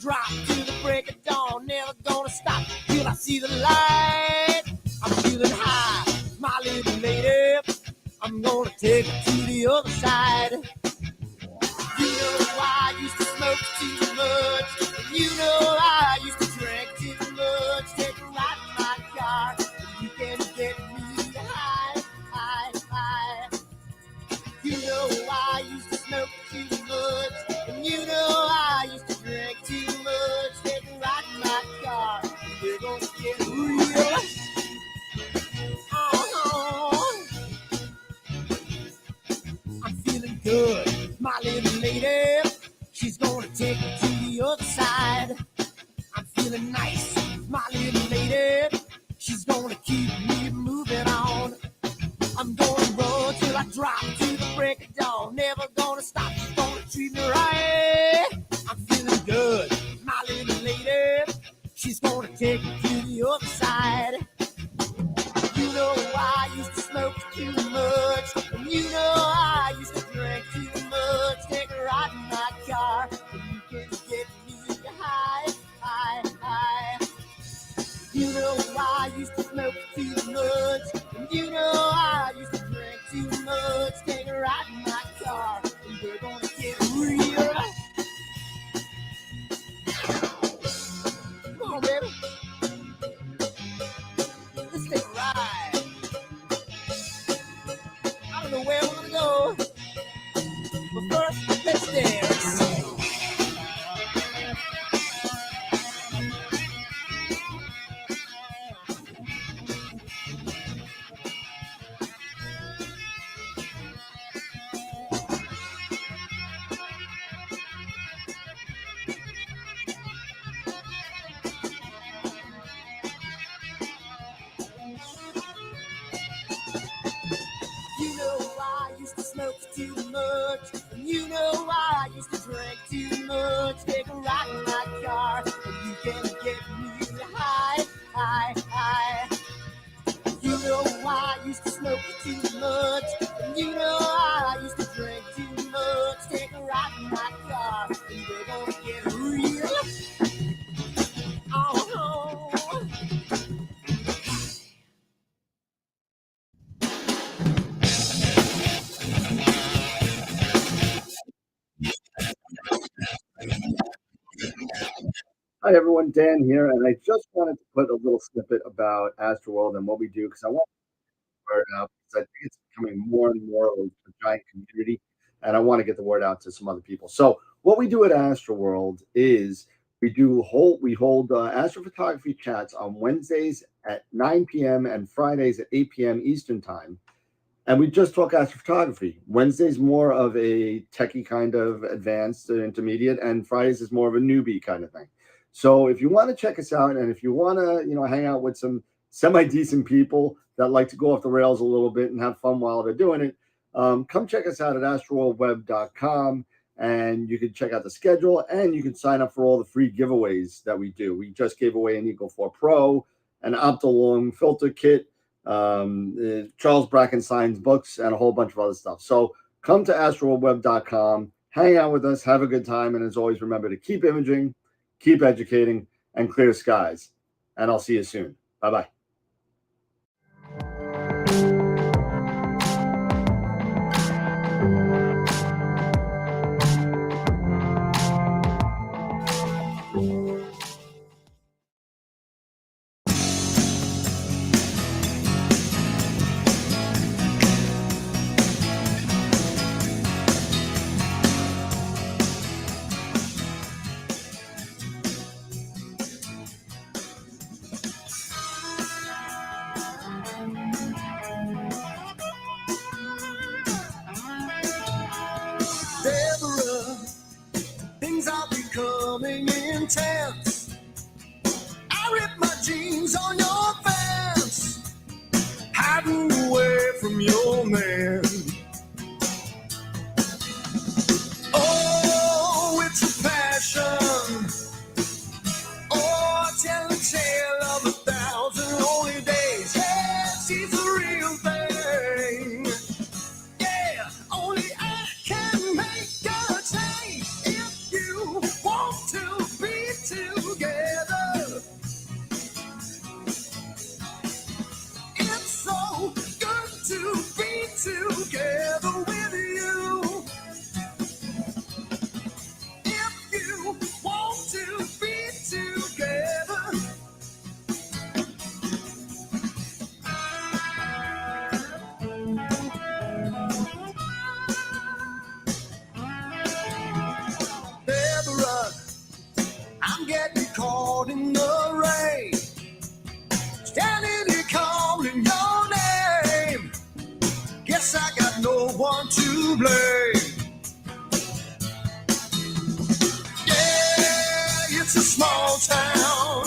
drop to the break of dawn. Never gonna stop till I see the light. I'm feeling high, my little lady. I'm gonna take it to the other side. You know I used to smoke too much. You know I used to drink too much. Take a ride in my car. You can get me high, high, high. You know I used to smoke too much. And you know I used to drink too much. Take a ride in my car. We're gonna get real. I'm feeling good, my little lady. She's gonna take me to the other side. I'm feeling nice, my little lady. She's gonna keep me moving on. I'm gonna run till I drop to the break of dawn. Never gonna stop, she's gonna treat me right. I'm feeling good, my little lady. She's gonna take me to the other side. You know I used to smoke too much. And you know I used to drink too much. Take a ride in my car. And you can get me high, high, high. You know I used to smoke too much. And you know I used to drink too much. Take a ride in my car. And we're gonna get real. Come on, baby. Let's take a ride. I don't know where we're gonna go, but first, let's dance. You know I used to smoke too much. And you know I used to drink too much. Take a ride in my car. And you can get me high, high, high. You know I used to smoke too much. And you know I used to drink too much. Take a ride in my car. And we're gonna get real. Oh, Hi everyone, Dan here, and I just wanted to put a little snippet about AstroWorld and what we do because I want to get the word out because I think it's becoming more and more of a giant community, and I want to get the word out to some other people. So what we do at AstroWorld is we hold astrophotography chats on Wednesdays at 9 p.m. and Fridays at 8 p.m. Eastern time. And we just talk astrophotography. Wednesday's more of a techie kind of advanced intermediate, and Fridays is more of a newbie kind of thing. So if you want to check us out, and if you want to, hang out with some semi-decent people that like to go off the rails a little bit and have fun while they're doing it, come check us out at astroworldweb.com, and you can check out the schedule, and you can sign up for all the free giveaways that we do. We just gave away an Eagle 4 Pro, an Optolong filter kit, Charles Brackenstein's books, and a whole bunch of other stuff. So come to astroworldweb.com, hang out with us, have a good time, and as always, remember to keep imaging, keep educating, and clear skies. And I'll see you soon. Bye-bye. Deborah, things are becoming intense. I ripped my jeans on your fence, hiding away from your man. Oh, it's a passion. Oh, tell a tale of 1,000 lonely days. Yeah, she's the real thing. Yeah, only I can make a change. If you want to be together. It's so good to be together with you. If you want to be together, Deborah, I'm getting caught in the rain, standing here calling your name. Guess I got no one to blame. Yeah, it's a small town.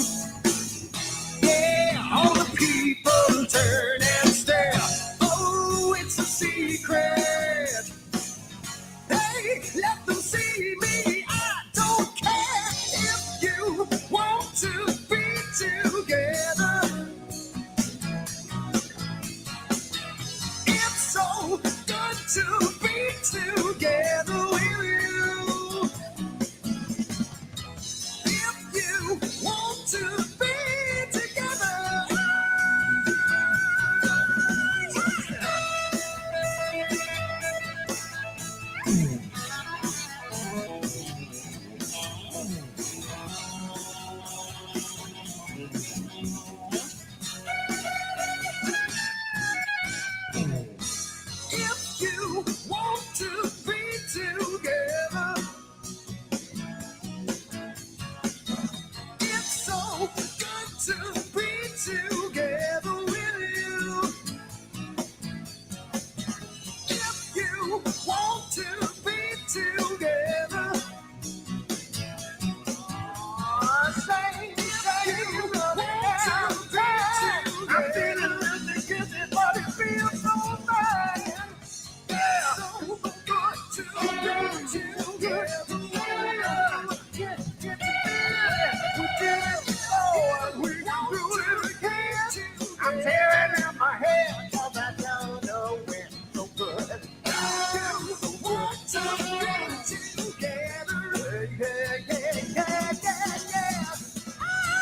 Yeah, all the people turn and stare. Oh, it's a secret. Hey, let them see me. I don't care if you want to be together. It's so good to be together with you. If you want to be together. If you want to be together, it's so good to be together with you. If you want to be together, say you want to be together. I'm feeling really guilty, but it feels so bad. Yeah, so good to be together. We did it before, and we can do it again. I'm tearing out my hair, 'cause I don't know when so good. You want to be together. Yeah, yeah, yeah, yeah, yeah.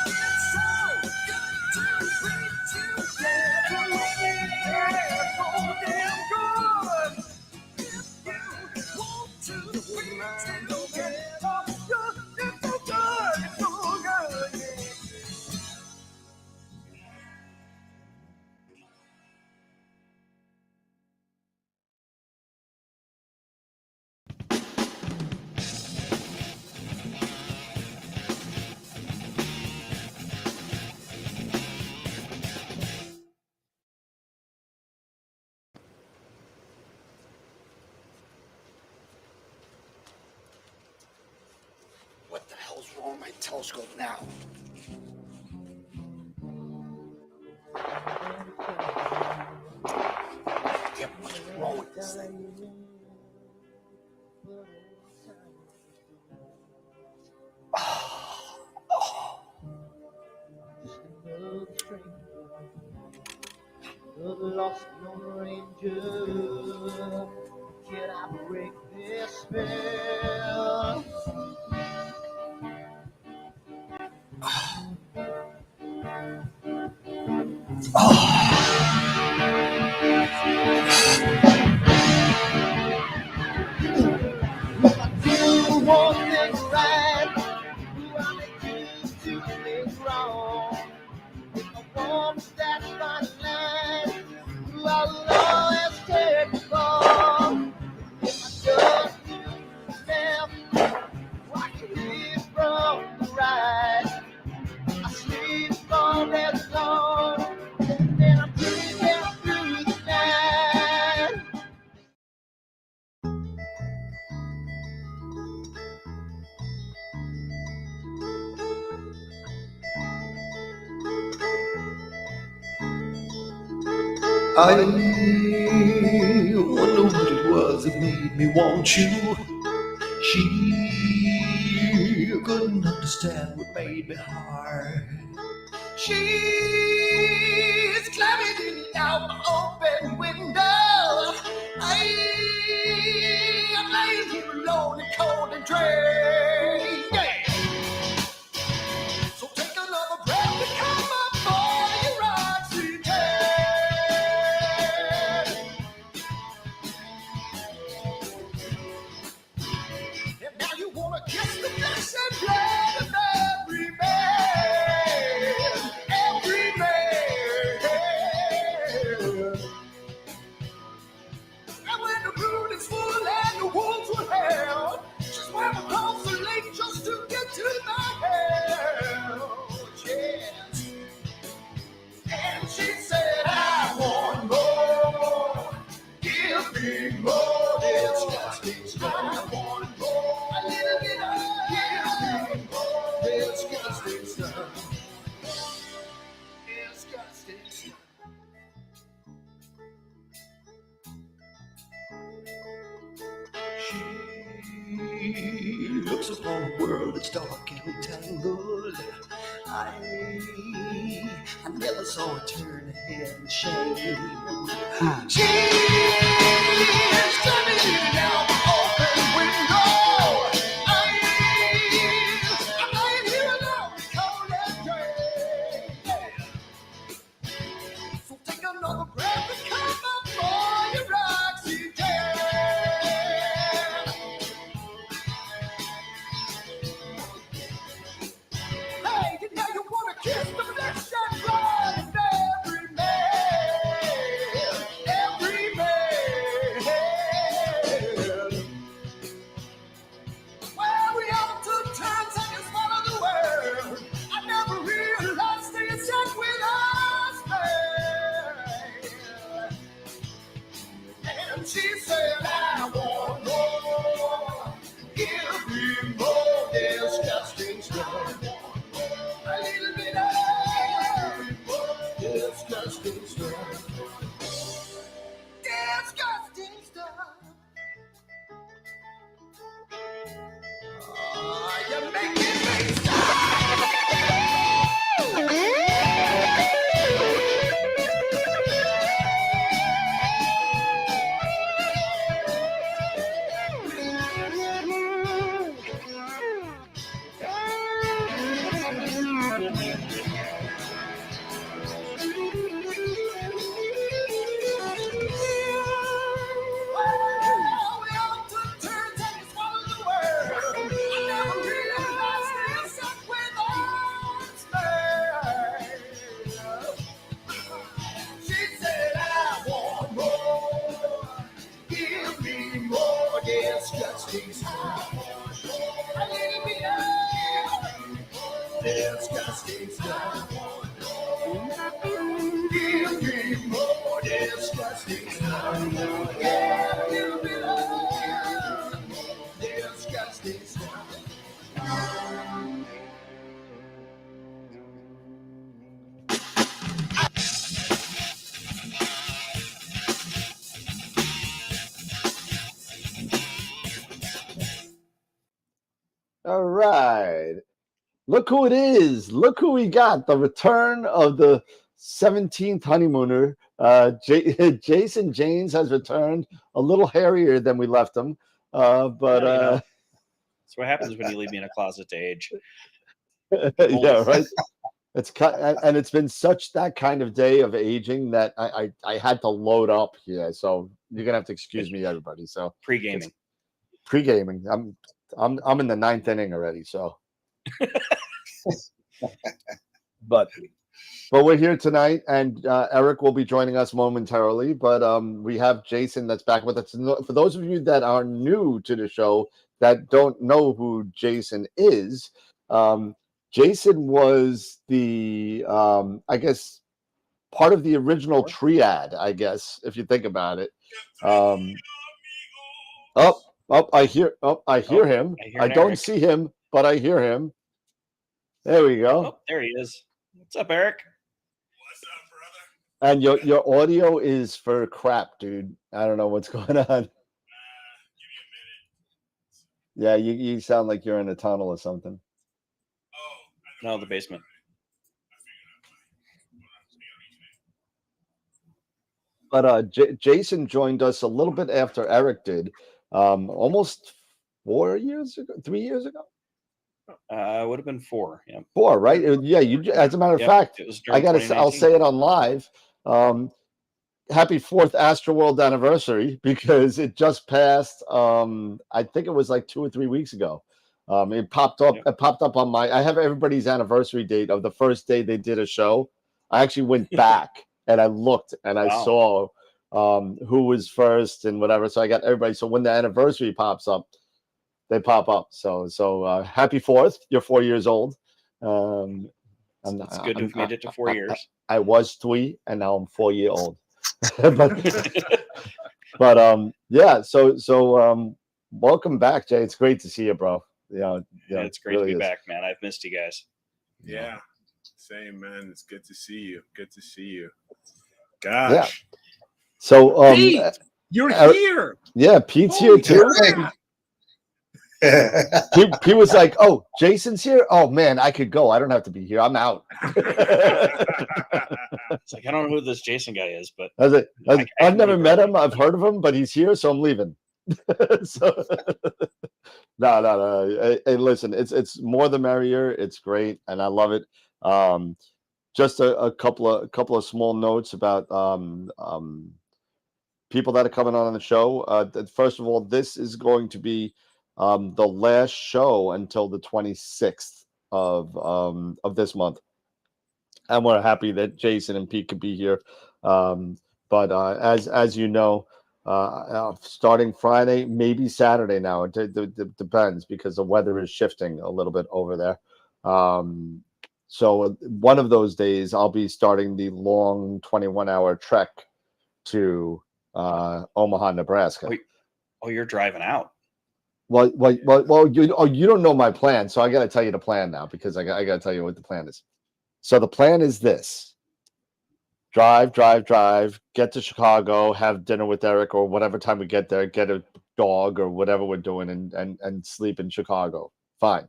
It's so good to be together. Yeah, so damn good. If you want to be together, it's so good, it's so good, yeah. What the hell's wrong with my telescope now? Yeah, what's wrong with this thing? The lost Lone Ranger, can I break this spell? Do one thing right, I make you do things wrong. If I want that fine line, I'll always take the fall. If I just left, watch you leave from the right. I sleep all day long, and I'm dreaming through the night. I wonder what it was that made me want you. She couldn't understand what made me hard. She's climbing out my open window. I'm laying here alone and cold and drained. Yeah. talking tangled. I never saw her turn her head and shame. She's standing down the open window. I'm lying here alone, cold and gray. So take another breath and come up for your oxygen. Hey, you know you wanna kiss the flesh and blood of every man, every man. Well, we all took turns and you swallowed the world. I never realized they had sat with us, man. And she said, I want more. Give me more disgusting stuff. A little bit of disgusting stuff. Disgusting stuff. Oh, you're making me disgusting stuff. A little bit of disgusting stuff. Give me more disgusting stuff. Yeah, a little bit of disgusting stuff. All right. Look who it is. Look who we got. The return of the 17th honeymooner. Jason James has returned, a little hairier than we left him. But that's what happens when you leave me in a closet to age. yeah, right. It's and it's been such that kind of day of aging that I had to load up here. So you're gonna have to excuse me, everybody. So Pre-gaming. I'm in the 9th inning already. So, but we're here tonight, and Eric will be joining us momentarily. But we have Jason that's back with us. For those of you that are new to the show that don't know who Jason is, Jason was the I guess part of the original triad. I guess if you think about it. I hear him. I don't Eric. see him, but I hear him. There we go. Oh, there he is. What's up, Eric? What's up, brother? And your audio is for crap, dude. I don't know what's going on. Give me a minute. Yeah, you sound like you're in a tunnel or something. Oh, No, the basement. But Jason joined us a little bit after Eric did, almost 4 years ago, 3 years ago. Would have been 4. Yeah. 4, right? Yeah. You. As a matter of fact, it was I got to. I'll say it on live. Happy 4th AstroWorld anniversary, because it just passed. I think it was like 2 or 3 weeks ago. It popped up. It popped up on my. I have everybody's anniversary date of the first day they did a show. I actually went back and I looked and I saw who was first and whatever. So I got everybody. So when the anniversary pops up, they pop up. So happy 4th. You're 4 years old. It's good to have made it to 4 years. I was 3 and now I'm 4 years old. but yeah. So welcome back, Jay. It's great to see you, bro. Yeah, it's great to be back, man. I've missed you guys. Yeah, same, man. It's good to see you. Good to see you. Gosh. Yeah. So Pete, you're here. Yeah, Pete's here too. He was like, "Oh, Jason's here. Oh man, I could go. I don't have to be here. I'm out." It's like, I don't know who this Jason guy is, but I was like, I I've can never leave met early. him. I've heard of him, but he's here, so I'm leaving. So no. Hey, listen, it's more the merrier. It's great, and I love it. Just a couple of small notes about people that are coming on the show. First of all, this is going to be the last show until the 26th of this month, and we're happy that Jason and Pete could be here. But as you know, starting Friday, maybe Saturday now. It depends because the weather is shifting a little bit over there. So one of those days, I'll be starting the long 21-hour trek to Omaha, Nebraska. Oh, you're driving out. Well, you don't know my plan, so I got to tell you the plan now because I got to tell you what the plan is. So the plan is this: drive, get to Chicago, have dinner with Eric, or whatever time we get there, get a dog or whatever we're doing, and sleep in Chicago. Fine.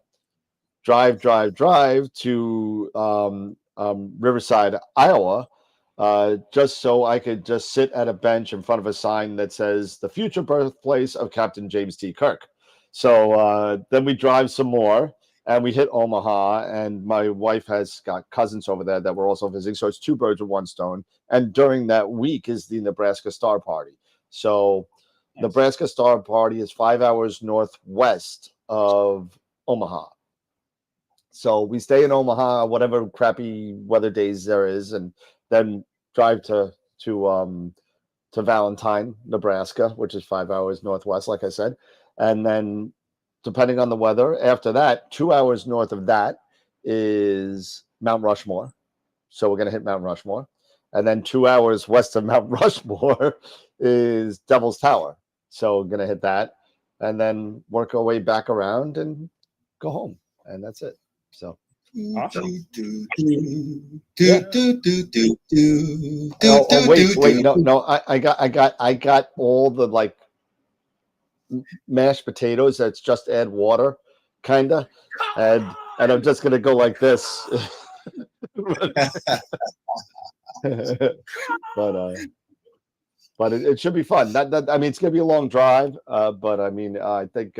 Drive to Riverside, Iowa, just so I could just sit at a bench in front of a sign that says the future birthplace of Captain James T. Kirk. So then we drive some more and we hit Omaha, and my wife has got cousins over there that we're also visiting. So it's two birds with one stone. And during that week is the Nebraska Star Party. So Nice. Nebraska Star Party is 5 hours northwest of Omaha. So we stay in Omaha, whatever crappy weather days there is, and then drive to Valentine, Nebraska, which is 5 hours northwest, like I said. And then depending on the weather, after that, 2 hours north of that is Mount Rushmore. So we're going to hit Mount Rushmore. And then 2 hours west of Mount Rushmore is Devil's Tower. So we're going to hit that and then work our way back around and go home. And that's it. So awesome. Wait, no. I got all the like mashed potatoes that's just add water, kinda, and I'm just gonna go like this. But it should be fun. That I mean, it's gonna be a long drive. But I mean, I think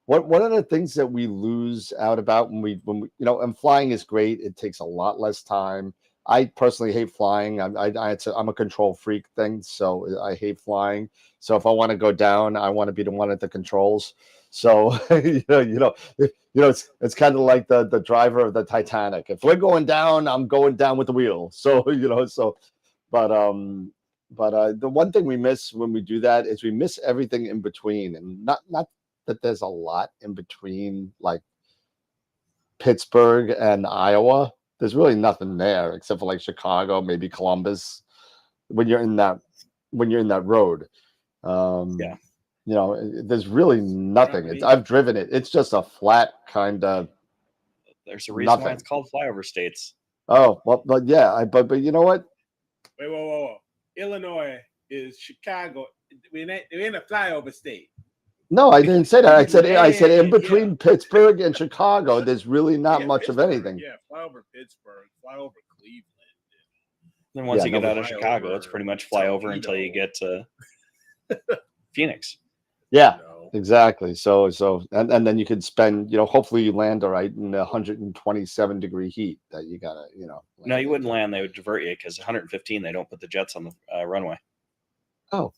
one of the things that we lose out about when we and flying is great. It takes a lot less time. I personally hate flying. I'm a control freak thing, so I hate flying. So if I want to go down, I want to be the one at the controls. So it's kind of like the driver of the Titanic. If we're going down, I'm going down with the wheel. So but the one thing we miss when we do that is we miss everything in between, and not that there's a lot in between, like Pittsburgh and Iowa. There's really nothing there except for like Chicago, maybe Columbus. When you're in that road, Yeah. there's really nothing. I've driven it. It's just a flat kind of. There's a reason why it's called flyover states. Oh well, but yeah, but you know what? Wait, whoa. Illinois is Chicago. We're in a flyover state. No, I didn't say that. I said in between Pittsburgh and Chicago, there's really not much of anything. Yeah, fly over Pittsburgh, fly over Cleveland. Then once you get out of Chicago, it's pretty much fly over until you get to Phoenix. Yeah, exactly. So and then you could spend, hopefully you land all right in the 127-degree heat that you gotta, No, you wouldn't land. They would divert you because 115, they don't put the jets on the runway. Oh,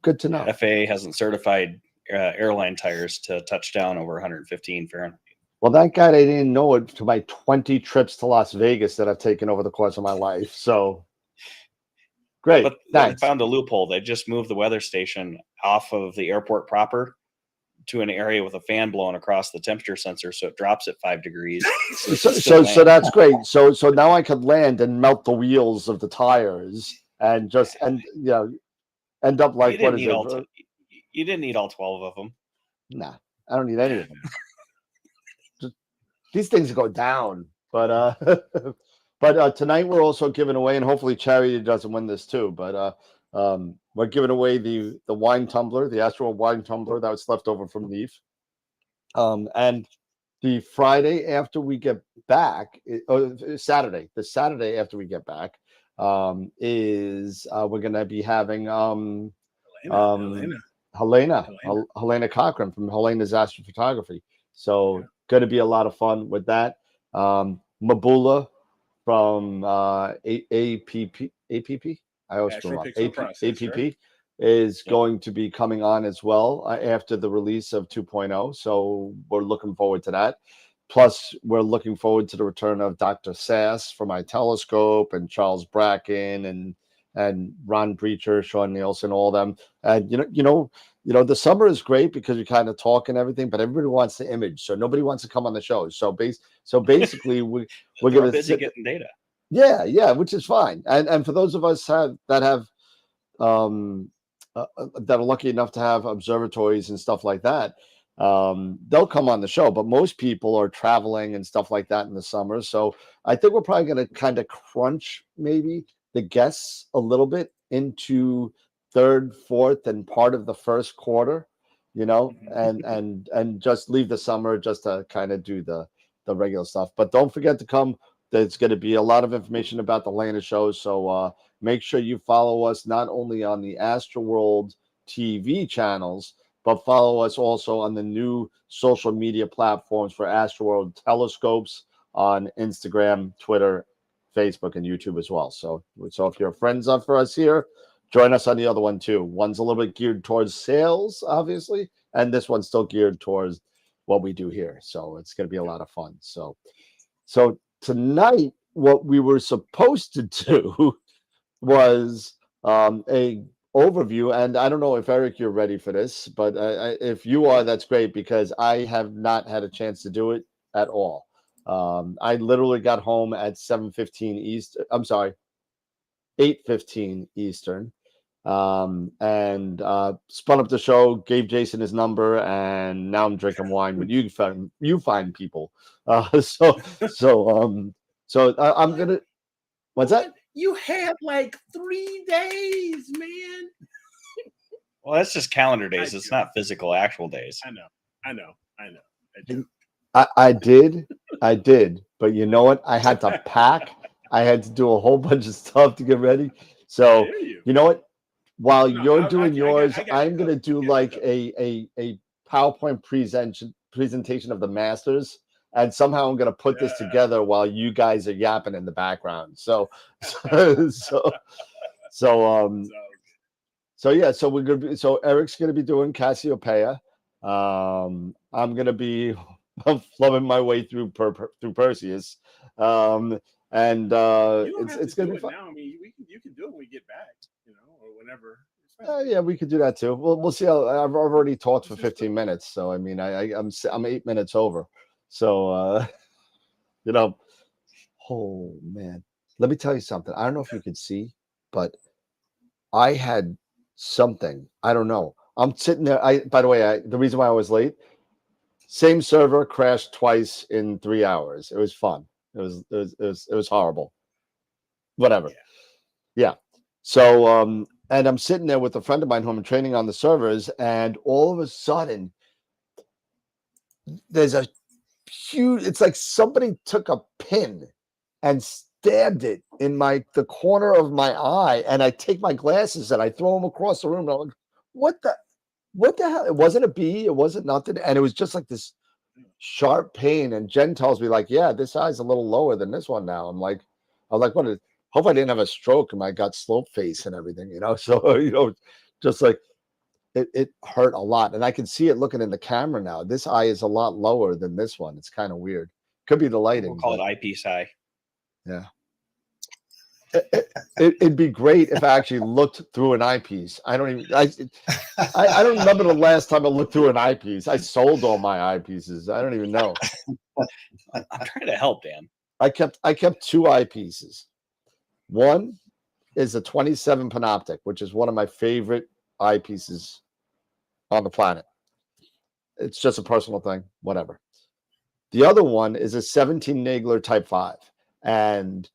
good to know. FAA hasn't certified airline tires to touch down over 115 Fahrenheit. Well, that guy, I didn't know it to my 20 trips to Las Vegas that I've taken over the course of my life. So great. But they found a loophole. They just moved the weather station off of the airport proper to an area with a fan blowing across the temperature sensor, so it drops at 5 degrees. So that's great. So now I could land and melt the wheels of the tires and just end up like what is it? You didn't need all 12 of them. Nah, I don't need any of them. These things go down, but tonight we're also giving away, and hopefully Charity doesn't win this too. But we're giving away the wine tumbler, the AstroWorld wine tumbler that was left over from Neve. And the Friday after we get back, Saturday, the Saturday after we get back, is we're going to be having Helena Cochran from Helena's Astrophotography. So going to be a lot of fun with that. Mabula from APP. I always screw up. APP is going to be coming on as well after the release of 2.0. So we're looking forward to that. Plus, we're looking forward to the return of Dr. Sass from my telescope, and Charles Bracken and Ron Breacher, Sean Nielsen, all of them. And you know, the summer is great because you kind of talk and everything, but everybody wants the image, so nobody wants to come on the show. So basically, we're going to busy getting data. Yeah, which is fine. And for those of us that are lucky enough to have observatories and stuff like that, they'll come on the show. But most people are traveling and stuff like that in the summer. So I think we're probably going to kind of crunch maybe the guests a little bit into third, fourth, and part of the first quarter, and just leave the summer just to kind of do the regular stuff. But don't forget to come. There's going to be a lot of information about the Lana show. So make sure you follow us not only on the AstroWorld TV channels, but follow us also on the new social media platforms for AstroWorld telescopes on Instagram, Twitter, Facebook, and YouTube as well. So if you're friends up for us here, join us on the other one too. One's a little bit geared towards sales, obviously, and this one's still geared towards what we do here. So it's going to be a lot of fun. So tonight, what we were supposed to do was a overview, and I don't know if Eric, you're ready for this, but if you are, that's great, because I have not had a chance to do it at all. I literally got home at 7:15 Eastern. I'm sorry, 8:15 Eastern, and spun up the show, gave Jason his number, and now I'm drinking wine with you fine people. So I'm gonna. What's that? You had like 3 days, man. Well, that's just calendar days. It's not physical, actual days. I know. I did, but you know what? I had to pack. I had to do a whole bunch of stuff to get ready. So you know what? While you're doing yours, I'm gonna do like a PowerPoint presentation of the Masters, and somehow I'm gonna put this together while you guys are yapping in the background. So we're gonna be. So Eric's gonna be doing Cassiopeia. I'm gonna be flubbing my way through Perseus. And it's gonna be fun. Now. I mean, you can do it when we get back, or whenever. Yeah, we could do that too. We'll see. I've already talked for 15 minutes, so I mean, I'm 8 minutes over. So oh man, let me tell you something. I don't know if you could see, but I had something. I don't know. I'm sitting there. By the way, the reason why I was late. Same server crashed twice in 3 hours. It was fun. It was horrible. Whatever. Yeah. So and I'm sitting there with a friend of mine who I'm training on the servers, and all of a sudden there's a huge. It's like somebody took a pin and stabbed it in the corner of my eye, and I take my glasses and I throw them across the room. And I'm like, what the hell? It wasn't a bee. It wasn't nothing. And it was just like this sharp pain. And Jen tells me, like, yeah, this eye's a little lower than this one now. I'm like, what? Hope I didn't have a stroke and I got slope face and everything, So, just like it hurt a lot. And I can see it looking in the camera now. This eye is a lot lower than this one. It's kind of weird. Could be the lighting. We'll call it eyepiece eye. Yeah. It'd be great if I actually looked through an eyepiece. I don't remember the last time I looked through an eyepiece. I sold all my eyepieces. I don't even know. I'm trying to help, Dan. I kept 2 eyepieces. One is a 27 Panoptic, which is one of my favorite eyepieces on the planet. It's just a personal thing, whatever. The other one is a 17 Nagler Type 5. And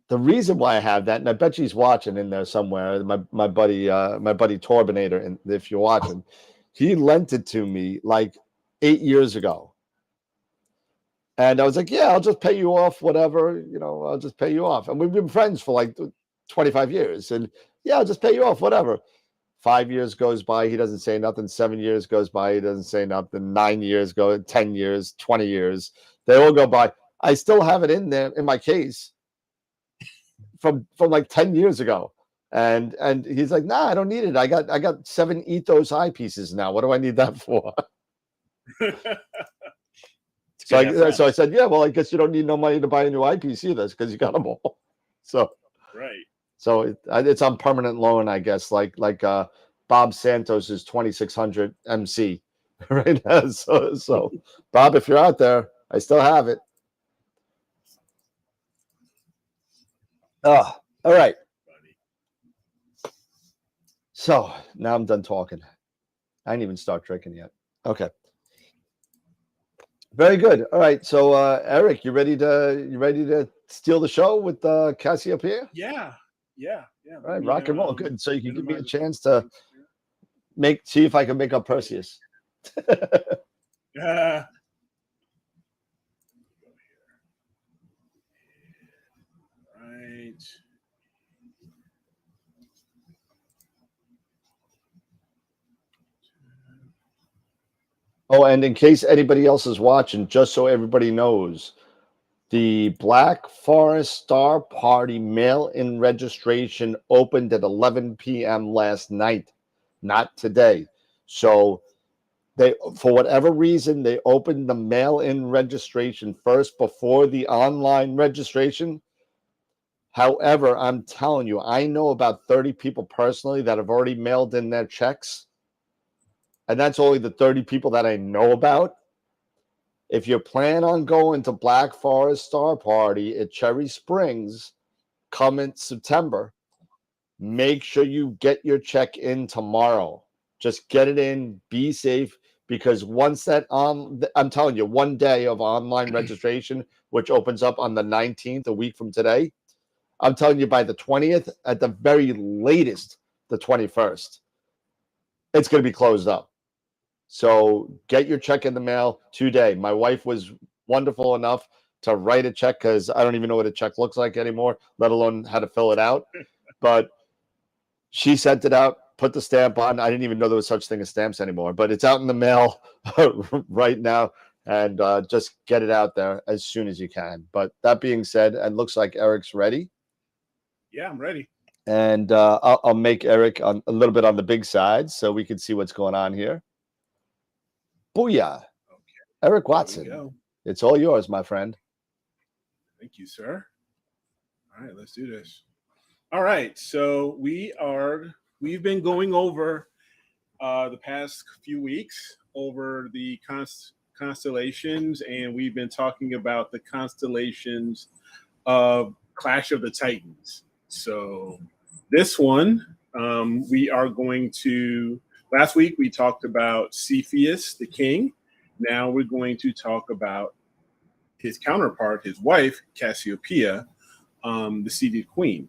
the reason why I have that, and I bet he's watching in there somewhere, my buddy Torbinator, and if you're watching, he lent it to me like 8 years ago. And I was like, yeah, I'll just pay you off, whatever, I'll just pay you off. And we've been friends for like 25 years. And yeah, I'll just pay you off, whatever. 5 years goes by, he doesn't say nothing. 7 years goes by, he doesn't say nothing. 9 years go, 10 years, 20 years. They all go by. I still have it in there in my case from like 10 years ago. And he's like, nah, I don't need it. I got 7 Ethos eyepieces now. What do I need that for? So I said, yeah, well, I guess you don't need no money to buy a new eyepiece either, because you got them all. So right. So it's on permanent loan, I guess, like Bob Santos's 2600 MC right now. So Bob, if you're out there, I still have it. Oh, all right. So now I'm done talking. I didn't even start drinking yet. Okay. Very good. All right. So Eric, you ready to steal the show with Cassiopeia? Yeah. All right, rock and roll. Good. So you can give me a chance to see if I can make up Perseus. Yeah. Right. Oh, and in case anybody else is watching, just so everybody knows, the Black Forest Star Party mail-in registration opened at 11 p.m. last night, not today. So they, for whatever reason, they opened the mail-in registration first before the online registration. However, I'm telling you, I know about 30 people personally that have already mailed in their checks. And that's only the 30 people that I know about. If you plan on going to Black Forest Star Party at Cherry Springs come September, make sure you get your check in tomorrow. Just get it in, be safe, because once that I'm telling you, one day of online registration, which opens up on the 19th, a week from today, I'm telling you by the 20th, at the very latest, the 21st, it's going to be closed up. So get your check in the mail today. My wife was wonderful enough to write a check, because I don't even know what a check looks like anymore, let alone how to fill it out. But she sent it out, put the stamp on. I didn't even know there was such thing as stamps anymore, but it's out in the mail right now. And just get it out there as soon as you can. But that being said, it looks like Eric's ready. Yeah, I'm ready. And I'll make Eric a little bit on the big side so we can see what's going on here. Booyah. Okay. Eric Watson, it's all yours, my friend. Thank you, sir. All right, let's do this. All right, so we've been going over the past few weeks over the constellations, and we've been talking about the constellations of Clash of the Titans. So this one, we are going to. Last week, we talked about Cepheus, the king. Now we're going to talk about his counterpart, his wife, Cassiopeia, the seated queen.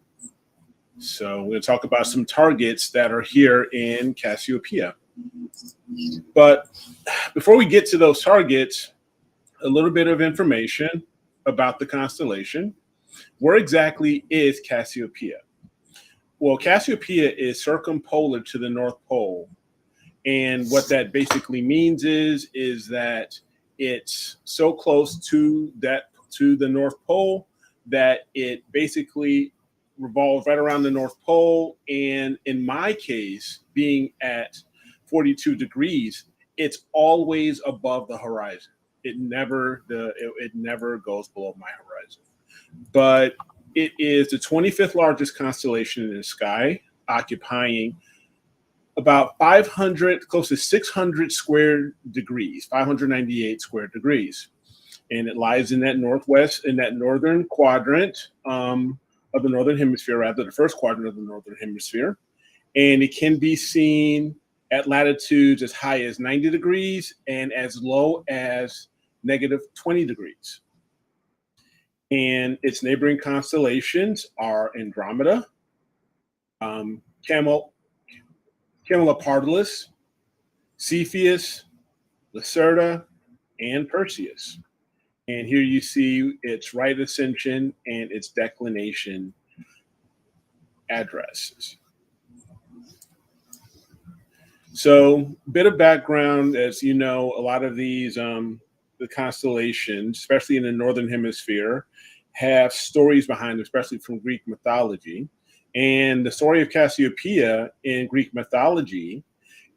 So we're going to talk about some targets that are here in Cassiopeia. But before we get to those targets, a little bit of information about the constellation. Where exactly is Cassiopeia? Well, Cassiopeia is circumpolar to the North Pole. And what that basically means is that it's so close to the North Pole that it basically revolves right around the North Pole. And in my case, being at 42 degrees, it's always above the horizon. It never goes below my horizon. But it is the 25th largest constellation in the sky, occupying about 500, close to 600 square degrees, 598 square degrees. And it lies in that northern quadrant of the northern hemisphere, rather the first quadrant of the northern hemisphere. And it can be seen at latitudes as high as 90 degrees and as low as negative 20 degrees. And its neighboring constellations are Andromeda, Camelopardalis, Cepheus, Lacerta, and Perseus. And here you see its right ascension and its declination addresses. So, bit of background, as you know, a lot of these the constellations, especially in the northern hemisphere, have stories behind them, especially from Greek mythology. And the story of Cassiopeia in Greek mythology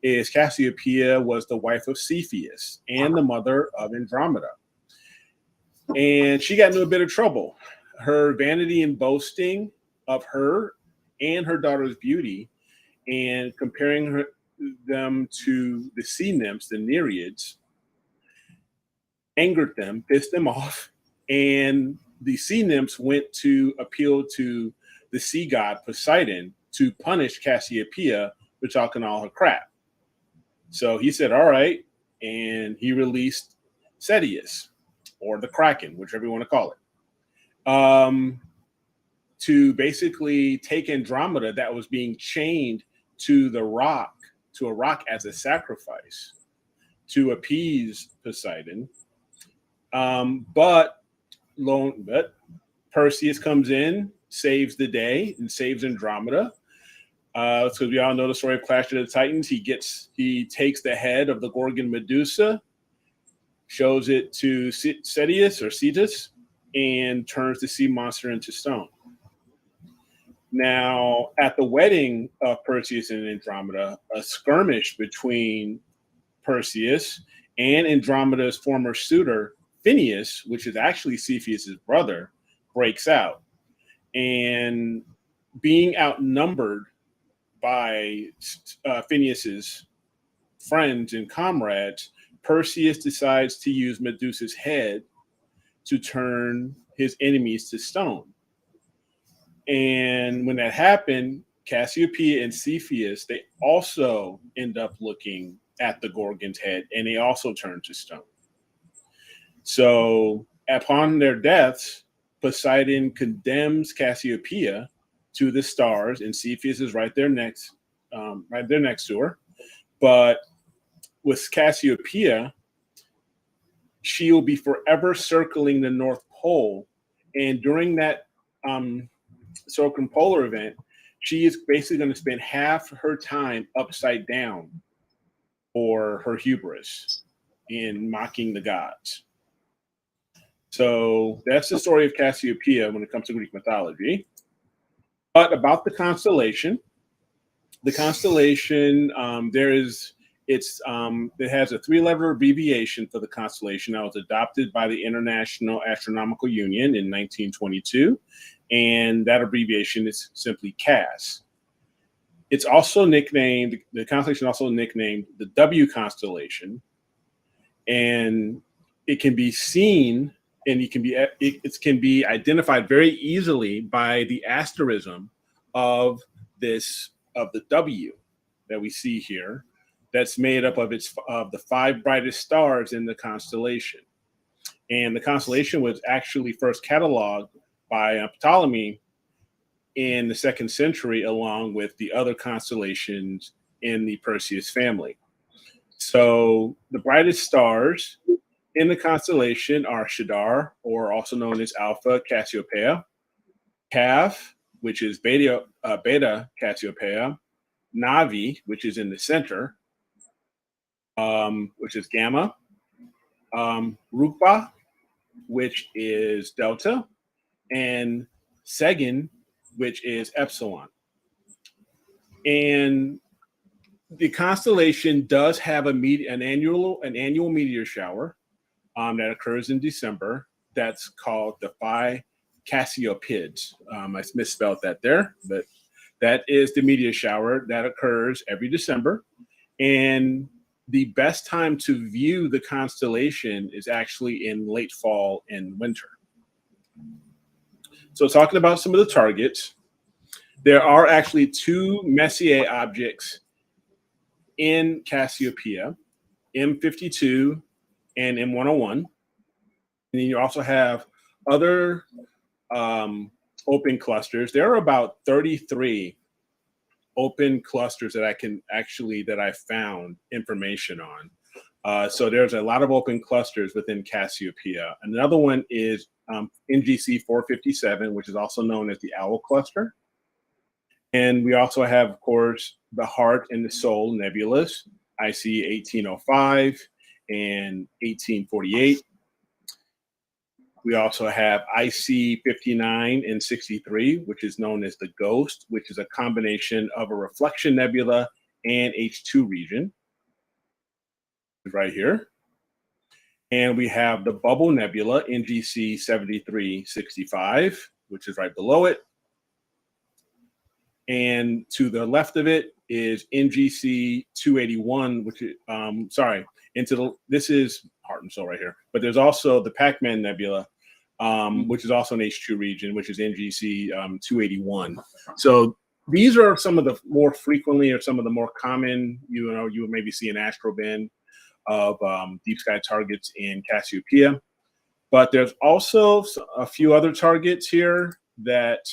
is Cassiopeia was the wife of Cepheus and the mother of Andromeda. And she got into a bit of trouble. Her vanity and boasting of her and her daughter's beauty and comparing them to the sea nymphs, the Nereids, angered them, pissed them off, and the sea nymphs went to appeal to the sea god Poseidon to punish Cassiopeia for talking all her crap. So he said, all right, and he released Cetius, or the Kraken, whichever you want to call it, to basically take Andromeda that was being chained to a rock as a sacrifice to appease Poseidon. But Perseus comes in, saves the day, and saves Andromeda. So we all know the story of Clash of the Titans. He takes the head of the Gorgon Medusa, shows it to Cetus, and turns the sea monster into stone. Now, at the wedding of Perseus and Andromeda, a skirmish between Perseus and Andromeda's former suitor, Phineus, which is actually Cepheus's brother, breaks out. And being outnumbered by Phineus's friends and comrades, Perseus decides to use Medusa's head to turn his enemies to stone. And when that happened, Cassiopeia and Cepheus, they also end up looking at the Gorgon's head, and they also turn to stone. So upon their deaths, Poseidon condemns Cassiopeia to the stars, and Cepheus is right there next to her. But with Cassiopeia, she will be forever circling the North Pole, and during that circumpolar event, she is basically going to spend half her time upside down for her hubris in mocking the gods. So that's the story of Cassiopeia when it comes to Greek mythology. But about the constellation, it has a 3-letter abbreviation for the constellation that was adopted by the International Astronomical Union in 1922, and that abbreviation is simply CAS. It's also nicknamed, the constellation also nicknamed the W constellation, and it can be seen and it can be identified very easily by the asterism of the W that we see here. That's made up of the 5 brightest stars in the constellation. And the constellation was actually first cataloged by Ptolemy in the 2nd century, along with the other constellations in the Perseus family. So the brightest stars in the constellation are Shadar, or also known as Alpha Cassiopeia, Calf, which is Beta Cassiopeia, Navi, which is in the center, which is Gamma, Rukba, which is Delta, and Segin, which is Epsilon. And the constellation does have an annual meteor shower that occurs in December. That's called the Phi Cassiopeids. I misspelled that there, but that is the meteor shower that occurs every December. And the best time to view the constellation is actually in late fall and winter. So talking about some of the targets, there are actually 2 Messier objects in Cassiopeia, M52 and M101. And then you also have other open clusters. There are about 33 open clusters that I found information on. So there's a lot of open clusters within Cassiopeia. Another one is NGC 457, which is also known as the Owl Cluster. And we also have, of course, the Heart and the Soul nebulas, IC 1805 and 1848. We also have IC 59 and 63, which is known as the Ghost, which is a combination of a reflection nebula and H2 region, right here. And we have the Bubble Nebula, NGC 7365, which is right below it. And to the left of it is NGC 281, which is, this is Heart and Soul right here. But there's also the Pac-Man Nebula, which is also an H2 region, which is NGC 281. So these are some of the more frequently or some of the more common, you would maybe see an astroband of deep sky targets in Cassiopeia. But there's also a few other targets here that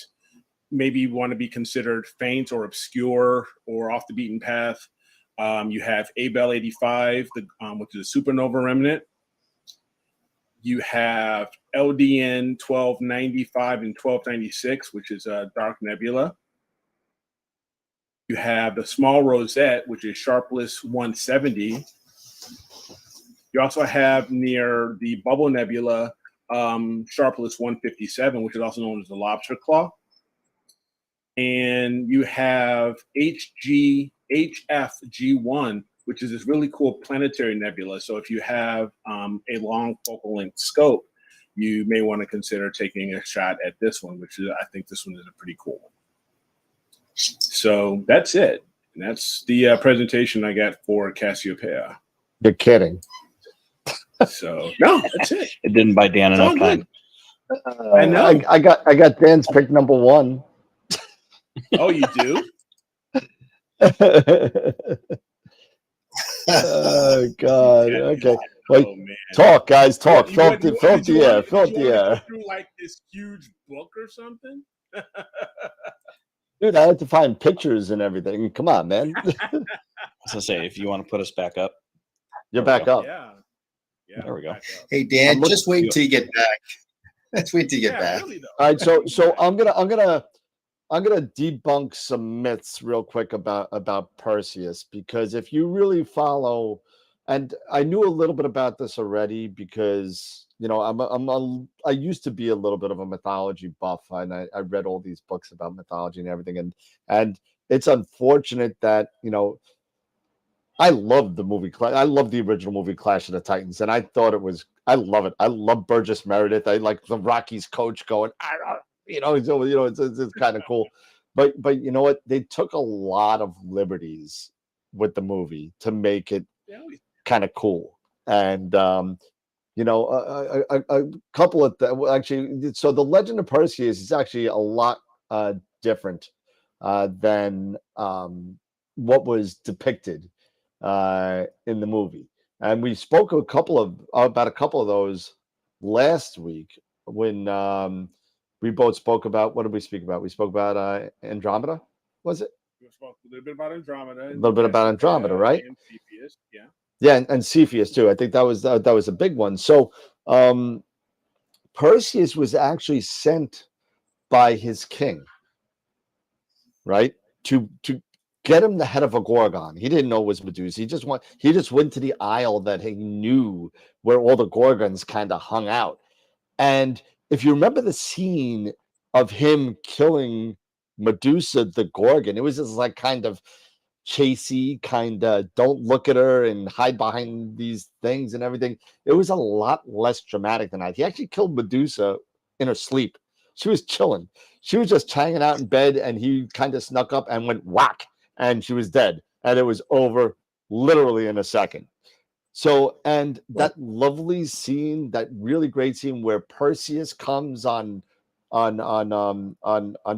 maybe want to be considered faint or obscure or off the beaten path. You have Abell 85, which is a supernova remnant. You have LDN 1295 and 1296, which is a dark nebula. You have the Small Rosette, which is Sharpless 170. You also have near the Bubble Nebula, Sharpless 157, which is also known as the Lobster Claw. And you have HFG1, which is this really cool planetary nebula. So if you have a long focal length scope, you may want to consider taking a shot at this one, which is, I think this one is a pretty cool one. So that's it. And that's the presentation I got for Cassiopeia. You're kidding. So no, that's it. It didn't buy Dan It's all enough time. I know. I got Dan's pick number 1. Oh, you do? Oh God. Okay. Wait. Oh, man. Talk, guys. Talk. Fill Did the air. Fill the air. Go through like this huge book or something? Dude, I had to find pictures and everything. Come on, man. I was gonna say, if you want to put us back up, You're back up. Yeah. There we go. back up. Hey Dan, I'm just wait till you get back. Let's wait till you get back. Really, though. All right. So I'm gonna debunk some myths real quick about Perseus, because if you really follow, and I knew a little bit about this already because I used to be a little bit of a mythology buff, and I read all these books about mythology and everything, and it's unfortunate that I love the movie. I love the original movie Clash of the Titans, and I thought it was. I love it. I love Burgess Meredith. I like the Rockies coach going. It's kind of cool, but you know what? They took a lot of liberties with the movie to make it kind of cool, and a couple of actually. So the Legend of Perseus is actually a lot different than what was depicted in the movie, and we spoke about a couple of those last week when we both spoke about. What did we speak about? We spoke about Andromeda, was it? We spoke a little bit about Andromeda. A little bit about Andromeda, right? And Cepheus, yeah. Yeah, and Cepheus too. I think that was a big one. So Perseus was actually sent by his king, right, to get him the head of a Gorgon. He didn't know it was Medusa. He just went to the isle that he knew where all the Gorgons kind of hung out. And if you remember the scene of him killing Medusa the Gorgon, it was just like kind of chasey, kind of don't look at her and hide behind these things and everything. It was a lot less dramatic than that. He actually killed Medusa in her sleep. She was chilling. She was just hanging out in bed, and he kind of snuck up and went whack, and she was dead. And it was over literally in a second. So, and that lovely scene, that really great scene where Perseus comes on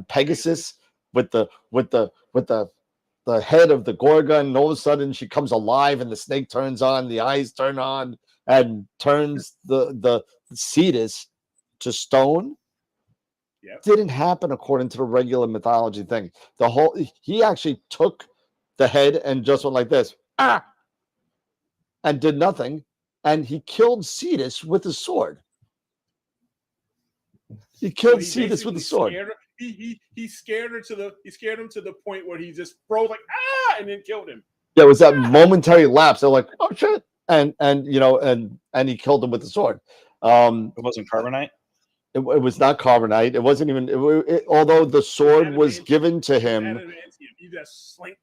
Pegasus with the head of the Gorgon, and all of a sudden she comes alive, and the snake turns on, the eyes turn on, and turns the Cetus to stone. Yep. Didn't happen according to the regular mythology thing. He actually took the head and just went like this. and did nothing, and he killed Cetus with his sword. He killed Cetus with the sword. He scared him to the point where he just froze like and then killed him. Yeah, it was that momentary lapse. They're like, oh shit, and he killed him with the sword. It wasn't carbonite. It was not carbonite. It wasn't even. Although the sword was given to him. He just slinked.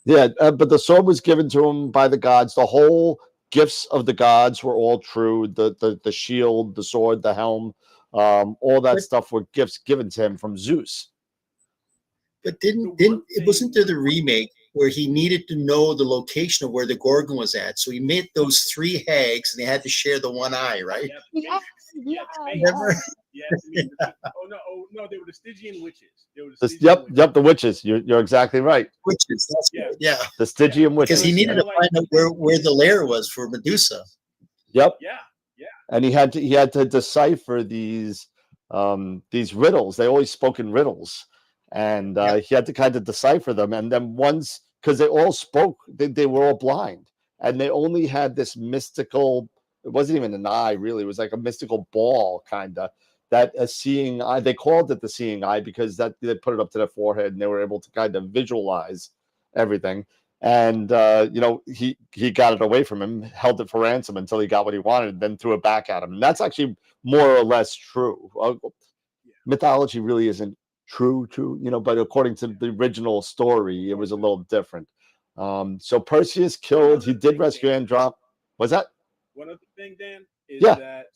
Yeah, but the sword was given to him by the gods. The whole gifts of the gods were all true. The shield, the sword, the helm, all that stuff were gifts given to him from Zeus. But wasn't there the remake where he needed to know the location of where the Gorgon was at? So he made those 3 hags, and they had to share the one eye, right? Remember? Oh no, they were the Stygian witches. The witches. You're exactly right. Witches. That's yeah. The Stygian witches. Because he needed to find out where the lair was for Medusa. Yep. Yeah. And he had to decipher these riddles. They always spoke in riddles, and he had to kind of decipher them. And then once, because they all spoke, they were all blind, and they only had this mystical. It wasn't even an eye, really. It was like a mystical ball, kind of, that a seeing eye. They called it the seeing eye because that they put it up to their forehead and they were able to kind of visualize everything. And he got it away from him, held it for ransom until he got what he wanted, then threw it back at him. And that's actually more or less true. Mythology really isn't true, but according to the original story, it was a little different. So Perseus killed. He did rescue Andromeda. Was that? One other thing, Dan, is that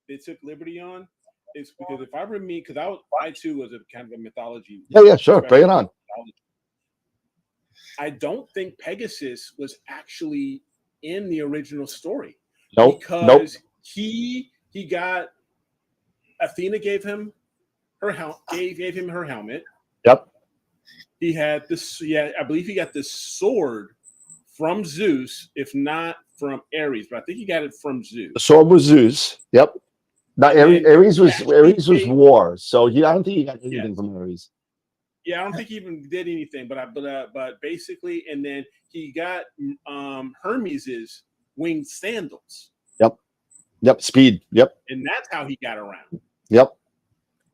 they took liberty on is because if I remember, because I too was a kind of a mythology. Yeah, sure. Bring it on. I don't think Pegasus was actually in the original story. Nope. Because he got Athena gave him her helmet. Yep. He had this. Yeah, I believe he got this sword from Zeus, if not from Ares, but I think he got it from Zeus. The sword was Zeus. Yep. Now Ares was war, so I don't think he got anything from Ares. Yeah, I don't think he even did anything, but basically, and then he got Hermes's winged sandals. Yep. Speed. Yep. And that's how he got around. Yep.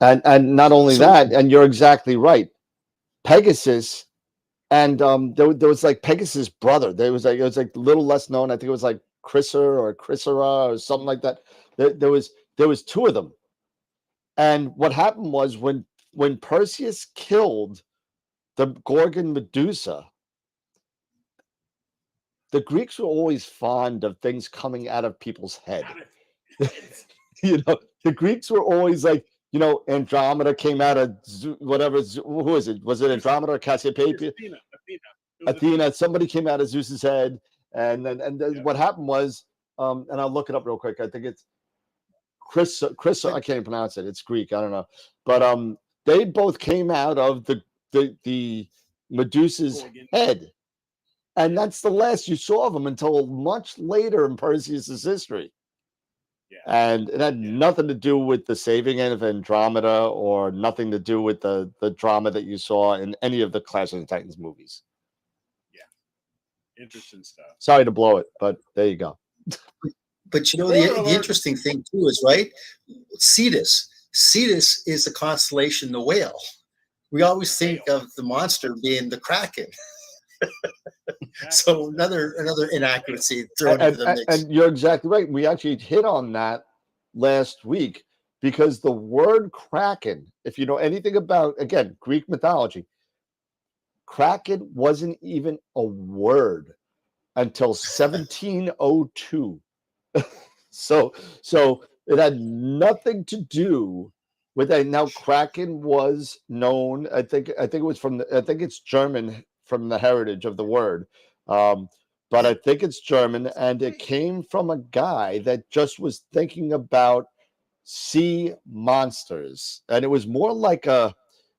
And not only that, and you're exactly right. Pegasus, and there was like Pegasus' brother. It was like a little less known. I think it was like Chrysor or Chrysora or something like that. There was 2 of them. And what happened was when Perseus killed the Gorgon Medusa, the Greeks were always fond of things coming out of people's head. The Greeks were always like, Andromeda came out of whatever. Who is it? Was it Andromeda or Cassiopeia? Athena. Somebody came out of Zeus's head, and then what happened was, and I'll look it up real quick. I think it's Chris. I can't even pronounce it. It's Greek. I don't know, but they both came out of the Medusa's head, and that's the last you saw of them until much later in Perseus's history. And it had nothing to do with the saving of Andromeda, or nothing to do with the drama that you saw in any of the Clash of the Titans movies. Yeah, interesting stuff. Sorry to blow it, but there you go. But the interesting thing too is, right, Cetus is the constellation, the whale. We always think of the monster being the Kraken. So another inaccuracy thrown into the mix. And you're exactly right. We actually hit on that last week, because the word Kraken, if you know anything about, again, Greek mythology, Kraken wasn't even a word until 1702. So it had nothing to do with that. Now Kraken was known, I think it was I think it's German, from the heritage of the word, but I think it's German, and it came from a guy that just was thinking about sea monsters, and it was more like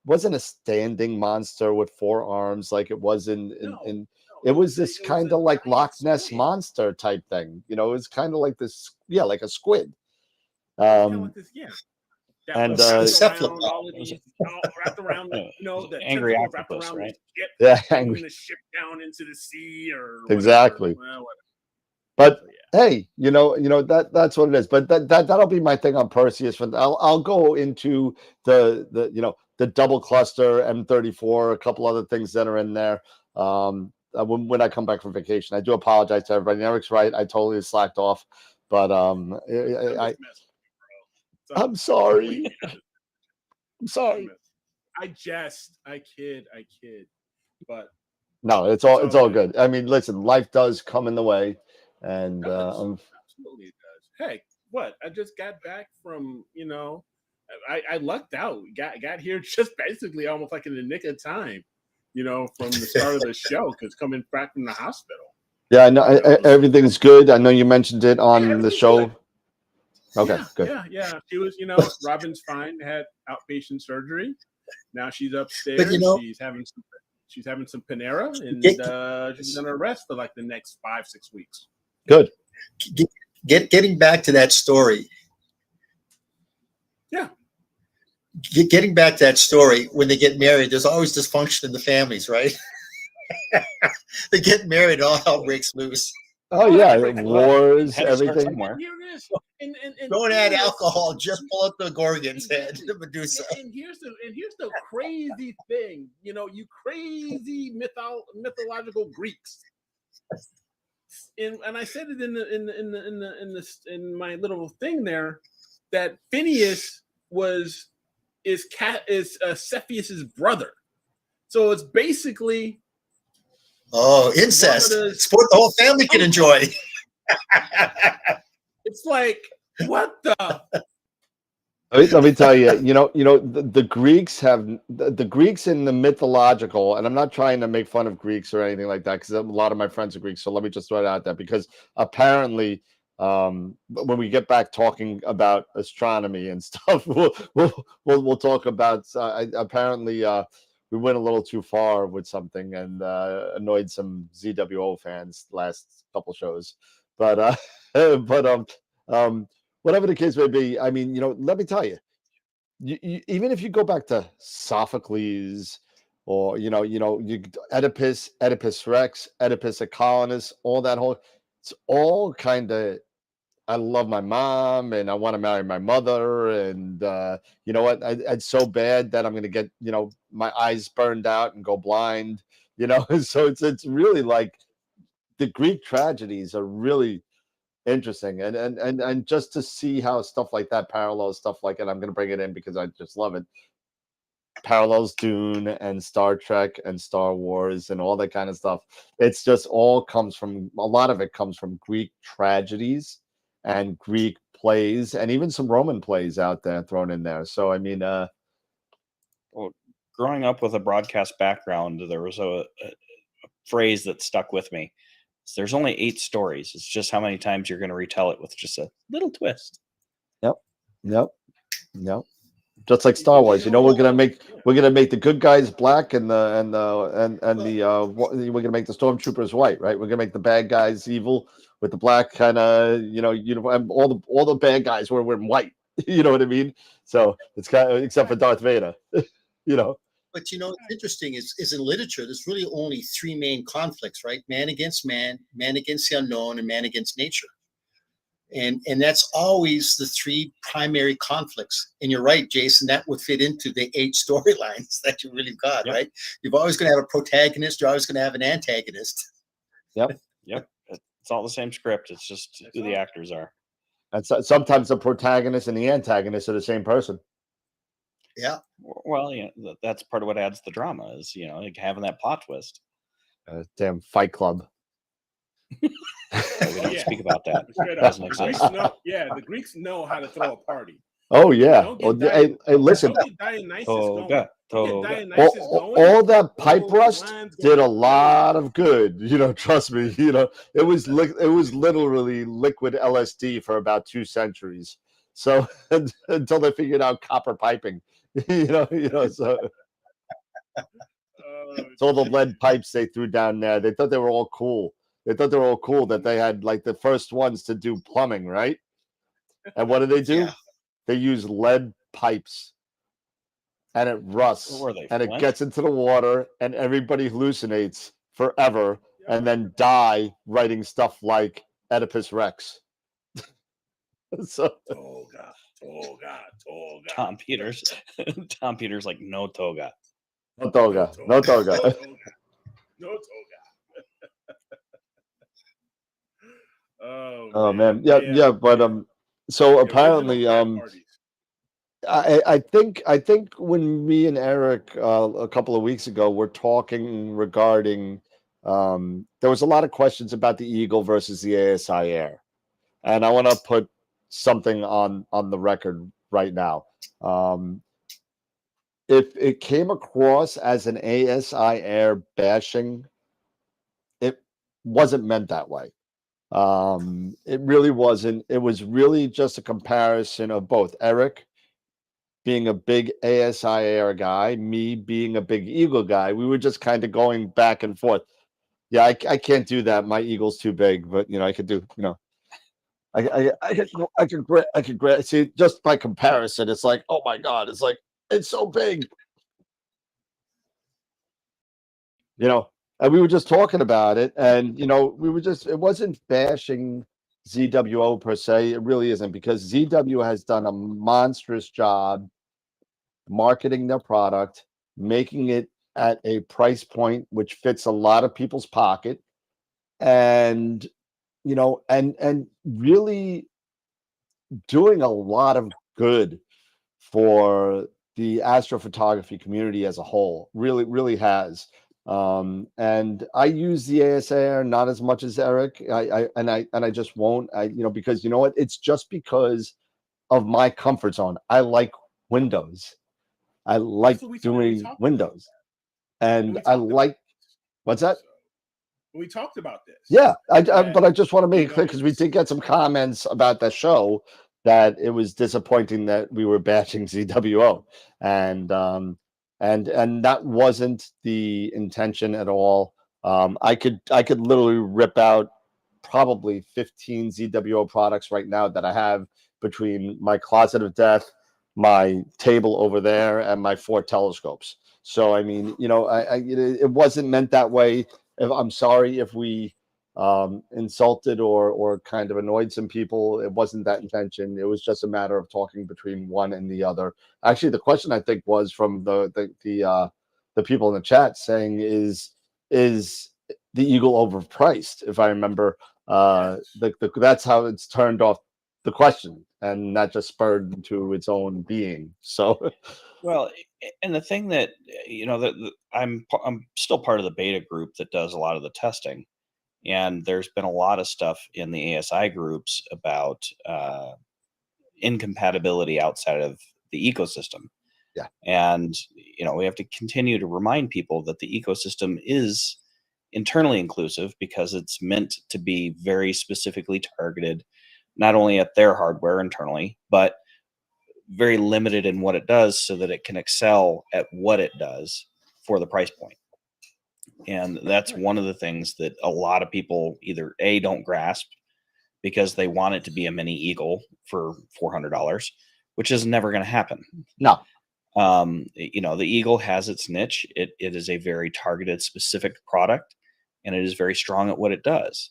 wasn't a standing monster with 4 arms like it was in it was this kind of like Loch Ness monster type thing. It was kind of like this, like a squid. And wrapped around the angry octopus, right? Yeah, angry. The ship down into the sea, or exactly. But hey, that's what it is. But that'll be my thing on Perseus. I'll go into the double cluster M34, a couple other things that are in there. When I come back from vacation, I do apologize to everybody. Eric's right. I totally slacked off, but I'm sorry. I'm sorry. I kid, but No, it's all good. I mean, listen, life does come in the way, and absolutely it does. Hey, what? I just got back from I lucked out. Got here just basically almost like in the nick of time, from the start of the show because coming back from the hospital. Yeah, I know everything's good. I know you mentioned it on the show. Good. Okay, good. Yeah. She was, Robin's fine. Had outpatient surgery. Now she's upstairs. But, she's having some Panera, and she's gonna rest for like the next 5-6 weeks. Good. Getting back to that story. Yeah. Getting back to that story, when they get married, there's always dysfunction in the families, right? They get married, all hell breaks loose. Oh yeah, wars, everything. Don't add alcohol, just pull out the Gorgon's head, the Medusa. And here's the crazy thing, you crazy mythological Greeks. And I said it in my little thing there that Phineas is Cepheus's brother. So it's basically incest. Sport the whole family can enjoy. It's like, what the? Let me tell you, the Greeks have the Greeks in the mythological, and I'm not trying to make fun of Greeks or anything like that because a lot of my friends are Greeks. So let me just throw it out there because apparently, when we get back talking about astronomy and stuff, we'll talk about. Apparently, we went a little too far with something and annoyed some ZWO fans last couple shows, but whatever the case may be, I mean, let me tell you, even if you go back to Sophocles or Oedipus Rex, Oedipus a colonist, all that it's all kind of. I love my mom and I want to marry my mother. And you know what? It's so bad that I'm going to get, my eyes burned out and go blind, so it's really like the Greek tragedies are really interesting. And just to see how stuff like that parallels stuff like it, I'm going to bring it in because I just love it. Parallels Dune and Star Trek and Star Wars and all that kind of stuff. It's just a lot of it comes from Greek tragedies and Greek plays and even some Roman plays out there thrown in there. So, I mean, growing up with a broadcast background, there was a phrase that stuck with me. There's only 8 stories. It's just how many times you're going to retell it with just a little twist. Yep. Just like Star Wars, we're gonna make the good guys black and we're gonna make the stormtroopers white, right? We're gonna make the bad guys evil with the black kind of uniform. All the bad guys were wearing white. You know what I mean? So it's kind of except for Darth Vader. But what's interesting is in literature, there's really only 3 main conflicts, right? Man against man, man against the unknown, and man against nature. And that's always the 3 primary conflicts. And you're right, Jason, that would fit into the 8 storylines that you really got, right? You're always going to have a protagonist. You're always going to have an antagonist. Yep. It's all the same script. It's just who the actors are. And sometimes the protagonist and the antagonist are the same person. Yeah. Well, that's part of what adds the drama is, like having that plot twist. Damn Fight Club. We don't speak about that. The Greeks know how to throw a party. Oh yeah. Hey, listen. All that pipe rust did a lot of good. Trust me. It was literally liquid LSD for about 2 centuries. So until they figured out copper piping, so. It's all the lead pipes they threw down there. They thought they were all cool. That they had like the first ones to do plumbing, right? And what do? Yeah. They use lead pipes and it rusts and it gets into the water and everybody hallucinates forever and then die writing stuff like Oedipus Rex. So Toga, toga, toga. Tom Peters. Tom Peters like no toga. no toga, no toga. No toga. No toga. Oh man, yeah, but so The apparently original frat parties. I think when me and Eric a couple of weeks ago were talking regarding there was a lot of questions about the Eagle versus the ASI Air, and I want to put something on the record right now. If it came across as an ASI Air bashing, it wasn't meant that way. It really wasn't. It was really just a comparison of both Eric being a big ASI Air guy, me being a big Eagle guy. We were just kind of going back and forth. Yeah, I can't do that. My Eagle's too big, but I could do, I could see just by comparison. It's like, oh my God, it's so big. And we were just talking about it, and it wasn't bashing ZWO per se. It really isn't, because ZW has done a monstrous job marketing their product, making it at a price point which fits a lot of people's pocket, and and really doing a lot of good for the astrophotography community as a whole. Really has. And I use the ASAR not as much as Eric. I just won't. Because you know what? It's just because of my comfort zone. I like Windows. I like doing Windows, and I like. What's that? We talked about this. Yeah, but I just want to make it clear, because we did get some comments about that show that it was disappointing that we were bashing ZWO, and that wasn't the intention at all. I could literally rip out probably 15 ZWO products right now that I have between my closet of death, my table over there, and my 4 telescopes. So I mean, it wasn't meant that way. I'm sorry if we insulted or kind of annoyed some people. It wasn't that intention. It was just a matter of talking between one and the other. Actually, the question I think was from the people in the chat saying, is the Eagle overpriced? If I remember, that's how it's turned off the question, and that just spurred into its own being. So, well, and the thing that I'm still part of the beta group that does a lot of the testing, and there's been a lot of stuff in the ASI groups about incompatibility outside of the ecosystem. Yeah, and we have to continue to remind people that the ecosystem is internally inclusive, because it's meant to be very specifically targeted, not only at their hardware internally, but very limited in what it does, so that it can excel at what it does for the price point. And that's one of the things that a lot of people either don't grasp, because they want it to be a mini Eagle for $400, which is never going to happen. No. The Eagle has its niche. It is a very targeted, specific product, and it is very strong at what it does.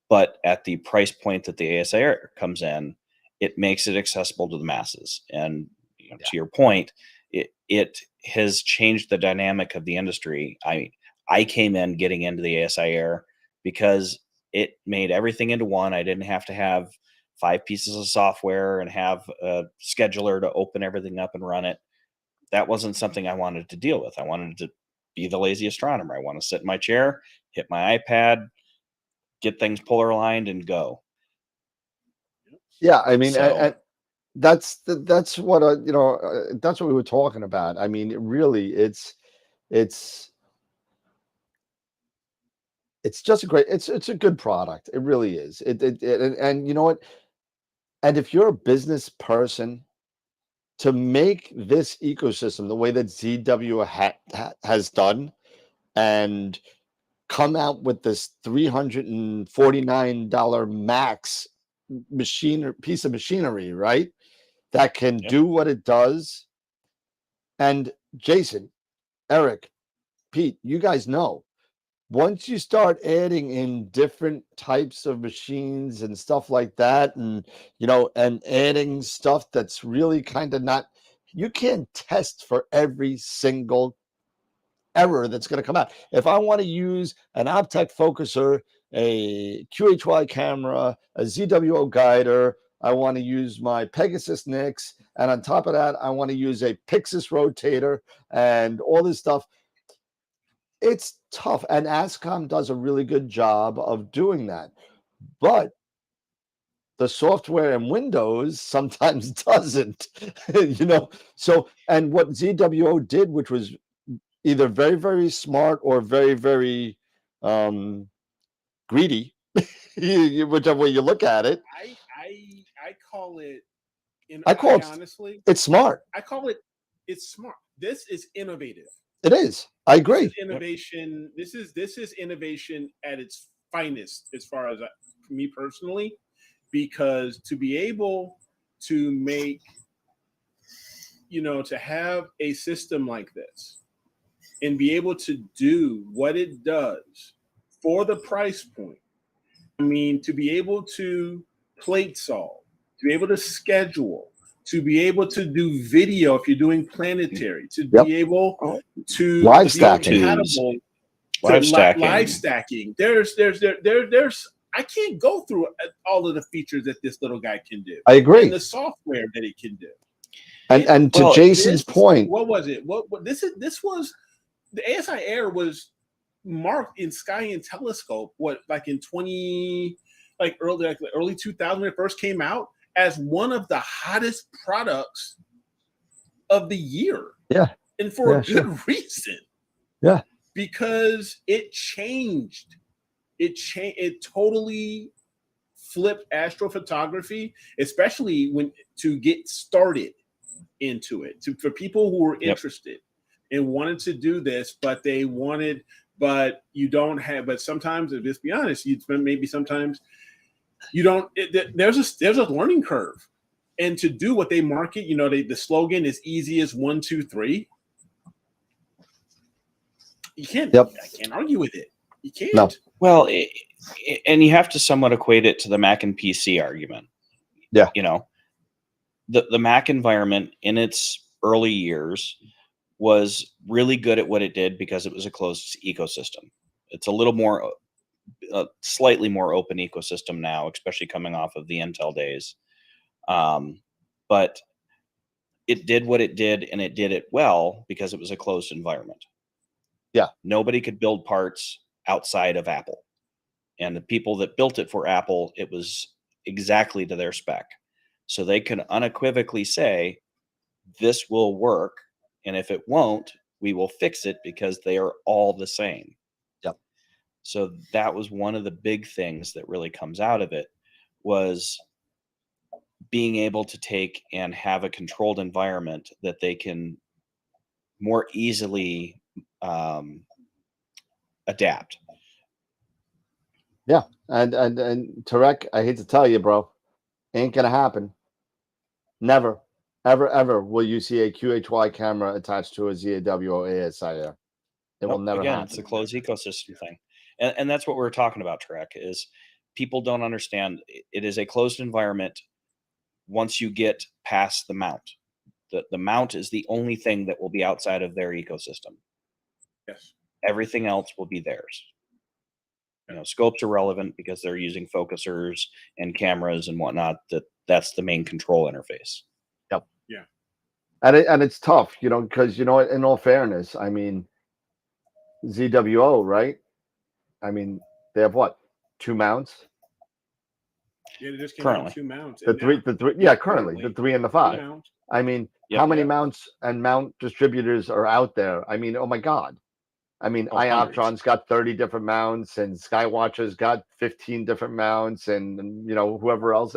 But at the price point that the ASI comes in, it makes it accessible to the masses. And to your point, it has changed the dynamic of the industry. I came in getting into the ASI Air because it made everything into one. I didn't have to have 5 pieces of software and have a scheduler to open everything up and run it. That wasn't something I wanted to deal with. I wanted to be the lazy astronomer. I want to sit in my chair, hit my iPad, get things polar aligned, and go. Yeah, I mean, that's what that's what we were talking about. I mean, really, it's just it's a good product. It really is. And you know what? And if you're a business person, to make this ecosystem the way that ZW has done, and come out with this $349 max piece of machinery, right? That can do what it does. And Jason, Eric, Pete, you guys know, once you start adding in different types of machines and stuff like that, and and adding stuff that's really kind of not, you can't test for every single error that's going to come out. If I want to use an Optech focuser, a QHY camera, a ZWO guider, I want to use my Pegasus NICs, and on top of that, I want to use a Pixis rotator and all this stuff. It's tough, and ASCOM does a really good job of doing that. But the software in Windows sometimes doesn't, So, and what ZWO did, which was either very, very smart or very, very greedy, whichever way you look at it. I call it. Honestly, it's smart. I call it. It's smart. This is innovative. It is. I agree. This is innovation. This is innovation at its finest, as far as me personally, because to be able to make, to have a system like this and be able to do what it does for the price point. I mean, to be able to plate solve, to be able to schedule, to be able to do video if you're doing planetary, to be able to live stacking. Live stacking. There's I can't go through all of the features that this little guy can do. I agree. And the software that it can do. And to Jason's point, what was it? What this was the ASI Air was marked in Sky and Telescope in early 2000 when it first came out as one of the hottest products of the year. Yeah. And for a good reason. Yeah. Because it changed. It totally flipped astrophotography, especially to get started into it. For people who were interested and wanted to do this, but sometimes, let's be honest, sometimes you don't. There's a learning curve, and to do what they market, the slogan is easy as 1, 2, 3. You can't. I can't argue with it. You can't. No. Well, and you have to somewhat equate it to the Mac and PC argument. Yeah. The Mac environment in its early years was really good at what it did because it was a closed ecosystem. It's a little more, slightly more open ecosystem now, especially coming off of the Intel days. But it did what it did, and it did it well because it was a closed environment. Yeah. Nobody could build parts outside of Apple. And the people that built it for Apple, it was exactly to their spec. So they can unequivocally say, this will work. And if it won't, we will fix it because they are all the same. Yep. So that was one of the big things that really comes out of it, was being able to take and have a controlled environment that they can more easily adapt. Yeah. And Tarek, I hate to tell you, bro, ain't gonna happen. Never, ever will you see a QHY camera attached to a ZAW or ASI. It will never happen. It's a closed ecosystem thing. And that's what we're talking about, Tarek, is people don't understand. It is a closed environment once you get past the mount. The mount is the only thing that will be outside of their ecosystem. Yes. Everything else will be theirs. Scopes are relevant because they're using focusers and cameras and whatnot. That's the main control interface. Yep. Yeah. And it's tough, because in all fairness, I mean, ZWO, right? I mean, they have what? 2 mounts? Yeah, they just came out with 2 mounts. The three, currently the 3 and the 5. I mean, how many mounts and mount distributors are out there? I mean, oh my God. I mean, Ioptron's got 30 different mounts, and Skywatcher's got 15 different mounts, and whoever else.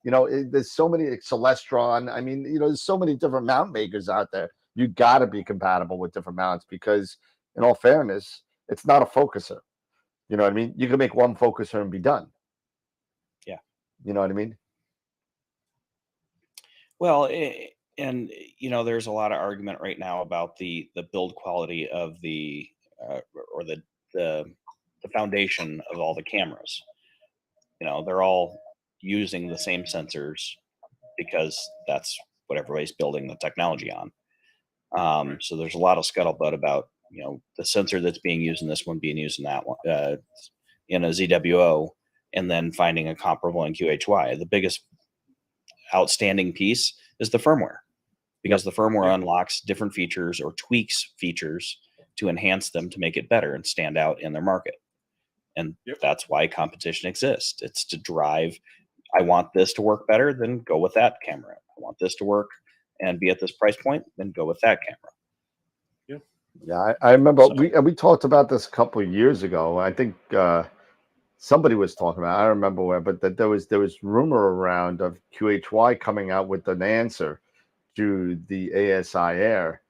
There's so many, Celestron. I mean, there's so many different mount makers out there. You got to be compatible with different mounts because, in all fairness, it's not a focuser. You know what I mean? You can make one focuser and be done. Yeah. You know what I mean? Well, there's a lot of argument right now about the build quality of the or the the foundation of all the cameras. They're all using the same sensors because that's what everybody's building the technology on. So there's a lot of scuttlebutt about the sensor that's being used in this one being used in that one, in a ZWO, and then finding a comparable in QHY. The biggest outstanding piece is the firmware, because the firmware unlocks different features or tweaks features to enhance them to make it better and stand out in their market. And that's why competition exists. It's to drive, I want this to work better, then go with that camera. I want this to work and be at this price point, then go with that camera. Yeah, I remember we talked about this a couple of years ago. I think somebody was talking about, I don't remember where, but that there was rumor around of QHY coming out with an answer to the ASI Air.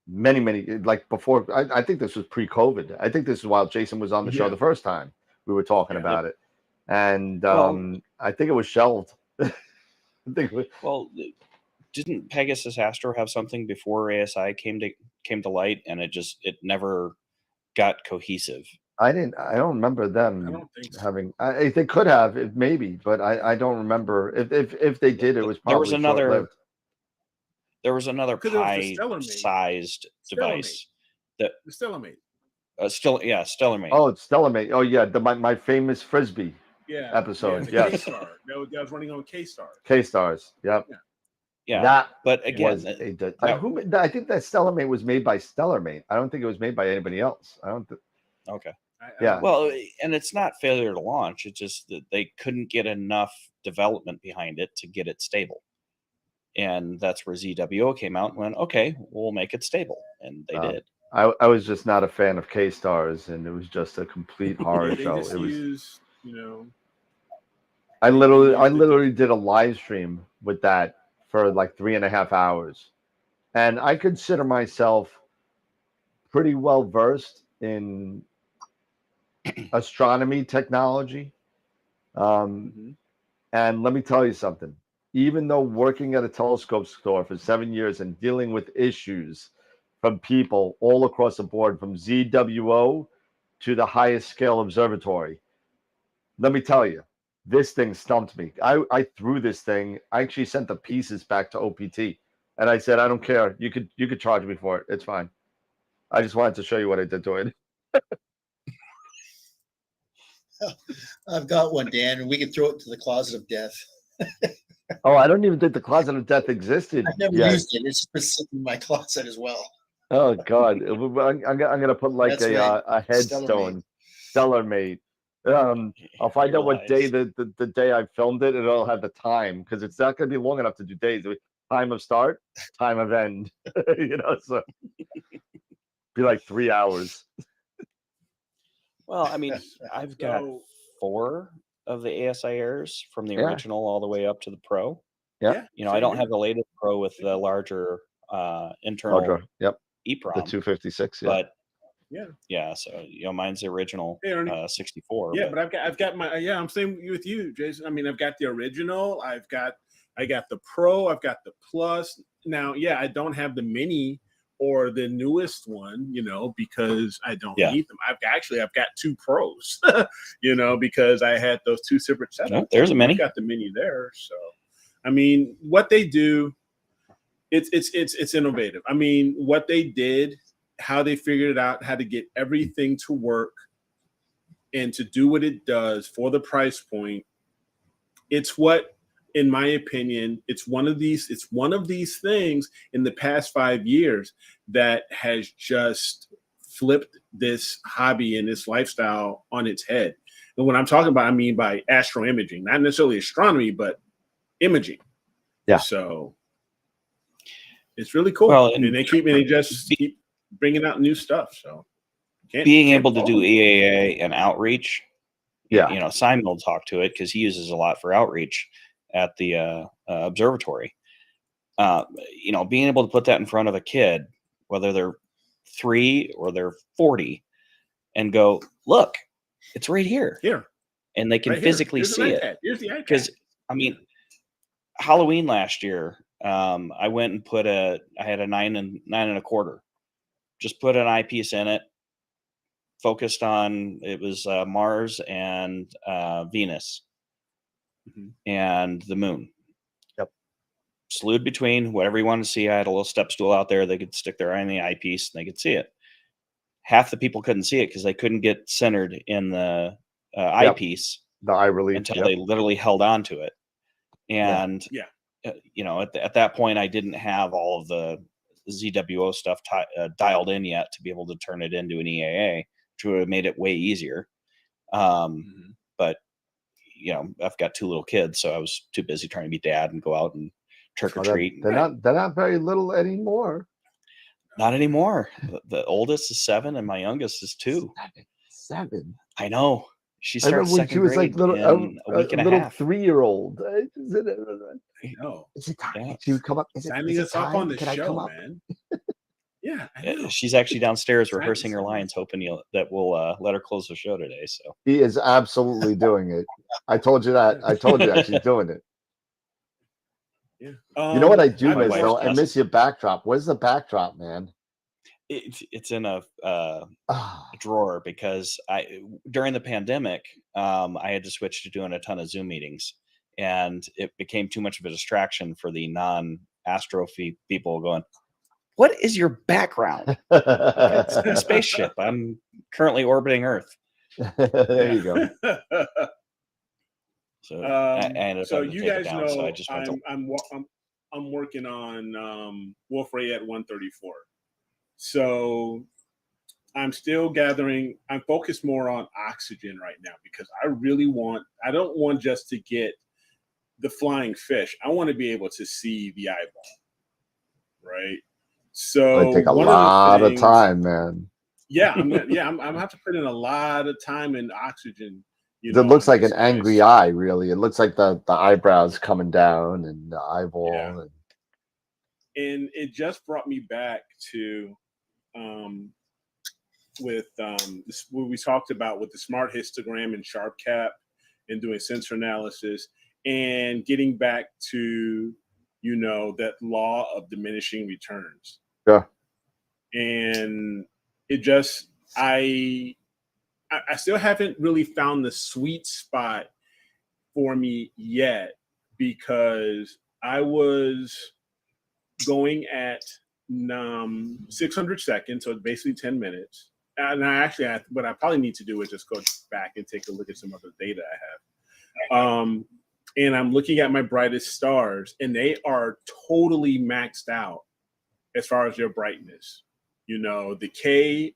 Many, like before, I think this was pre-COVID. I think this is while Jason was on the show the first time we were talking about it. And I think it was shelved. Didn't Pegasus Astro have something before ASI came to light, and it never got cohesive? I don't remember them having. They could have, maybe, but I don't remember if they did. It was probably short-lived. There was another pie-sized device the Stellarmate. Stellarmate. Oh, it's Stellarmate. Oh, yeah, my famous Frisbee episode. Yeah, K-Star. That was running on K-Stars. K-Stars. Yep. Yeah. But again, I think that Stellarmate was made by Stellarmate. I don't think it was made by anybody else. Okay. Yeah. Well, and it's not failure to launch. It's just that they couldn't get enough development behind it to get it stable. And that's where ZWO came out and went, okay, we'll make it stable. And they did. I was just not a fan of K-Stars, and it was just a complete horror show. It was, I literally did a live stream with that for like 3.5 hours. And I consider myself pretty well versed in astronomy technology. And let me tell you something. Even though working at a telescope store for 7 years and dealing with issues from people all across the board, from ZWO to the highest scale observatory, let me tell you, this thing stumped me. I threw this thing. I actually sent the pieces back to OPT, and I said, I don't care. You could charge me for it. It's fine. I just wanted to show you what I did to it. I've got one, Dan, and we can throw it to the closet of death. Oh, I don't even think the closet of death existed. I've never used it. It's just in my closet as well. Oh God, I'm gonna put like a headstone, Stellarmate. I'll find out what day the day I filmed it, and it'll have the time, because it's not gonna be long enough to do days. Time of start, time of end. So be like 3 hours. Well, I mean, I've got 4 of the ASI Airs from the original all the way up to the Pro. Yeah. I don't have the latest Pro with the larger internal EEPROM. The 256. Yeah. But so mine's the original 64. Yeah, but I've got my I'm same with you, Jason. I mean, I've got the original. I got the Pro. I've got the Plus. Now, I don't have the Mini or the newest one, because I don't need them. I've got 2 Pros, because I had those 2 separate setups. No, there's a Mini. I've got the Mini there. So, I mean, what they do, it's innovative. I mean, what they did, how they figured it out, how to get everything to work and to do what it does for the price point. It's what, in my opinion, it's one of these things in the past 5 years that has just flipped this hobby and this lifestyle on its head. And when I'm talking about, I mean by astro imaging, not necessarily astronomy, but imaging. Yeah. So it's really cool. Well, and they just keep bringing out new stuff. So being able to do EAA and outreach, yeah. Simon will talk to it because he uses a lot for outreach at the observatory. Being able to put that in front of a kid, whether they're 3 or they're 40, and go, look, it's right here. And they can physically see it. Here's the iPad. Because, I mean, Halloween last year, I went and I had a 9 1/4. Just put an eyepiece in it, focused on, it was Mars and Venus and the moon. Yep. Slewed between whatever you wanted to see. I had a little step stool out there. They could stick their eye in the eyepiece and they could see it. Half the people couldn't see it because they couldn't get centered in the eyepiece The eye relief. until they literally held on to it. And, Yeah. you know, at that point, I didn't have all of the ZWO stuff dialed in yet to be able to turn it into an EAA, which would have made it way easier. But, you know, I've got 2 little kids, so I was too busy trying to be dad and go out and trick or treat. They're not very little anymore. Not anymore. The oldest is 7 and my youngest is 2. 7. I know. She I remember starts when second she was grade like little, in a week and a little half. 3-year-old. No. Is it time? Yeah. She would come up. Is it Signing us up time? on the Can I come show, up? man. Yeah, I know. She's actually downstairs Sign rehearsing her us up. lines, hoping that we'll let her close the show today. So He is absolutely doing it. I told you that. I told you that she's doing it. Yeah. You know what I do my miss wife though? I does. miss your backdrop. Where's the backdrop, man? it's in a Ah, drawer because during the pandemic, I had to switch to doing a ton of Zoom meetings, and it became too much of a distraction for the non-Astro people going, "What is your background?" It's a spaceship. I'm currently orbiting Earth. there you go. So I ended up So having to you take it guys down, know so I just went to I'm working on Wolf Rayet 134. So I'm still gathering. I'm focused more on oxygen right now because I don't want just to get the flying fish. I want to be able to see the eyeball, right? So It take a one lot the of things- time, man. Yeah, I'm gonna have to put in a lot of time and oxygen. It looks on like this an angry fish. eye, really. It looks like the eyebrows coming down and the eyeball. Yeah. And And it just brought me back to what we talked about with the smart histogram and sharp cap and doing sensor analysis and getting back to that law of diminishing returns. Yeah. And it just I still haven't really found the sweet spot for me yet because I was going at 600 seconds, so it's basically 10 minutes. And what I probably need to do is just go back and take a look at some other data I have. And I'm looking at my brightest stars, and they are totally maxed out as far as their brightness. The K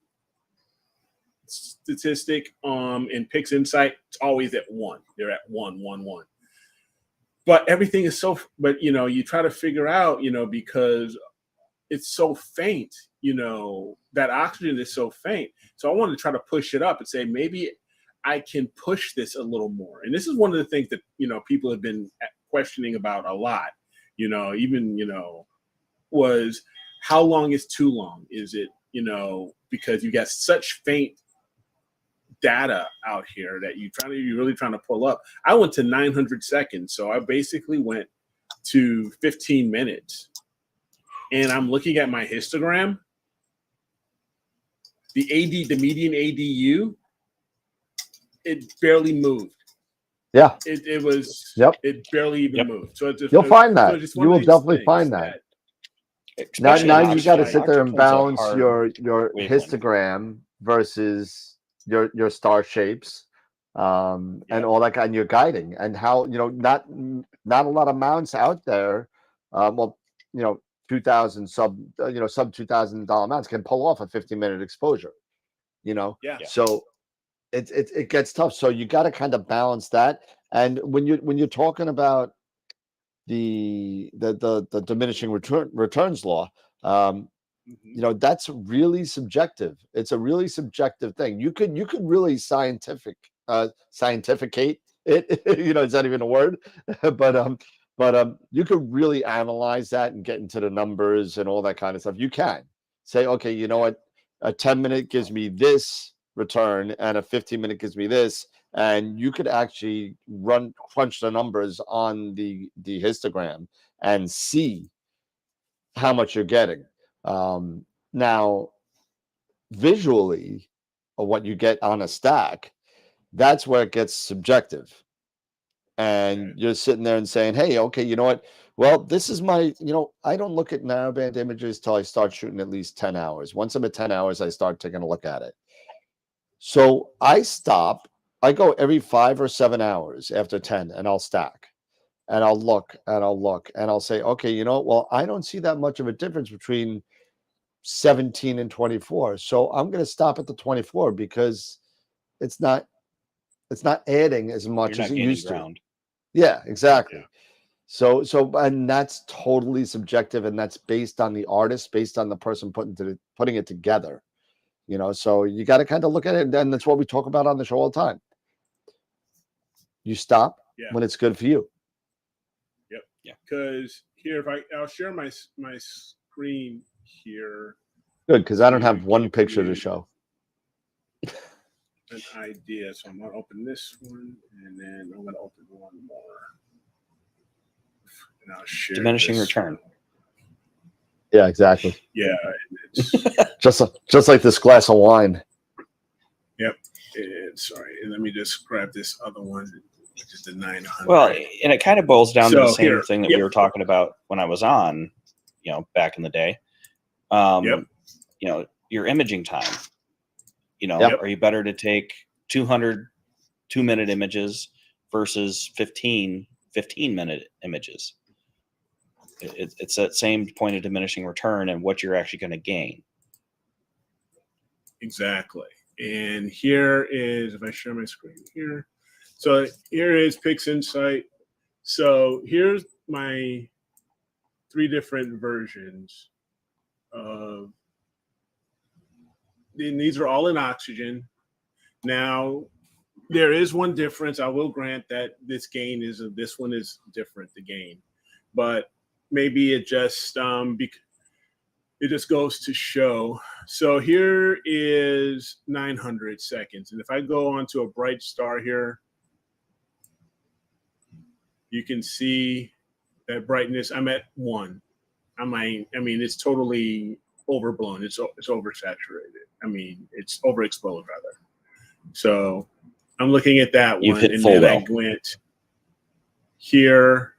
statistic in Pix Insight, it's always at 1. They're at 1, 1, 1. But everything is you try to figure out, because it's so faint, that oxygen is so faint. So I wanted to try to push it up and say, maybe I can push this a little more. And this is one of the things that, people have been questioning about a lot, was how long is too long? Is it, because you got such faint data out here that you're really trying to pull up. I went to 900 seconds. So I basically went to 15 minutes. And I'm looking at my histogram. The median ADU, it barely moved. yeah, It was. Yep. It barely even moved. So you'll find that. You will definitely find that. Now you got to sit there and balance your histogram versus your star shapes, and all that kind of your guiding and how not a lot of mounts out there. 2,000 sub $2,000 mounts can pull off a 15-minute exposure. Yeah. So it gets tough. So you got to kind of balance that. And when you're talking about the diminishing returns law, that's really subjective. It's a really subjective thing. You could really scientificate it. It's not even a word, but you could really analyze that and get into the numbers and all that kind of stuff. You can say, okay, you know what, a 10-minute gives me this return and a 15-minute gives me this, and you could actually crunch the numbers on the histogram and see how much you're getting. Now, visually, or what you get on a stack, that's where it gets subjective. And you're sitting there and saying, hey, okay, you know what? Well, this is my, I don't look at narrowband images till I start shooting at least 10 hours. Once I'm at 10 hours, I start taking a look at it. So I stop. I go every 5 or 7 hours after 10, and I'll stack. And I'll look, and I'll look, and I'll say, okay, you know what? Well, I don't see that much of a difference between 17 and 24. So I'm going to stop at the 24 because it's not adding as much You're as not it gaining used to. ground. Yeah, exactly. Yeah. So, and that's totally subjective, and that's based on the artist, based on the person putting it together. So you got to kind of look at it, and that's what we talk about on the show all the time. You stop when it's good for you. Yep. Yeah. Because here, I'll share my screen here. Good, because I don't have one picture to show. An idea, so I'm gonna open this one, and then I'm gonna open one more, and I'll share Diminishing this return. one. Yeah, exactly. Yeah, it's just like this glass of wine. Yep. Sorry, and let me just grab this other one, which is the 900. Well, and it kind of boils down to the same thing that we Yep. were talking about when I was on, back in the day. Your imaging time. Are you better to take 200 2-minute images versus 15-minute images? It's that same point of diminishing return and what you're actually going to gain. Exactly. And here is, if I share my screen here, so here is PixInsight. So here's my 3 different versions of, and these are all in oxygen. Now, there is one difference. I will grant that this one is different, the gain, but maybe it just goes to show. So here is 900 seconds, and if I go onto a bright star here, you can see that brightness. I'm at 1. I mean, it's totally overblown. It's oversaturated. I mean, it's overexposed rather. So I'm looking at that You've one, hit and full then I though. went here,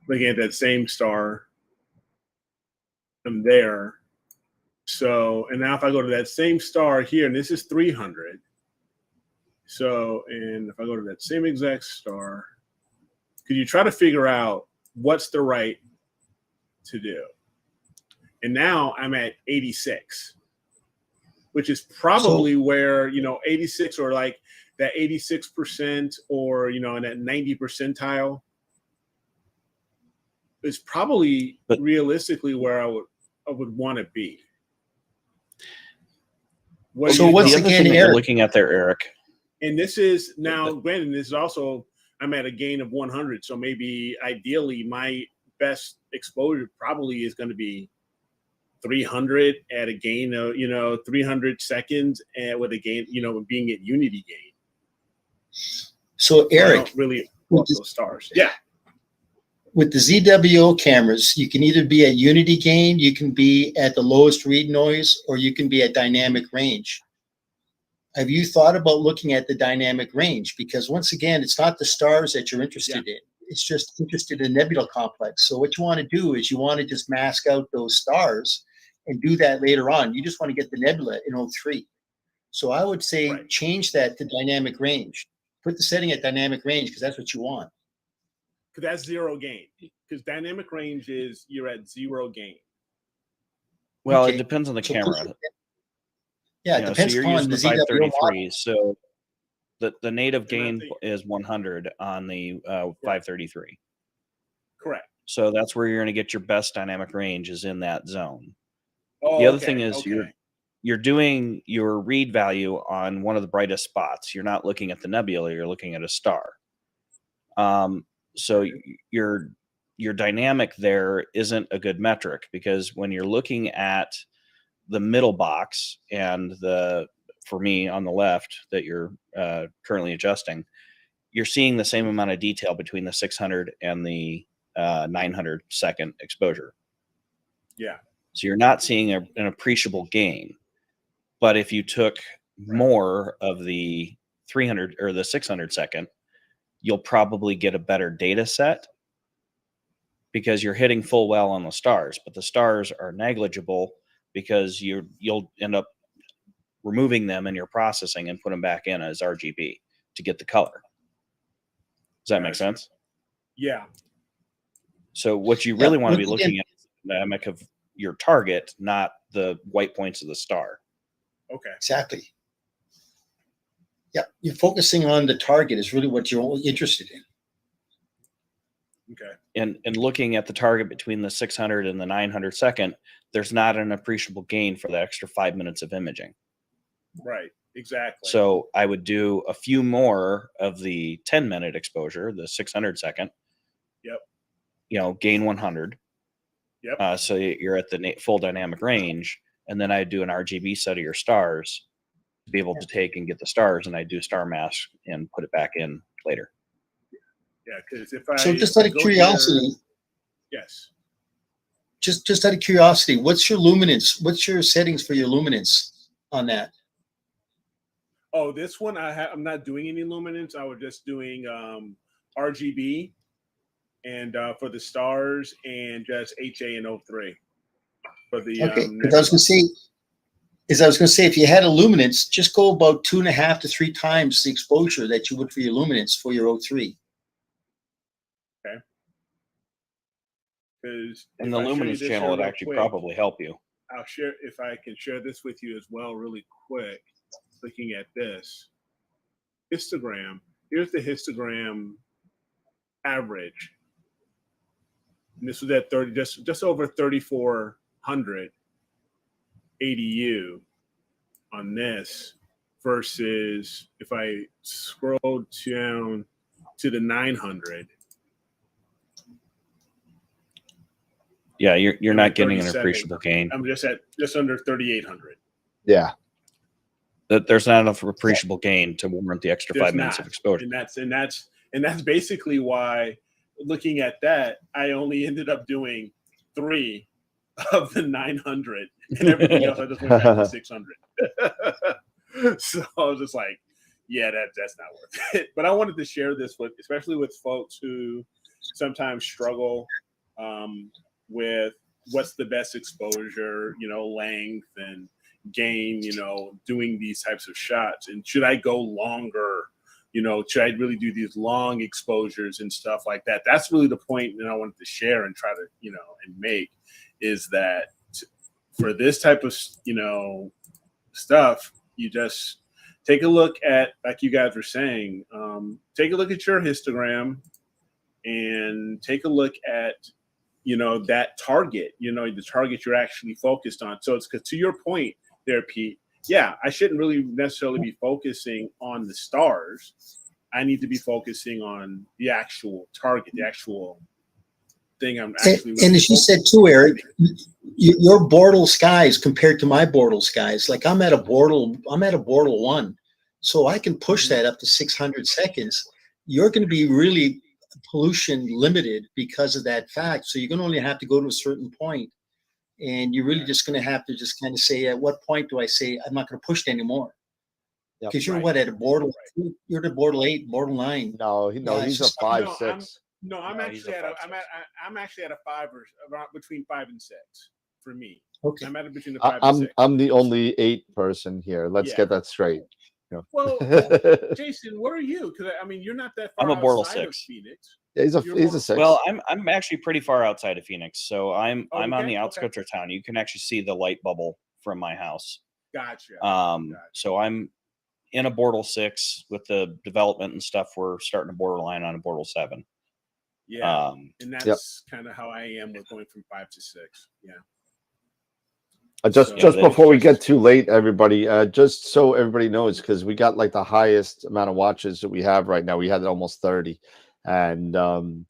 looking at that same star. I'm there. So, and now if I go to that same star here, and this is 300. So, and if I go to that same exact star, could you try to figure out what's the right to do? And now I'm at 86, which is probably where, 86 or like that 86% or, in that 90 percentile is probably realistically where I would want to be. So once again, you're looking at there, Eric. And this is now, granted, this is also, I'm at a gain of 100. So maybe ideally my best exposure probably is going to be 300 at a gain of, 300 seconds and with a gain, being at unity gain. So Eric, really want those stars. Yeah. With the ZWO cameras, you can either be at unity gain, you can be at the lowest read noise, or you can be at dynamic range. Have you thought about looking at the dynamic range? Because once again, it's not the stars that you're interested in. It's just interested in nebula complex. So what you want to do is you want to just mask out those stars and do that later on. You just want to get the nebula in O3. So I would say change that to dynamic range. Put the setting at dynamic range because that's what you want. Because that's 0 gain. Because dynamic range is you're at 0 gain. Well, it depends on the camera. Yeah, it depends so you're upon using the the 533. ZWO. So the native gain is 100 on the 533. Correct. So that's where you're going to get your best dynamic range is in that zone. Oh, the other thing is you're doing your read value on one of the brightest spots. You're not looking at the nebula, you're looking at a star. So your dynamic there isn't a good metric because when you're looking at the middle box and for me on the left that you're currently adjusting, you're seeing the same amount of detail between the 600 and the 900 second exposure. Yeah. So you're not seeing an appreciable gain. But if you took more of the 300 or the 600 second, you'll probably get a better data set because you're hitting full well on the stars, but the stars are negligible because you'll end up removing them in your processing and put them back in as RGB to get the color. Does that make sense? Yeah. So what you really want to be looking at is the dynamic of your target, not the white points of the star. Okay. Exactly. Yeah, you're focusing on the target is really what you're interested in. Okay. And looking at the target between the 600 and the 900 second, there's not an appreciable gain for the extra 5 minutes of imaging. Right. Exactly. So I would do a few more of the 10-minute exposure, the 600 second. Yep. You know, gain 100. Yep. So you're at the full dynamic range, and then I do an RGB set of your stars to be able to take and get the stars, and I do star mask and put it back in later. Yeah, because if I just out of curiosity, yes. Just out of curiosity, what's your luminance? What's your settings for your luminance on that? Oh, this one I'm not doing any luminance. I was just doing RGB and for the stars and just HA and O3 for the okay. Because I was going to say, if you had a luminance, just go about 2.5 to 3 times the exposure that you would for your luminance for your O3. Okay. And the luminance channel would actually probably help you. I'll share, if I can share this with you as well really quick. Looking at this histogram, here's the histogram average. And this was at 30, just over 3,400 ADU on this versus if I scroll down to the 900. Yeah, you're not getting an appreciable gain. I'm just at just under 3,800. Yeah. There's not enough appreciable gain to warrant the extra 5 minutes of exposure. And that's basically why, looking at that, I only ended up doing 3 of the 900, and everything else I just went back to 600. So I was just like, yeah, that's not worth it. But I wanted to share this especially with folks who sometimes struggle with what's the best exposure, length and gain, doing these types of shots, and should I go longer, should I really do these long exposures and stuff like that? That's really the point that I wanted to share and try to and make, is that for this type of stuff, you just take a look at, like you guys were saying, take a look at your histogram and take a look at that target, the target you're actually focused on. So it's, because to your point there, Pete, yeah, I shouldn't really necessarily be focusing on the stars. I need to be focusing on the actual target, the actual thing I'm actually. And as you said too, Eric, your Bortle skies compared to my Bortle skies, like I'm at a Bortle 1, so I can push that up to 600 seconds. You're going to be really pollution limited because of that fact. So you're going to only have to go to a certain point. And you're really just going to have to just kind of say, at what point do I say I'm not going to push it anymore? Because you're what, at a Bortle? You're at a Bortle 8, Bortle 9. No, he's a 5, 6. I'm actually at a 5 or around between 5 and 6 for me. Okay, I'm at between the 5 and 6. I'm the only 8 person here. Let's get that straight. Well, Jason, what are you? Because you're not that far. I'm a Bortle outside 6. Of Phoenix. Yeah, he's a 6. Well, I'm actually pretty far outside of Phoenix, so I'm on the outskirts of town. You can actually see the light bubble from my house. Gotcha. So I'm in a Bortle 6 with the development and stuff. We're starting a borderline on a Bortle 7. Yeah, and that's kind of how I am with going from 5 to 6. Yeah. Just before we get too late, everybody, just so everybody knows, because we got like the highest amount of watches that we have right now. We had almost 30. And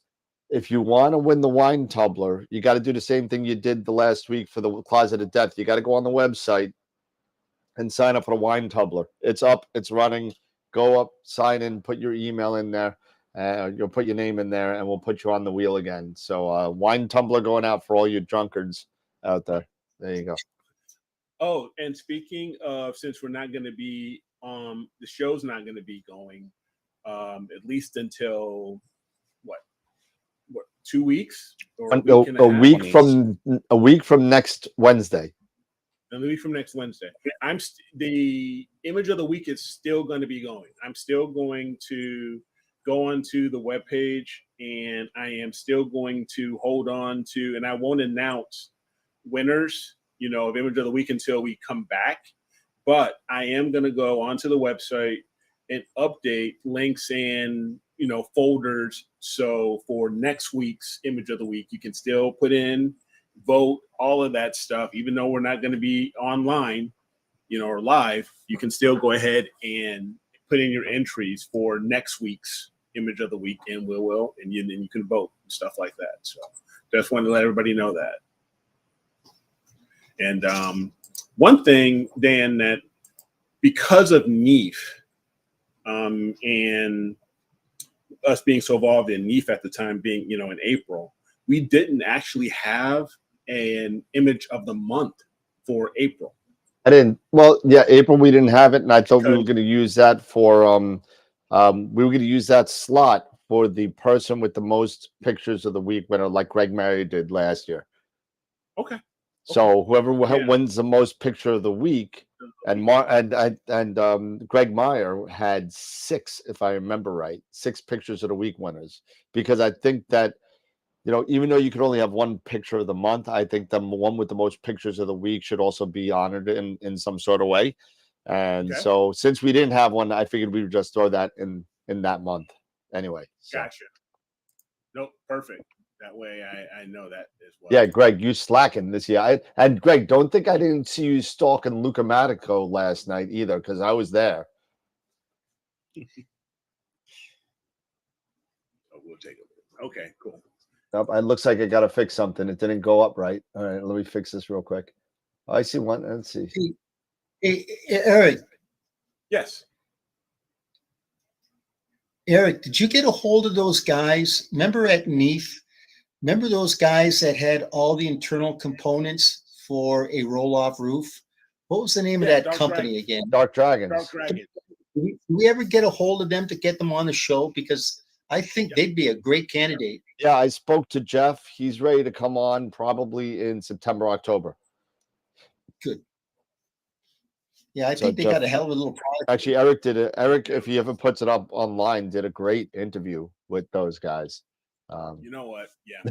if you want to win the wine tumbler, you got to do the same thing you did the last week for the Closet of Death. You got to go on the website and sign up for the wine tumbler. It's up, it's running. Go up, sign in, put your email in there. You'll put your name in there, and we'll put you on the wheel again. So wine tumbler going out for all you drunkards out there. There you go. Oh, and speaking of, since we're not going to be, the show's not going to be going, at least until what 2 weeks or a week and a half? A week from next Wednesday. And a week from next Wednesday. The image of the week is still going to be going. I'm still going to go onto the webpage, and I am still going to hold on to, and I won't announce winners, of image of the week until we come back. But I am going to go onto the website and update links and, folders. So for next week's image of the week, you can still put in, vote, all of that stuff. Even though we're not going to be online, or live, you can still go ahead and put in your entries for next week's image of the week, and and then you can vote and stuff like that. So just wanted to let everybody know that. And one thing, Dan, that because of NEAF and us being so involved in NEAF at the time being, in April, we didn't actually have an image of the month for April. I didn't. Well, yeah, April we didn't have it, and I thought we were going to use that for we were going to use that slot for the person with the most pictures of the week winner, like Greg Mary did last year. Okay. So whoever wins the most picture of the week, and Greg Meyer had 6, if I remember right, 6 pictures of the week winners. Because I think that, even though you could only have one picture of the month, I think the one with the most pictures of the week should also be honored in some sort of way. And so since we didn't have one, I figured we would just throw that in that month anyway. So. Gotcha. Nope, perfect. That way I know that as well. Yeah, Greg, you slacking this year. And Greg, don't think I didn't see you stalking Luca Matico last night either, because I was there. Oh, we'll take a look. Okay, cool. Nope, it looks like I got to fix something. It didn't go up right. All right, let me fix this real quick. Oh, I see one. Let's see. Hey, Eric. Yes. Eric, did you get a hold of those guys? Remember at NEAF? Remember those guys that had all the internal components for a roll-off roof? What was the name of that Dark company Dragon. again? Dark Dragons. Dark Dragon. Did we ever get a hold of them to get them on the show? Because I think they'd be a great candidate. Yeah, I spoke to Jeff. He's ready to come on probably in September, October. Good. Yeah, I think they got a hell of a little product. Actually, Eric did it. Eric, if he ever puts it up online, did a great interview with those guys. You know what? Yeah.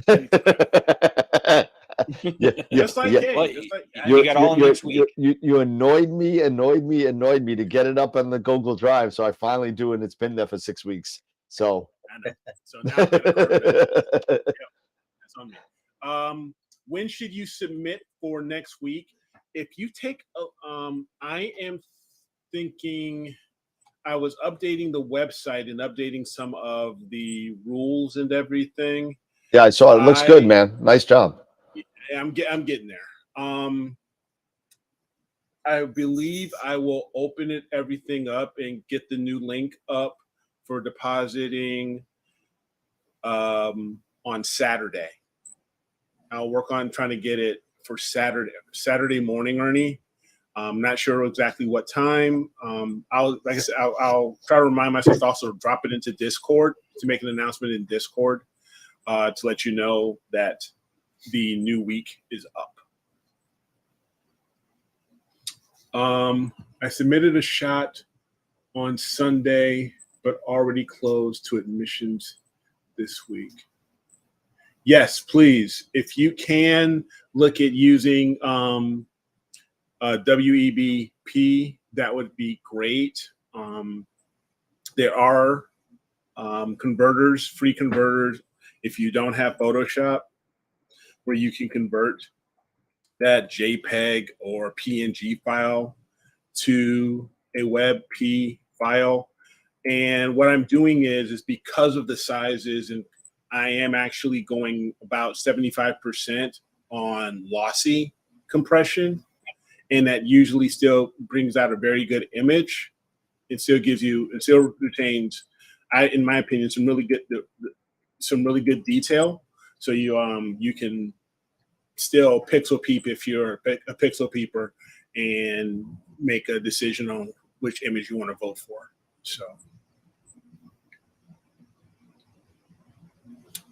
Just like you got all next week. You annoyed me to get it up on the Google Drive. So I finally do, and it's been there for 6 weeks. So. I know. So now that's on me. When should you submit for next week? If you take, I am thinking. I was updating the website and updating some of the rules and everything. Yeah, I saw it. It looks good, man. Nice job. I'm getting there. I believe I will open everything up and get the new link up for depositing on Saturday. I'll work on trying to get it for Saturday morning, Ernie. I'm not sure exactly what time. I'll try to remind myself to also drop it into Discord to make an announcement in Discord to let you know that the new week is up. I submitted a shot on Sunday, but already closed to admissions this week. Yes, please. If you can look at using WEBP, that would be great. There are converters, free converters, if you don't have Photoshop, where you can convert that JPEG or PNG file to a WebP file. And what I'm doing is because of the sizes, and I am actually going about 75% on lossy compression, and that usually still brings out a very good image. It still retains, in my opinion, some really good detail. So you can still pixel peep if you're a pixel peeper, and make a decision on which image you want to vote for. So,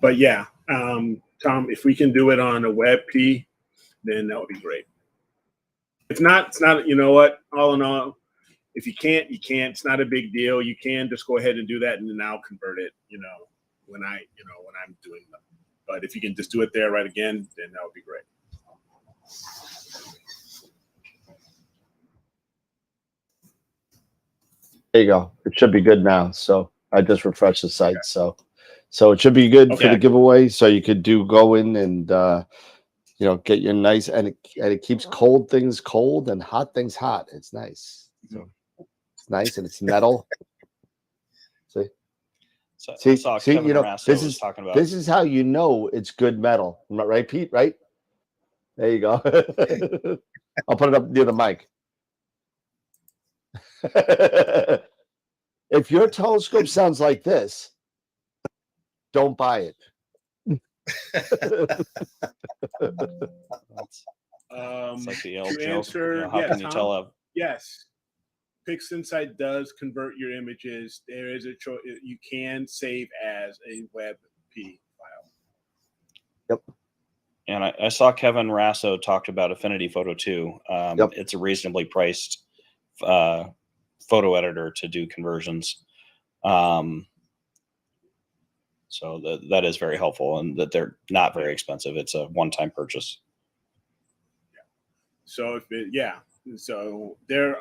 but yeah, Tom, if we can do it on a WebP, then that would be great. If not, it's not. You know what? All in all, if you can't, you can't. It's not a big deal. You can just go ahead and do that, and then I'll convert it. When I'm doing them. But if you can just do it there right again, then that would be great. There you go. It should be good now. So I just refreshed the site. Okay. So it should be good for the giveaway. So you could go in and get your nice, and it keeps cold things cold and hot things hot. It's nice. So it's nice, and it's metal. See, this is how you know it's good metal, right, Pete? Right? There you go. I'll put it up near the mic. If your telescope sounds like this, don't buy it. It's like the old to joke. Answer, How can you tell a yes. PixInsight does convert your images. There is a choice. You can save as a WebP file. Yep. And I saw Kevin Rasso talked about Affinity Photo 2. Yep. It's a reasonably priced photo editor to do conversions. So that is very helpful, and that they're not very expensive. It's a one-time purchase. Yeah. So So there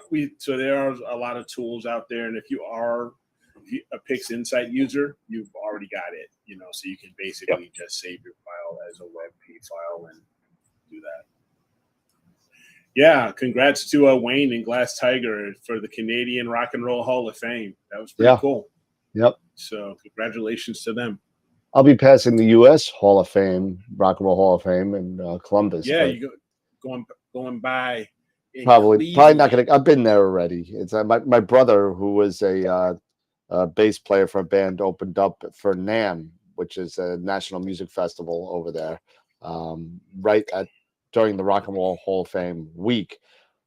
are a lot of tools out there, and if you are a PixInsight user, you've already got it. So you can basically just save your file as a WebP file and do that. Yeah, congrats to Wayne and Glass Tiger for the Canadian Rock and Roll Hall of Fame. That was pretty cool. Yep. So congratulations to them. I'll be passing the U.S. Hall of Fame, Rock and Roll Hall of Fame in Columbus. Yeah, you going by. Probably not gonna. I've been there already. It's my brother, who was a bass player for a band, opened up for NAMM, which is a National Music Festival over there, during the Rock and Roll Hall of Fame week,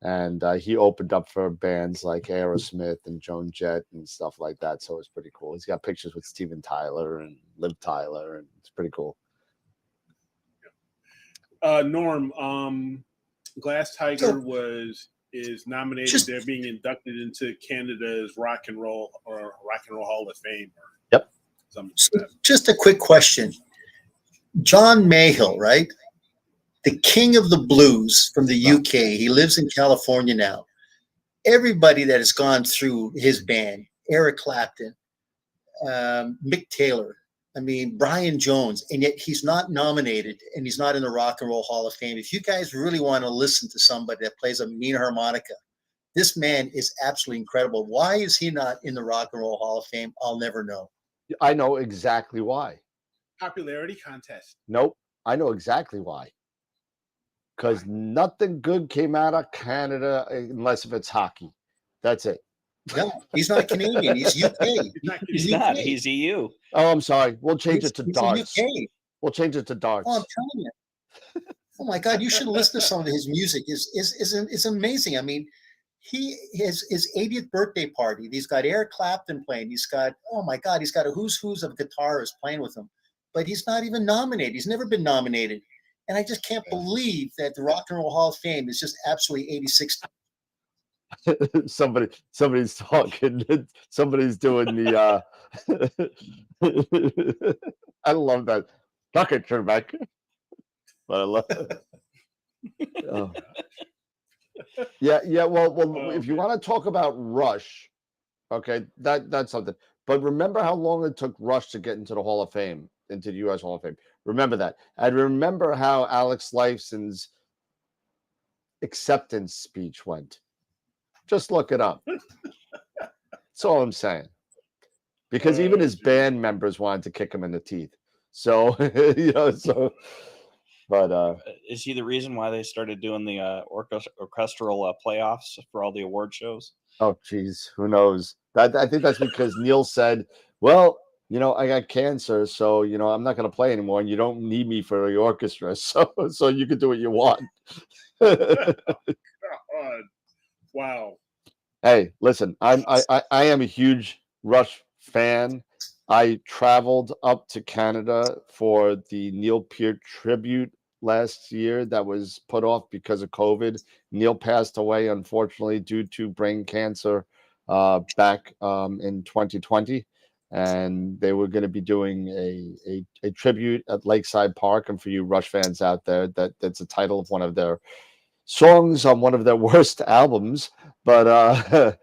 and he opened up for bands like Aerosmith and Joan Jett and stuff like that. So it's pretty cool. He's got pictures with Steven Tyler and Liv Tyler, and it's pretty cool. Norm, Glass Tiger is nominated. They're being inducted into Canada's Rock and Roll Hall of Fame. Yep. Just a quick question. John Mayhill, right? The king of the blues from the UK. He lives in California now. Everybody that has gone through his band, Eric Clapton, Mick Taylor, Brian Jones, and yet he's not nominated, and he's not in the Rock and Roll Hall of Fame. If you guys really want to listen to somebody that plays a mean harmonica, this man is absolutely incredible. Why is he not in the Rock and Roll Hall of Fame? I'll never know. I know exactly why. Popularity contest. Nope. I know exactly why. Because nothing good came out of Canada unless if it's hockey. That's it. No, he's not Canadian. He's UK. He's not. He's EU. Oh, I'm sorry. We'll change it to darts. We'll change it to darts. Oh, I'm telling you. Oh my God, you should listen to some of his music. It's amazing. He has his 80th birthday party. He's got Eric Clapton playing. He's got he's got a who's of guitarists playing with him. But he's not even nominated. He's never been nominated. And I just can't believe that the Rock and Roll Hall of Fame is just absolutely 86. Somebody's talking. Somebody's doing the I love that. Talk it, Trebek. But I love it. Oh. Yeah. Well, if you want to talk about Rush, okay, that's something. But remember how long it took Rush to get into the Hall of Fame, into the U.S. Hall of Fame. Remember that. And remember how Alex Lifeson's acceptance speech went. Just look it up. That's all I'm saying. Because even his band members wanted to kick him in the teeth. So, but is he the reason why they started doing the orchestral playoffs for all the award shows? Oh, geez, who knows? I think that's because Neil said, well, I got cancer, so, I'm not going to play anymore, and you don't need me for the orchestra, so you can do what you want. God. Wow. Hey, listen, I am a huge Rush fan. I traveled up to Canada for the Neil Peart tribute last year that was put off because of COVID. Neil passed away, unfortunately, due to brain cancer back in 2020. And they were going to be doing a tribute at Lakeside Park. And for you Rush fans out there, that's the title of one of their songs on one of their worst albums. But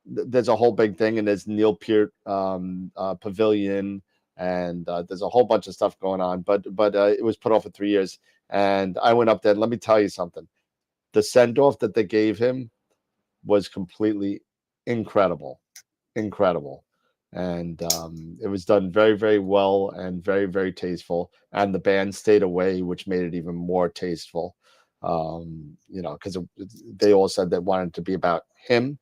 there's a whole big thing, and there's Neil Peart Pavilion, and there's a whole bunch of stuff going on. But it was put off for 3 years, and I went up there. And let me tell you something: the send off that they gave him was completely incredible, incredible. And it was done very, very well and very, very tasteful. And the band stayed away, which made it even more tasteful. You know, because they all said they wanted to be about him,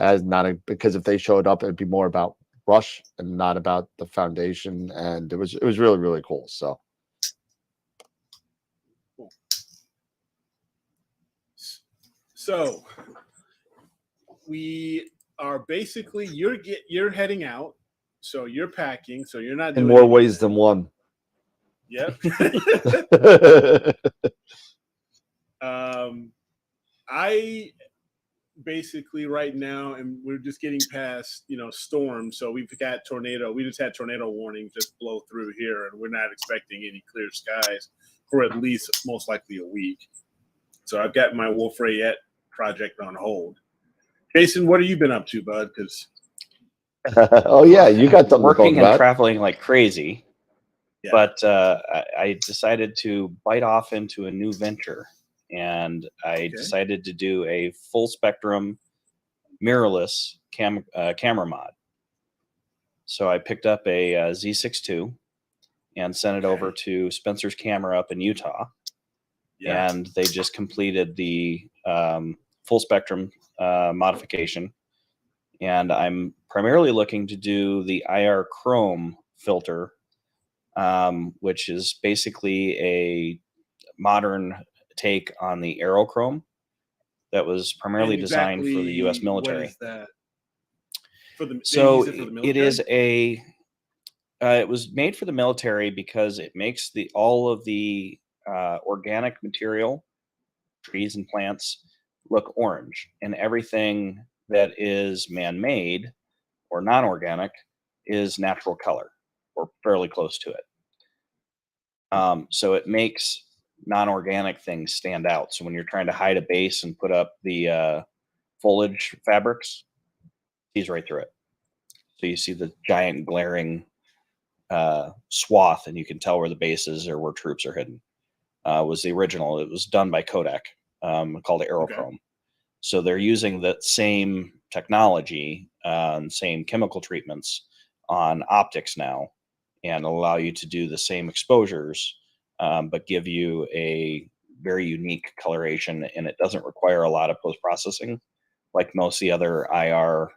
as because if they showed up, it'd be more about Rush and not about the foundation. And it was really, really cool. So we are basically you're heading out, so you're packing, so you're not in doing more ways than one. Yep. I basically right now, and we're just getting past, storms. So we've got tornado. We just had tornado warning just blow through here, and we're not expecting any clear skies for at least most likely a week. So I've got my Wolf Rayette project on hold. Jason, what have you been up to, bud? Because oh yeah, you got something working to and talk about. traveling like crazy. Yeah. But I decided to bite off into a new venture, and I decided to do a full spectrum mirrorless camera mod. So I picked up a Z6 II and sent it over to Spencer's Camera up in Utah. Yeah. And they just completed the full spectrum modification. And I'm primarily looking to do the IR chrome filter, which is basically a modern take on the aerochrome that was primarily designed for the U.S. military. What is that? So it is it was made for the military because it makes all of the organic material, trees and plants, look orange, and everything that is man-made or non-organic is natural color or fairly close to it. So it makes non-organic things stand out. So when you're trying to hide a base and put up the foliage fabrics, it sees right through it. So you see the giant glaring swath, and you can tell where the base is or where troops are hidden. Was the original. It was done by Kodak, called Aerochrome. Okay. So they're using that same technology, same chemical treatments on optics now, and allow you to do the same exposures, but give you a very unique coloration, and it doesn't require a lot of post-processing like most of the other IR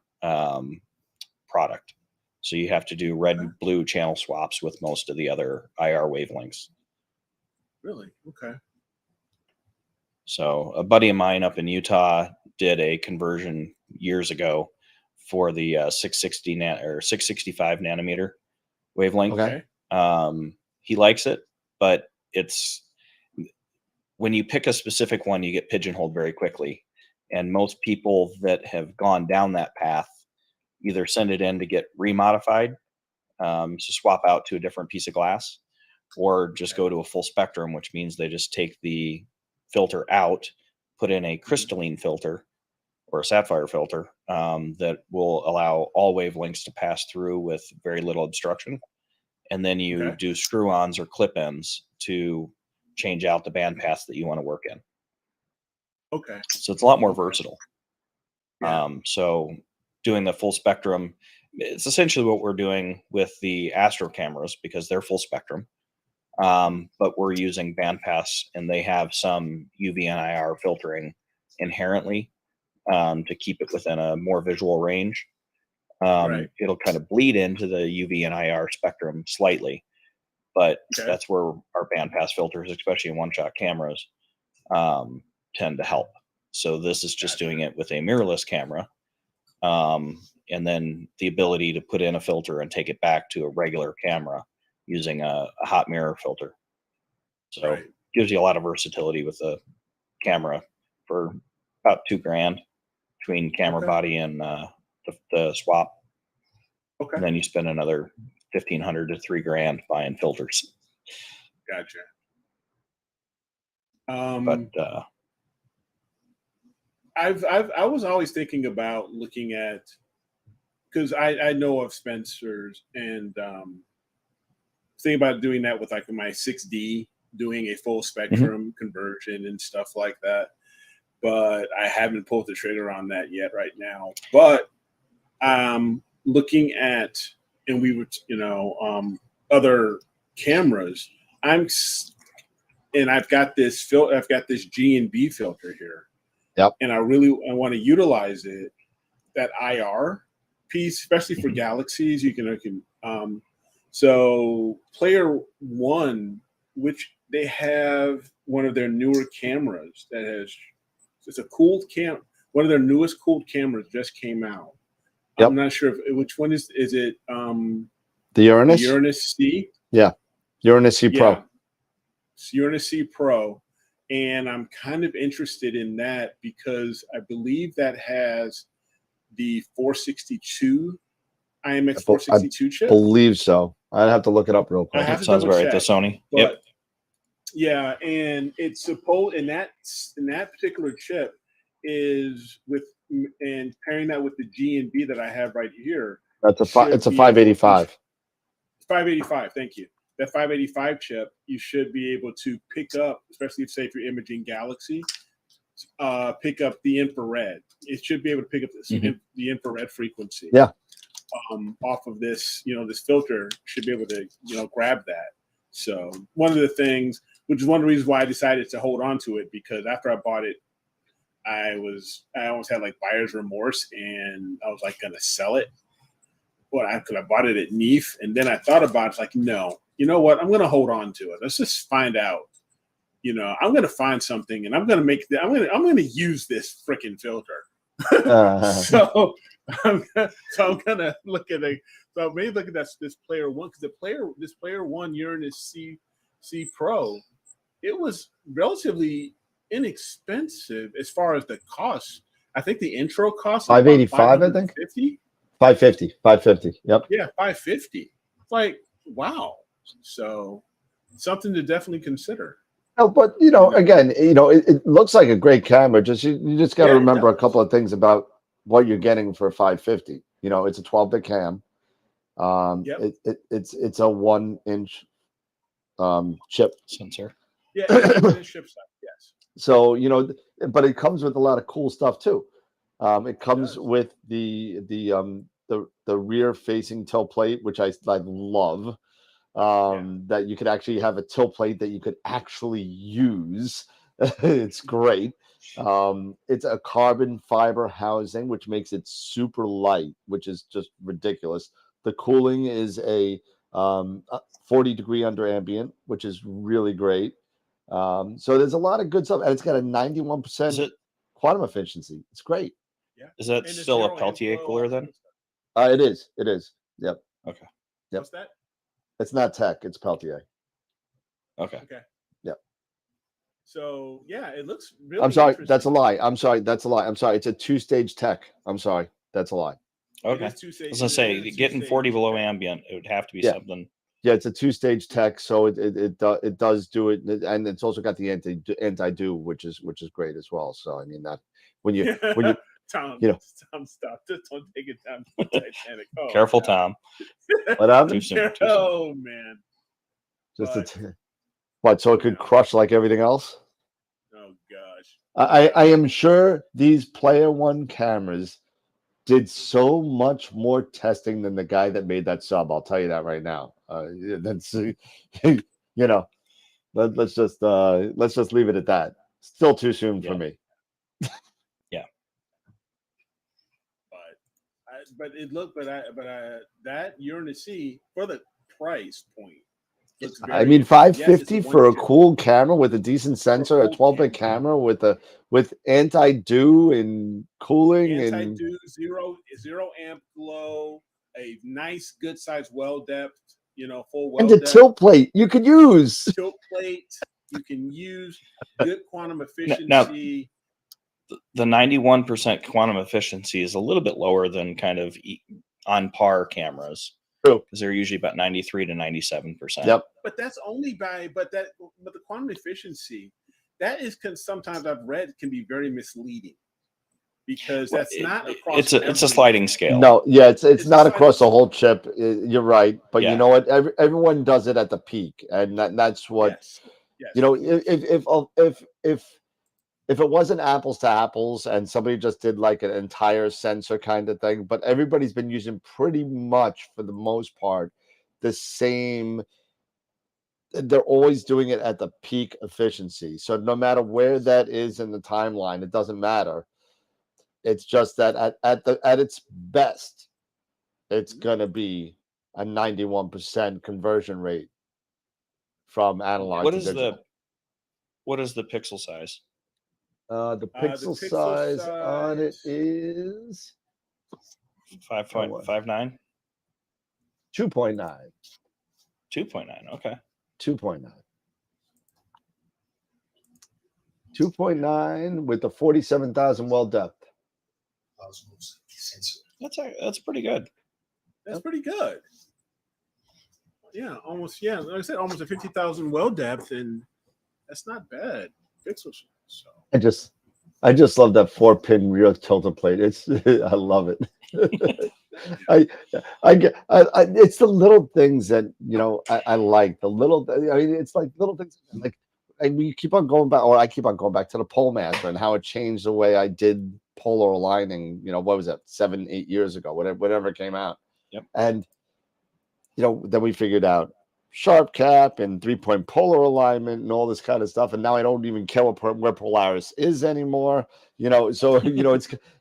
product. So you have to do red and blue channel swaps with most of the other IR wavelengths. Really? Okay. So a buddy of mine up in Utah did a conversion years ago for the 660 or 665 nanometer wavelength. Okay. He likes it, but it's when you pick a specific one, you get pigeonholed very quickly. And most people that have gone down that path either send it in to get remodified, so swap out to a different piece of glass, or just go to a full spectrum, which means they just take the filter out, put in a crystalline filter or a sapphire filter that will allow all wavelengths to pass through with very little obstruction. And then you do screw-ons or clip-ins to change out the bandpass that you want to work in. Okay. So it's a lot more versatile. So doing the full spectrum, it's essentially what we're doing with the Astro cameras because they're full spectrum. But we're using bandpass, and they have some UV and IR filtering inherently to keep it within a more visual range. It'll kind of bleed into the UV and IR spectrum slightly, but that's where our bandpass filters, especially in one-shot cameras, tend to help. So this is just doing it with a mirrorless camera. And then the ability to put in a filter and take it back to a regular camera using a hot mirror filter. So Right. gives you a lot of versatility with the camera for about $2,000 between camera Okay. body and the swap. Okay. And then you spend another $1,500 to $3,000 buying filters. Gotcha. But I was always thinking about looking at, because I know of Spencer's, and thinking about doing that with like my 6D, doing a full spectrum conversion and stuff like that. But I haven't pulled the trigger on that yet right now. But looking at, and we would, other cameras. I've got this G and B filter here. Yep. And I want to utilize it, that IR piece, especially for galaxies. You can so Player One, which they have one of their newer cameras that has, it's a cooled one of their newest cooled cameras just came out. Yep. I'm not sure which one is it the Uranus? The Uranus C? Yeah. Uranus C Pro. Yeah. It's Uranus C Pro. And I'm kind of interested in that because I believe that has the 462 IMX 462 chip. I believe so. I'd have to look it up real quick. That sounds about right. The Sony. Yep. Yeah, and it's supposed, and that particular chip is with, and pairing that with the G and B that I have right here. It's a 585. 585. Thank you. That 585 chip, you should be able to pick up, especially if you're imaging galaxy, pick up the infrared. It should be able to pick up the infrared frequency. Yeah. Off of this, this filter should be able to, grab that. So one of the things, which is one of the reasons why I decided to hold on to it, because after I bought it, I almost had like buyer's remorse, and I was like gonna sell it. Well, because I bought it at NEAF, and then I thought about it, it's like, no, you know what? I'm gonna hold on to it. Let's just find out. I'm gonna find something, and I'm gonna use this freaking filter. So I'm gonna look at it. So maybe look at this Player One, because this Player One Uranus C Pro, it was relatively inexpensive as far as the cost. I think the intro cost 585. I think 550. Yep. Yeah, 550. Like, wow. So something to definitely consider. No, but again, it looks like a great camera. You just got to remember a couple of things about what you're getting for 550. It's a 12-bit cam. It's a 1-inch chip sensor. Yeah, 1-inch chip size. Yes. So but it comes with a lot of cool stuff too. It comes with the rear facing tilt plate, which I love. That you could actually have a tilt plate that you could actually use. It's great. It's a carbon fiber housing, which makes it super light, which is just ridiculous. The cooling is a 40 degree under ambient, which is really great. So there's a lot of good stuff, and it's got a 91% quantum efficiency. It's great. Yeah. Is that still a Peltier cooler then? It is. Yep. Okay. Yep. What's that? It's not Tech. It's Peltier. Okay. Yep. So yeah, it looks really. I'm sorry. That's a lie. I'm sorry. That's a lie. I'm sorry. It's a 2-stage Tech. I'm sorry. That's a lie. Okay. I was gonna say, getting 40 below ambient, it would have to be something. Yeah, it's a 2-stage Tech, so it does do it, and it's also got the anti-do, which is great as well. So I mean that when you Tom, stop! Just don't take it down to Titanic. Oh, careful, Tom. What happened? Too soon. Oh man! What? So it could crush like everything else? Oh gosh! I am sure these Player One cameras did so much more testing than the guy that made that sub. I'll tell you that right now. That's let's just leave it at that. Still too soon for me. Yeah. But that Uranus C, for the price point, Looks I very mean, interesting. Yes, it's 550 a for a 1 cool camera with a decent sensor, a cool 12-bit camera. camera with anti-dew and cooling and Anti-dew, zero amp glow, a nice good sized well depth, full well a depth tilt plate you could use. tilt plate. You can use good quantum Now, efficiency. the 91% quantum efficiency is a little bit lower than kind of on par cameras. True. Because they're usually about 93 to 97%. Yep. But that's only but the quantum efficiency, that is sometimes I've read can be very misleading because Well, that's not across. it's a sliding scale. No, yeah, it's It's not just across the like- whole chip. You're right, but you Yeah. know what? Everyone does it at the peak, and that's what Yes. you know. If it wasn't apples to apples, and somebody just did like an entire sensor kind of thing, but everybody's been using pretty much for the most part the same. They're always doing it at the peak efficiency. So no matter where that is in the timeline, it doesn't matter. It's just that at its best, it's gonna be a 91% conversion rate from analog What to is digital. what is the pixel size? The pixel pixel size on it size- is 5.59? 2.9. 2.9. Okay. 2.9. 2.9 with the 47,000 well depth. That's pretty good. That's pretty good. Yeah, almost. Yeah, like I said, almost a 50,000 well depth, and that's not bad. Pixels. So I just love that 4-pin rear tilter plate. It's I love it. It's the little things that I like. The little, I mean, it's like little things like, and we keep on going back, or I keep on going back to the pole master and how it changed the way I did polar aligning. What was that, 7-8 years ago, whatever came out. Yep. And then we figured out sharp cap and 3-point polar alignment and all this kind of stuff. And now I don't even care where Polaris is anymore. So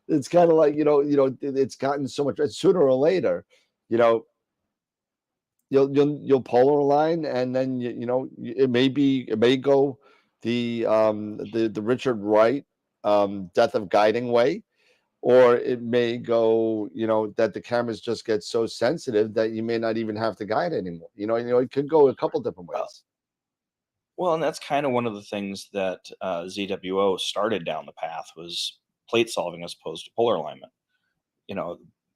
it's kind of like it's gotten so much. Sooner or later, you'll polar align, and then it may go the Richard Wright death of guiding way. Or it may go, that the cameras just get so sensitive that you may not even have to guide anymore. It could go a couple different ways. Well, and that's kind of one of the things that ZWO started down the path was plate solving as opposed to polar alignment.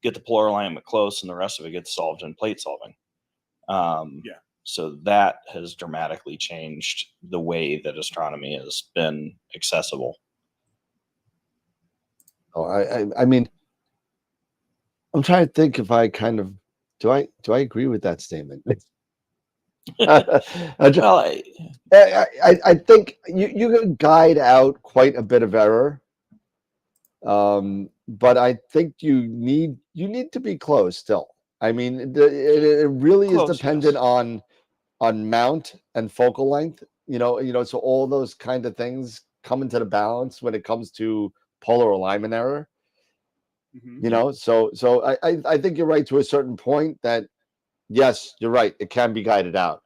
Get the polar alignment close, and the rest of it gets solved in plate solving. So that has dramatically changed the way that astronomy has been accessible. Oh, I mean, I'm trying to think if I kind of do I agree with that statement. Well, I think you can guide out quite a bit of error, but I think you need to be close still. I mean, it really is dependent on mount and focal length. So all those kind of things come into the balance when it comes to polar alignment error. So I think you're right to a certain point that yes, you're right, it can be guided out.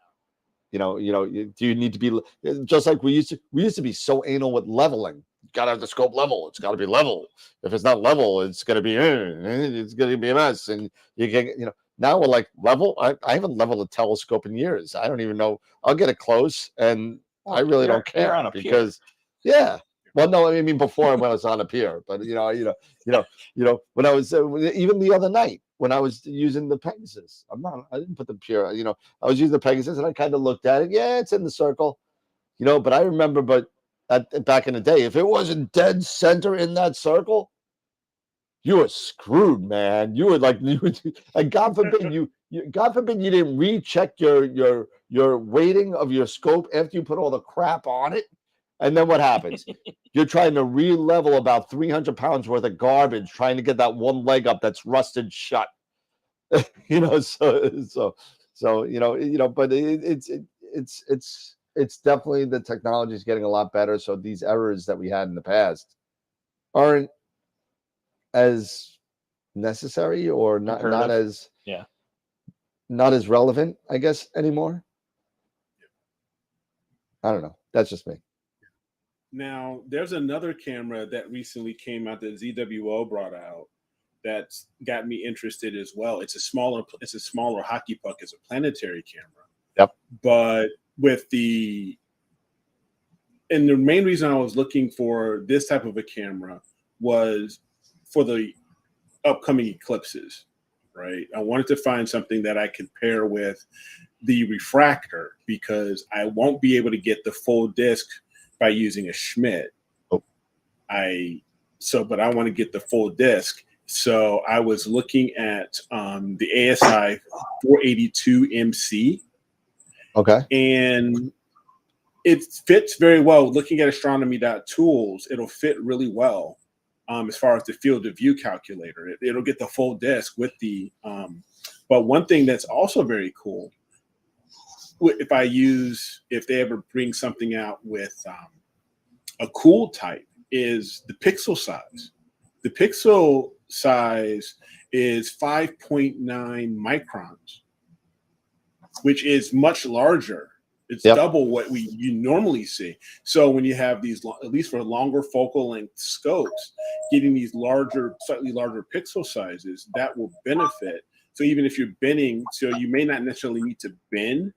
Do you need to be just like we used to be so anal with leveling? You gotta have the scope level. It's got to be level. If it's not level, it's gonna be a mess. And you get now we're like level. I haven't leveled a telescope in years. I don't even know. I'll get it close, and I really don't care on a pier. because Well, no, I mean before when I was on a pier, but when I was even the other night when I was using the Pegasus, I didn't put the pier. I was using the Pegasus and I kind of looked at it. Yeah, it's in the circle, But I remember, back in the day, if it wasn't dead center in that circle, you were screwed, man. You were like, and God forbid God forbid you didn't recheck your weighting of your scope after you put all the crap on it. And then what happens? You're trying to re-level about 300 pounds worth of garbage, trying to get that one leg up that's rusted shut. So but it's definitely, the technology is getting a lot better. So these errors that we had in the past aren't as necessary or not as relevant, I guess, anymore. I don't know. That's just me. Now, there's another camera that recently came out that ZWO brought out that's got me interested as well. It's a smaller hockey puck. It's a planetary camera. Yep. But the main reason I was looking for this type of a camera was for the upcoming eclipses, right? I wanted to find something that I could pair with the refractor because I won't be able to get the full disc by using a Schmidt. Oh. But I want to get the full disc. So I was looking at the ASI 482 MC. Okay. And it fits very well. Looking at astronomy.tools, it'll fit really well as far as the field of view calculator. It'll get the full disc with the but one thing that's also very cool, if they ever bring something out with a cool type, is the pixel size. The pixel size is 5.9 microns, which is much larger. It's double what you normally see. So when you have these, at least for longer focal length scopes, getting these slightly larger pixel sizes, that will benefit. So even if you're bending, so you may not necessarily need to bend,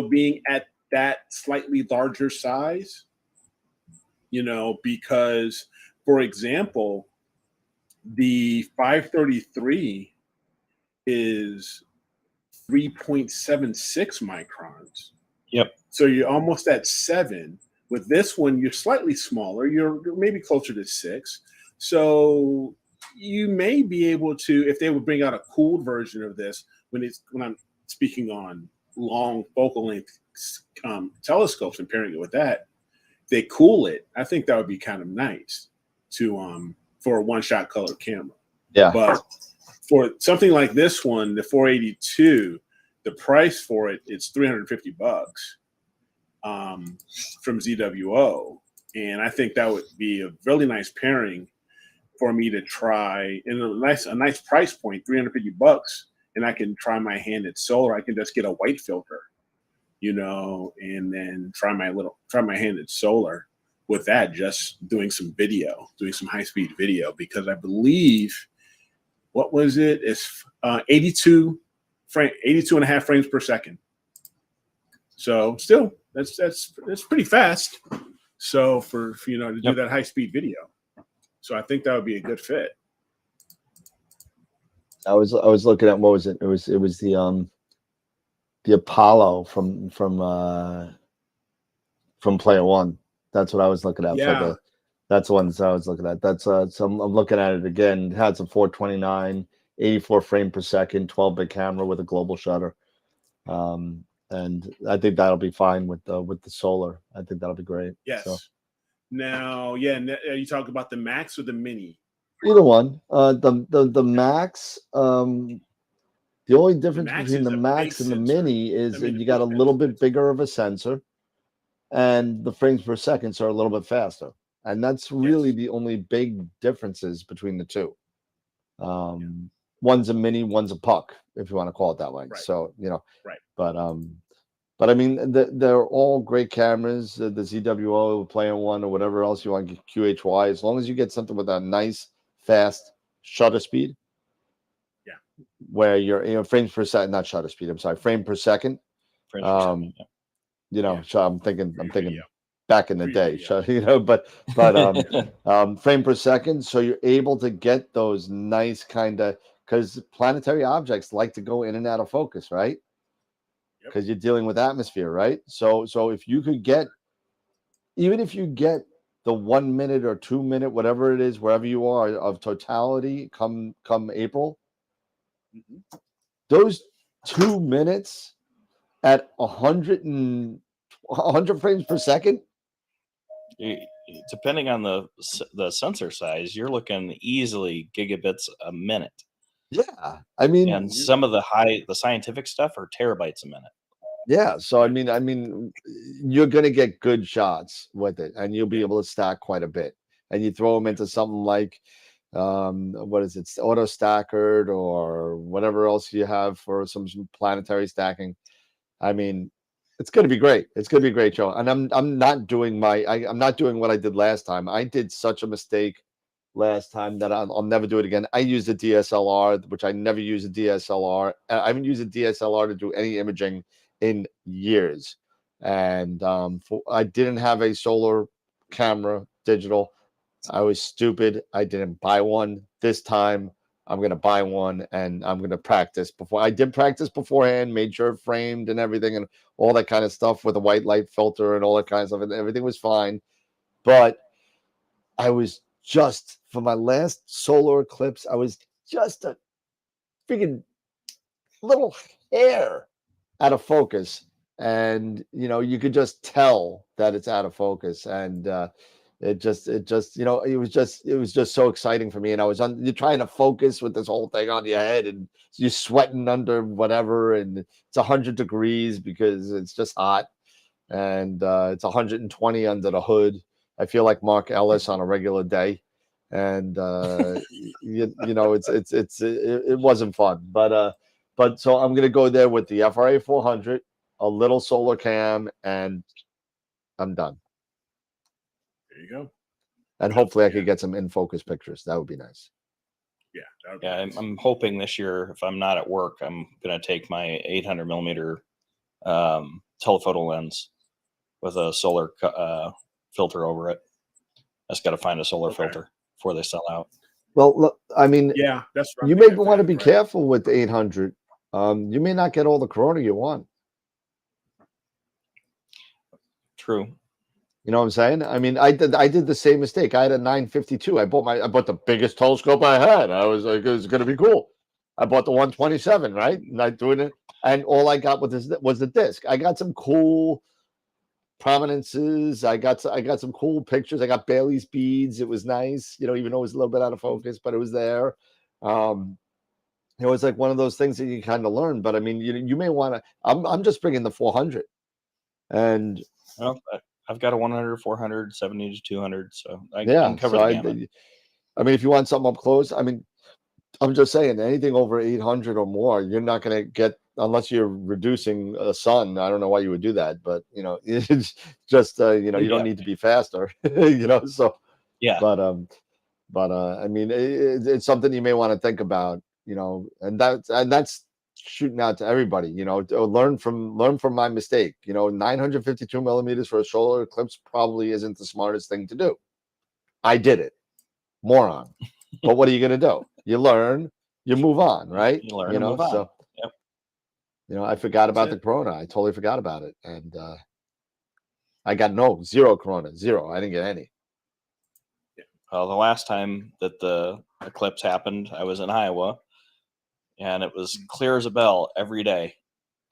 being at that slightly larger size, because, for example, the 533 is 3.76 microns. Yep. So you're almost at 7. With this one, you're slightly smaller. You're maybe closer to 6. So you may be able to, if they would bring out a cooled version of this, when I'm speaking on long focal length telescopes and pairing it with that, they cool it. I think that would be kind of nice to for a one-shot color camera. Yeah. But for something like this one, the 482, the price for it's $350 from ZWO, and I think that would be a really nice pairing for me to try, and a nice price point, $350, and I can try my hand at solar. I can just get a white filter, and then try my hand at solar with that, just doing some high-speed video, because I believe, what was it? It's 82 and a half frames per second. So still, that's pretty fast. So for to do that high-speed video. So I think that would be a good fit. I was looking at, what was it? It was the Apollo from Player One. That's what I was looking at. Yeah. That's the one that I was looking at. That's so I'm looking at it again. It has a 429, 84 frame per second, 12-bit camera with a global shutter. And I think that'll be fine with the solar. I think that'll be great. Yes. So. Now, you talk about the Max or the Mini? Either one. The Max. The only difference between the Max and the Mini is that you got a little bit bigger of a sensor, and the frames per second are a little bit faster. And that's really the only big differences between the two. One's a mini, one's a puck, if you want to call it that way. Right. So, Right. But I mean, they're all great cameras. The ZWO, Player One, or whatever else you want to get, QHY, as long as you get something with a nice, fast shutter speed. Yeah. Where you're, frames per second, not shutter speed. I'm sorry, frame per second. Frames per second, yeah. So I'm thinking back in the day, but frame per second. So you're able to get those nice kind of, because planetary objects like to go in and out of focus, right? Because you're dealing with atmosphere, right? So if you could get, even if you get the 1 minute or 2 minute, whatever it is, wherever you are, of totality come April, those 2 minutes at 100 frames per second, depending on the sensor size, you're looking easily gigabits a minute. Yeah, I mean, and some of the scientific stuff are terabytes a minute. Yeah, so I mean, you're gonna get good shots with it, and you'll be able to stack quite a bit. And you throw them into something like, what is it, auto stackered or whatever else you have for some planetary stacking. I mean, It's going to be great. It's going to be a great show. And I'm not doing I'm not doing what I did last time. I did such a mistake last time that I'll never do it again. I used a DSLR, which I never use a DSLR. I haven't used a DSLR to do any imaging in years. And I didn't have a solar camera digital. I was stupid. I didn't buy one this time. I'm going to buy one and I'm going to practice before. I did practice beforehand, made sure it framed and everything and all that kind of stuff with a white light filter and all that kind of stuff. And everything was fine. But I was just, for my last solar eclipse, I was just a freaking little hair out of focus. And, you could just tell that it's out of focus. And, it just, it was just so exciting for me. And you're trying to focus with this whole thing on your head and you're sweating under whatever. And it's 100 degrees because it's just hot. And it's 120 under the hood. I feel like Mark Ellis on a regular day. And, it wasn't fun, but so I'm going to go there with the FRA 400, a little solar cam, and I'm done. There you go. And hopefully I could get some in focus pictures. That would be nice. Yeah. I'm hoping this year, if I'm not at work, I'm going to take my 800 millimeter telephoto lens with a solar filter over it. I just got to find a solar filter before they sell out. Well, look, I mean, yeah, that's right. You may want to be careful with the 800. You may not get all the corona you want. True. You know what I'm saying? I mean, I did the same mistake. I had a 952. I bought the biggest telescope I had. I was like, it's going to be cool. I bought the 127, right? And I threw it in, and all I got was the disc. I got some cool prominences. I got some cool pictures. I got Bailey's beads. It was nice, even though it was a little bit out of focus, but it was there. It's like one of those things that you kind of learn. But I mean, you may want to. I'm just bringing the 400, and I've got a 100, 400, 70 to 200, so I can cover the gamut. I mean, if you want something up close, I mean, I'm just saying anything over 800 or more, you're not going to get unless you're reducing a sun. I don't know why you would do that, but it's just you don't need to be faster, So yeah, but I mean, it's something you may want to think about, and that's shooting out to everybody, learn from my mistake. 952 millimeters for a solar eclipse probably isn't the smartest thing to do. I did it, moron. But what are you going to do? You learn, you move on, right? You learn and move on. So, yep. I forgot about the corona. I totally forgot about it, and I got zero corona, zero. I didn't get any. Well, the last time that the eclipse happened, I was in Iowa. And it was clear as a bell every day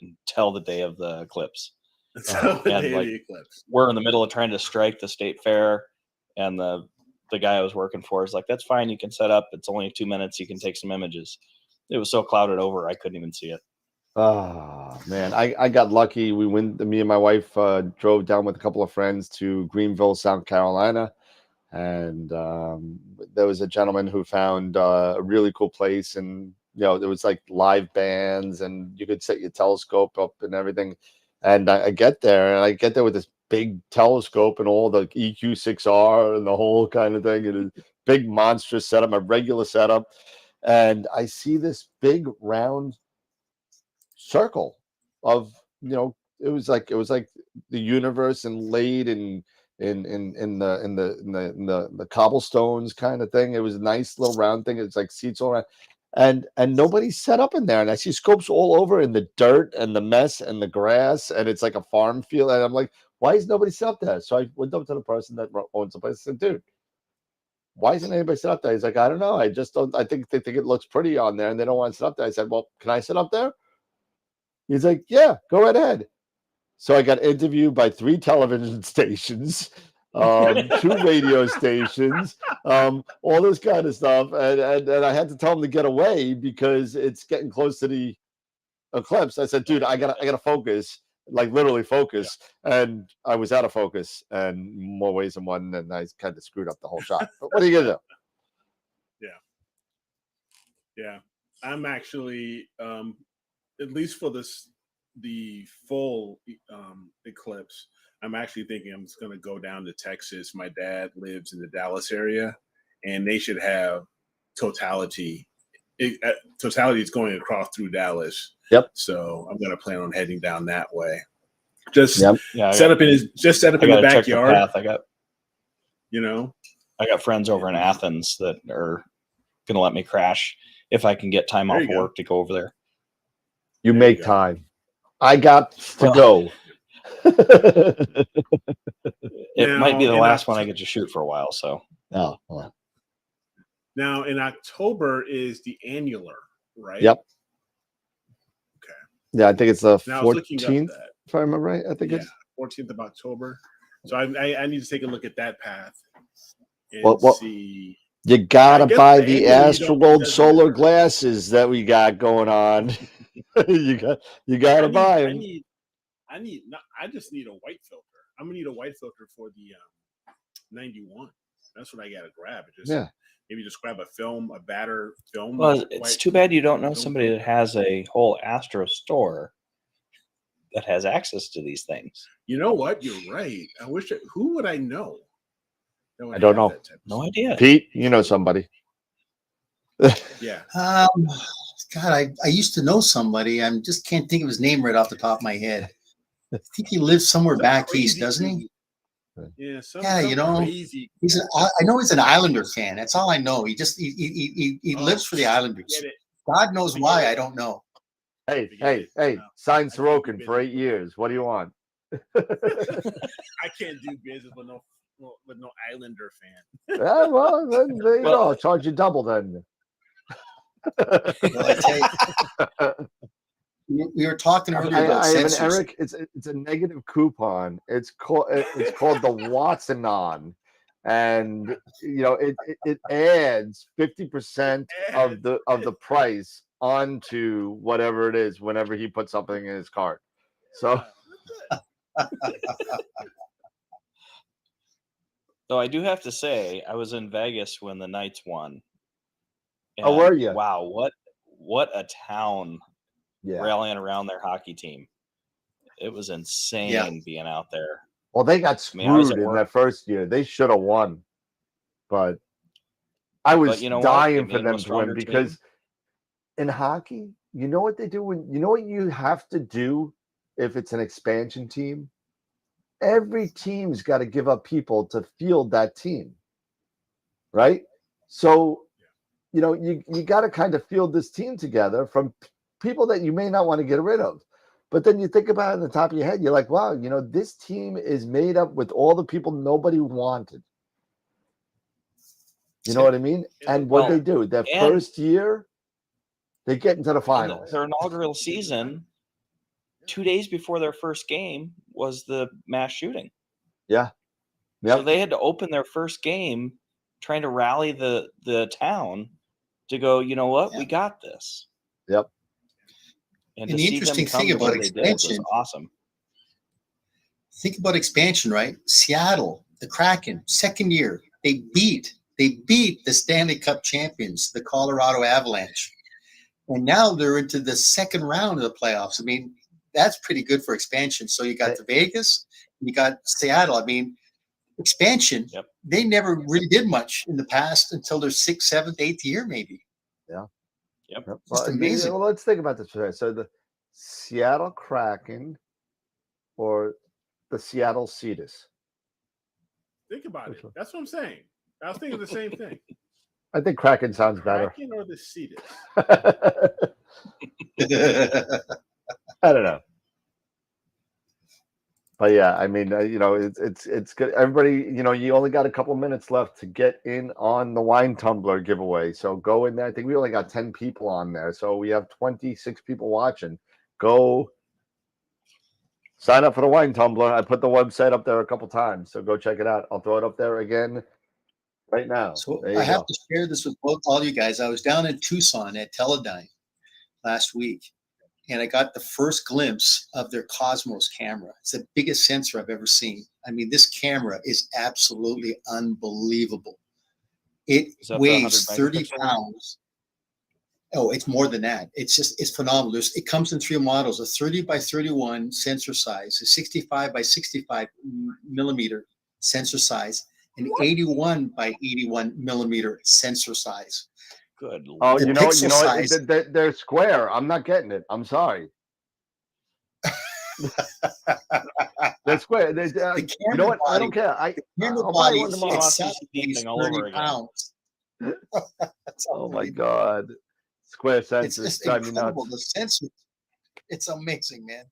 until the day of the eclipse. We're in the middle of trying to strike the state fair, and the guy I was working for is like, "That's fine. You can set up. It's only 2 minutes. You can take some images." It was so clouded over, I couldn't even see it. Oh man, I got lucky. Me and my wife drove down with a couple of friends to Greenville, South Carolina, and there was a gentleman who found a really cool place, and there was like live bands, and you could set your telescope up and everything. And I get there with this big telescope and all the EQ6R and the whole kind of thing, and a big monstrous setup, a regular setup, and I see this big round circle of it was like the universe and laid in the cobblestones kind of thing. It was a nice little round thing. It's like seats all around. And nobody's set up in there, and I see scopes all over in the dirt and the mess and the grass, and it's like a farm field. And I'm like, why is nobody set up there? So I went up to the person that owns the place and said, dude, why isn't anybody set up there? He's like, I don't know. I just don't. I think they think it looks pretty on there, and they don't want to sit up there. I said, well, can I sit up there? He's like, yeah, go right ahead. So I got interviewed by 3 television stations. 2 radio stations, all this kind of stuff, and I had to tell him to get away because it's getting close to the eclipse. I said, dude, I gotta focus, like literally focus, and I was out of focus, and more ways than one, and I kind of screwed up the whole shot. But what are you gonna do? Yeah, I'm actually, at least for this the full eclipse, I'm actually thinking I'm just going to go down to Texas. My dad lives in the Dallas area, and they should have totality. Totality is going across through Dallas. Yep. So I'm going to plan on heading down that way. Just Yep. set up in the backyard. Check the path. I got friends over in Athens that are going to let me crash if I can get time There off you go. work to go over there. You There make you go. time. I got to Well, go. It might be the in last one I get to shoot for a while. So Oh, well. Now in October is the annular, right? Yep. Okay. Yeah, I think it's the Now I was looking up 14th, that. if I remember right. I think Yeah, it's 14th of October. So I need to take a look at that path and What- see. you gotta I guess buy the the annular you don't- AstroWorld doesn't solar matter. glasses that we got going on. you gotta buy them. I just need a white filter. I'm gonna need a white filter for the 91. That's what I gotta grab. Maybe just grab a batter film. well, it's white too bad you don't know film somebody that filter. has a whole Astro store that has access to these things. You know what? You're right. Who would I know? That would I don't have know. that type of No stuff? idea. Pete, you know somebody. Yeah. God, I used to know somebody. I just can't think of his name right off the top of my head. I think he lives somewhere back east, doesn't he? Yeah. Yeah, you know, crazy. I know he's an Islander fan. That's all I know. He lives for the Islanders. Get it. God knows why. I don't know. Hey, Forget it. hey, No. sign I can't Sorokin do for 8 business. years. What do you want? I can't do business with no Islander fan. Yeah, well, then there you Well- go. I'll charge you double then. Well, I tell you, we were talking earlier about I have an sensors. Eric. It's a negative coupon. It's called the Watsonon, and you know it adds 50% of the price onto whatever it is whenever he puts something in his cart. So Though I do have to say, I was in Vegas when the Knights won. Oh, were ya? Wow, what a town yeah. rallying around their hockey team. It was insane being out there. Well, they got I mean, I was screwed at in work. that first year. They should have won, but I was you know what? dying It for made them a them to win stronger because team. in hockey, you know what they do you know what you have to do if it's an expansion team? Every team's got to give up people to field that team, right? So, you know, you got to kind of field this team together from people that you may not want to get rid of. But then you think about it in the top of your head, you're like, wow, you know, this team is made up with all the people nobody wanted. You know what I mean? And what they do, that first year, they get into the finals. Their inaugural season, 2 days before their first game, was the mass shooting. Yeah. So they had to open their first game trying to rally the town to go, you know what, we got this. Yep. And And to the see interesting them come thing to about where they did was expansion, awesome. think about expansion, right? Seattle, the Kraken, second year, they beat the Stanley Cup champions, the Colorado Avalanche. And now they're into the second round of the playoffs. I mean, that's pretty good for expansion. So you got the Vegas, you got Seattle. I mean, expansion, they never really did much in the past until their 6th, 7th, 8th year, maybe. Yeah. Yep. Just amazing. Well, let's think about this. So the Seattle Kraken or the Seattle Cetus? Think about it. That's what I'm saying. I was thinking the same thing. I think Kraken sounds better. Kraken or the Cetus? I don't know. But yeah, I mean, you know, it's good. Everybody, you know, you only got a couple minutes left to get in on the wine tumbler giveaway. So go in there. I think we only got 10 people on there. So we have 26 people watching. Go sign up for the wine tumbler. I put the website up there a couple times. So go check it out. I'll throw it up there again right now. So There you I have go. to share this with all you guys. I was down in Tucson at Teledyne last week, and I got the first glimpse of their Cosmos camera. It's the biggest sensor I've ever seen. I mean, this camera is absolutely unbelievable. It Is that the weighs 100 30 megapixel? pounds. Oh, it's more than that. It's phenomenal. It comes in 3 models: a 30 by 31 sensor size, a 65 by 65 millimeter sensor size, an 81 by 81 millimeter sensor size. Good. Oh, The you know, pixel size- they're square. I'm not getting it. I'm sorry. They're square. You camera know what? I body- don't care. camera I'll buy body one tomorrow. itself CCD weighs thing all over 30 again. pounds. That's Oh my unbelievable. god. Square It's sensors just drive me incredible. nuts. The sensor, it's amazing, man.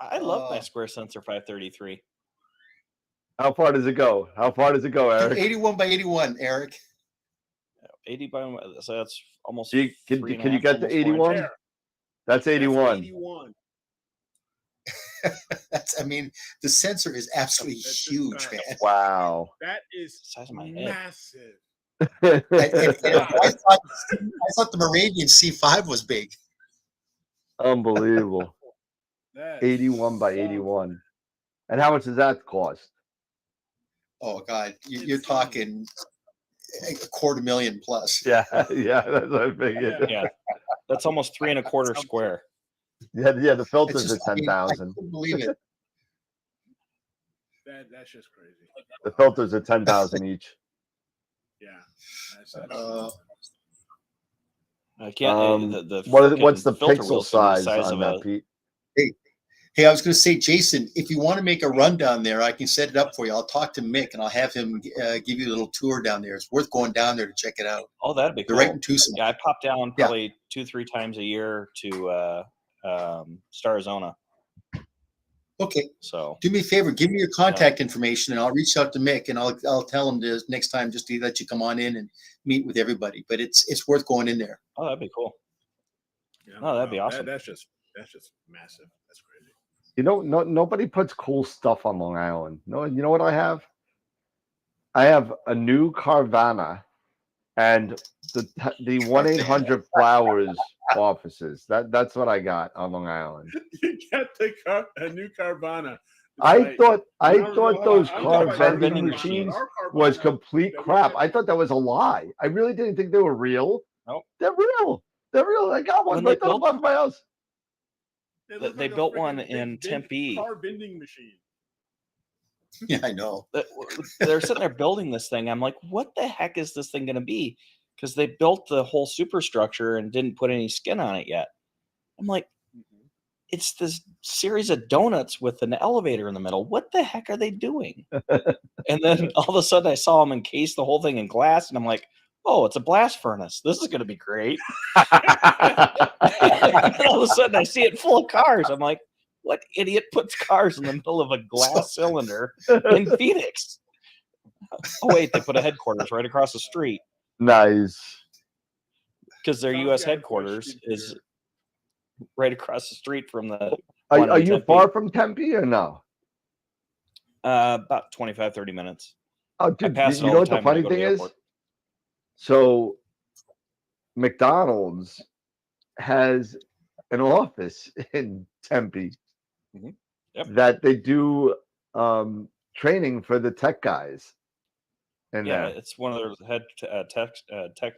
I love my Square Sensor 533. How far does it go? How far does it go, Eric? 81 by 81, Eric. 80 by, so that's almost. Can three and a you half, get to almost 4 81? inches. That's 81. 81. I mean, the sensor is absolutely That's just huge, fast. man. Wow. That is The size of my head. massive. And I thought the Moravian C5 was big. Unbelievable. That's 81 by so 81. And how much does that cost? Oh God, you're talking $250,000 plus. Yeah, yeah, that's what I figured. Yeah, that's almost 3 1/4 square. Yeah, the It's filters just, are I mean, 10,000. I couldn't believe it. That's just crazy. The filters are 10,000 each. Yeah. That's I can't. What's the filter pixel wheels can be the size on of that, a. Pete? Hey, I was going to say, Jason, if you want to make a run down there, I can set it up for you. I'll talk to Mick and I'll have him give you a little tour down there. It's worth going down there to check it out. Oh, that'd be They're cool. right in Tucson. Yeah, I pop down probably 2-3 times a year to Starzona. Okay. So Do me a favor, give me your contact information, and I'll reach out to Mick, and I'll tell him to next time just to let you come on in and meet with everybody. But it's worth going in there. oh, that'd be cool. Yeah, Oh, that'd be wow, awesome. That's just massive. That's crazy. You know, nobody puts cool stuff on Long Island. No, you know what I have? I have a new Carvana and the 1-800 Flowers offices. That's what I got on Long Island. You got a new Carvana. I thought those I car don't know vending vending machines Our Carvana was complete that we crap. had- I thought that was a lie. I really didn't think they were real. Nope. They're real. They're real. I got one When right they on built- above my house. look They like a built freaking one big, in big Tempe. car vending machine. Yeah, I know. They're sitting there building this thing. I'm like, what the heck is this thing going to be? Because they built the whole superstructure and didn't put any skin on it yet. I'm like, it's this series of donuts with an elevator in the middle. What the heck are they doing? And then all of a sudden I saw them encase the whole thing in glass, and I'm like, oh, it's a blast furnace. This is going to be great. And all of a sudden I see it full of cars. I'm like, what idiot puts cars in the middle of a glass cylinder in Phoenix? Oh, wait, they put a headquarters right across the street Nice. because their Tom's U.S. got a headquarters question is here. right across the street from the Are in you Tempe. far from Tempe or no? About 25, 30 minutes. Oh, dude, pass it you all know the what the time when I funny go to thing the is? airport. So McDonald's has an office in Tempe Yep. that they do training for the tech guys. And Yeah, it's one of those tech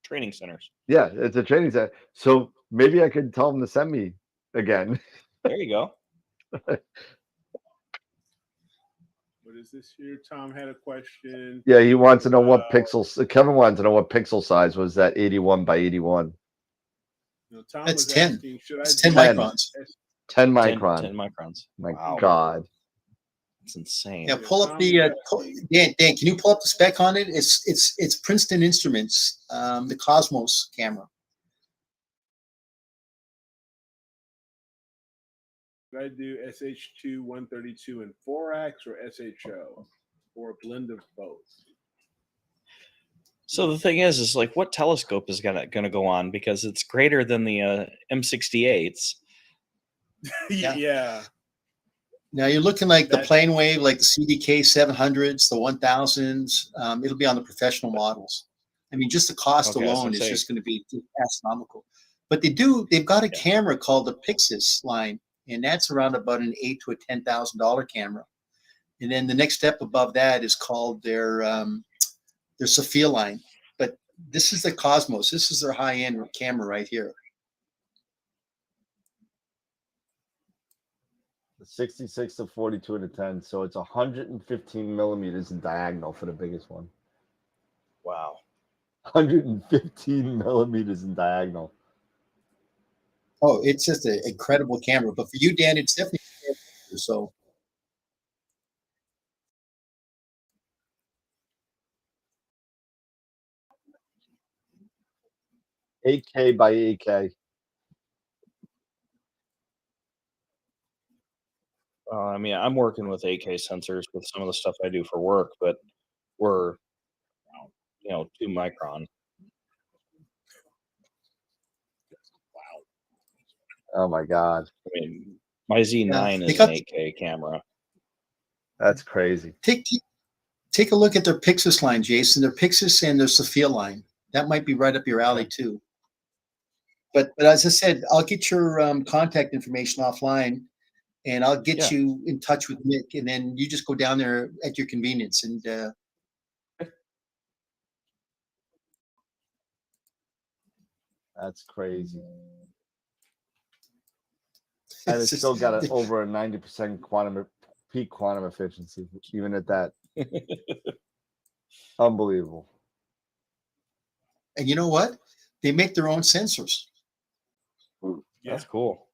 training centers. yeah, it's a training center. So maybe I could tell them to send me again. There you go. What is this here? Tom had a question. Yeah, he wants to know what pixels. Kevin wants to know what pixel size was that 81 by 81. You know, Tom That's was 10. asking, should It's I 10 do microns. 10 10 micron. microns. My Wow. God. It's insane. Yeah, pull up the Dan. Can you pull up the spec on it? It's Princeton Instruments, the Cosmos camera. Should I do SH2 132 and 4X or SHO or a blend of both? So the thing is like, what telescope is gonna go on, because it's greater than the M68s. Yeah. Now you're looking like the That- plane wave, like the CDK 700s, the 1000s. It'll be on the professional models. I mean, just the cost Okay, I was alone gonna is say. just going to be astronomical. But they've got a camera called the Pegasus line, and that's around about an $8,000 to a $10,000 camera. And then the next step above that is called their Sophia line. But This is the Cosmos. This is their high-end camera right here. The 66 to 42 to 10. So it's 115 millimeters in diagonal for the biggest one. Wow. 115 millimeters in diagonal. Oh, it's just an incredible camera. But for you, Dan, it's definitely so. $8K by $8K. I mean, I'm working with 8K sensors with some of the stuff I do for work, but we're, 2 micron. Oh my God. I mean, my Z9 Yeah, is an 8K camera. That's crazy. Take a look at their Pixus line, Jason. Their Pixus and their Sophia line. That might be right up your alley too. But as I said, I'll get your contact information offline, and I'll get you in touch with Nick, and then you just go down there at your convenience. And that's crazy. And it's still got over a 90% peak quantum efficiency, even at that. Unbelievable. And you know what? They make their own sensors. That's cool.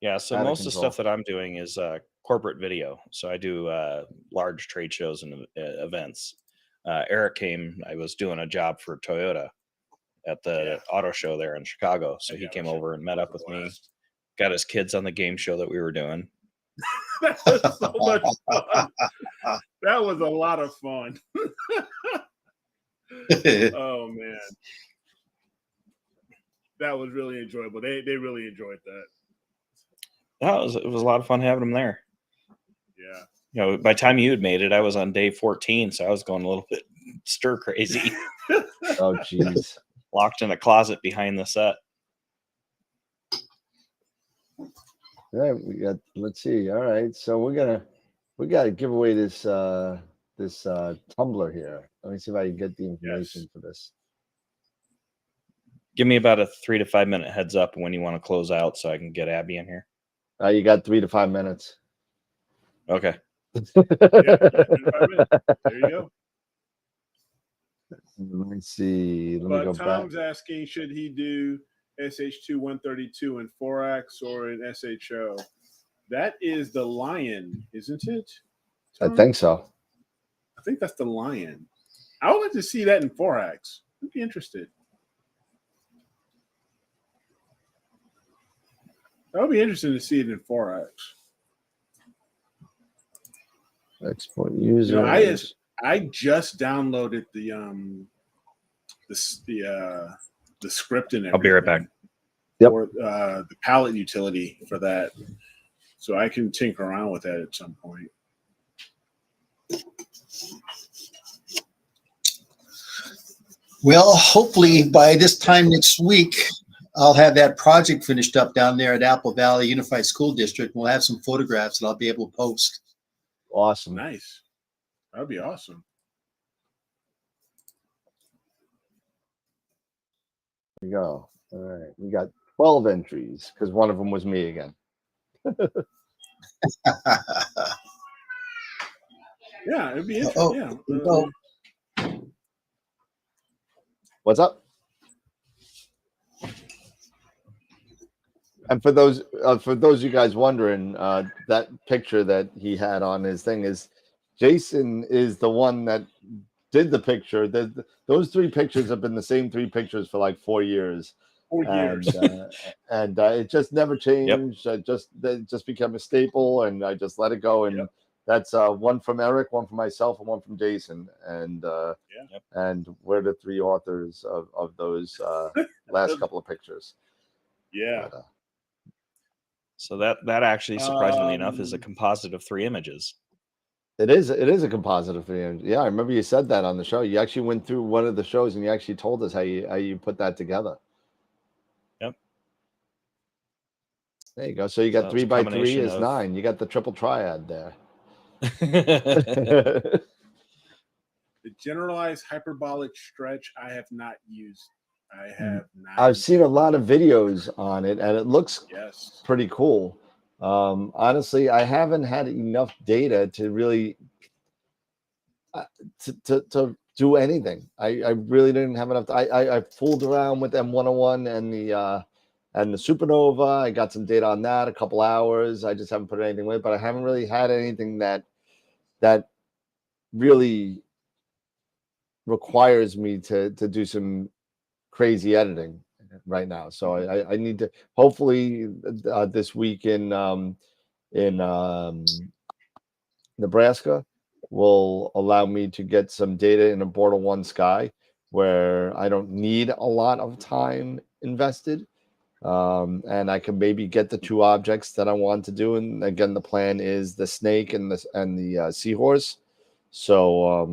Yeah, so most of the stuff that I'm doing is corporate video. So I do large trade shows and events. Eric came, I was doing a job for Toyota at the auto show there in Chicago. So he came over and met up with me, got his kids on the game show that we were doing. That was so much fun. That was a lot of fun. Oh man, that was really enjoyable. They really enjoyed that. It was a lot of fun having them there. Yeah. By the time you had made it, I was on day 14, so I was going a little bit stir crazy. Oh jeez. Locked in a closet behind the set. Yeah, we got. Let's see. All right, so we gotta give away this tumbler here. Let me see if I can get the information for this. Give me about a 3 to 5 minute heads up when you want to close out, so I can get Abby in here. You got 3 to 5 minutes. Okay. Yeah, 3 to 5 minutes. There you go. Let me see. Let me go Tom's back. asking, should he do SH2 132 in 4X or in SHO? That is the Lion, isn't it, Tom? I think so. I think that's the Lion. I would like to see that in 4X. I'd be interested. That would be interesting to see it in 4X. Export user. I just downloaded the script and everything. I'll be right back. Yep. Or the palette utility for that, so I can tinker around with that at some point. Well, hopefully by this time next week, I'll have that project finished up down there at Apple Valley Unified School District. We'll have some photographs that I'll be able to post. Awesome. Nice. That'd be awesome. There we go. All right. We got 12 entries because one of them was me again. Yeah, it'd be interesting. What's up? And for those of you guys wondering, that picture that he had on his thing is Jason is the one that did the picture. Those 3 pictures have been the same 3 pictures for like 4 years. 4 years. And it just never changed. Yep. It just became a staple, and I just let it go. And that's one from Eric, one from myself, and one from Jason. And and we're the 3 authors of those last couple of pictures. Yeah. But, So that actually, surprisingly enough, is a composite of 3 images. It is a composite of 3 images. Yeah, I remember you said that on the show. You actually went through one of the shows and you actually told us how you put that together. Yep. There you go. So you got 3 by 3 is 9. You got the triple triad there. The generalized hyperbolic stretch, I have not used. I have not. I've seen a lot of videos on it, and it looks Yes. pretty cool. Honestly, I haven't had enough data to really to do anything. I really didn't have enough. I fooled around with M101 and the supernova. I got some data on that, a couple hours. I just haven't put anything with it, but I haven't really had anything that really requires me to do some crazy editing right now. So I need to hopefully this week in Nebraska will allow me to get some data in a Border 1 sky where I don't need a lot of time invested. And I can maybe get the 2 objects that I want to do. And again, the plan is the snake and the seahorse. So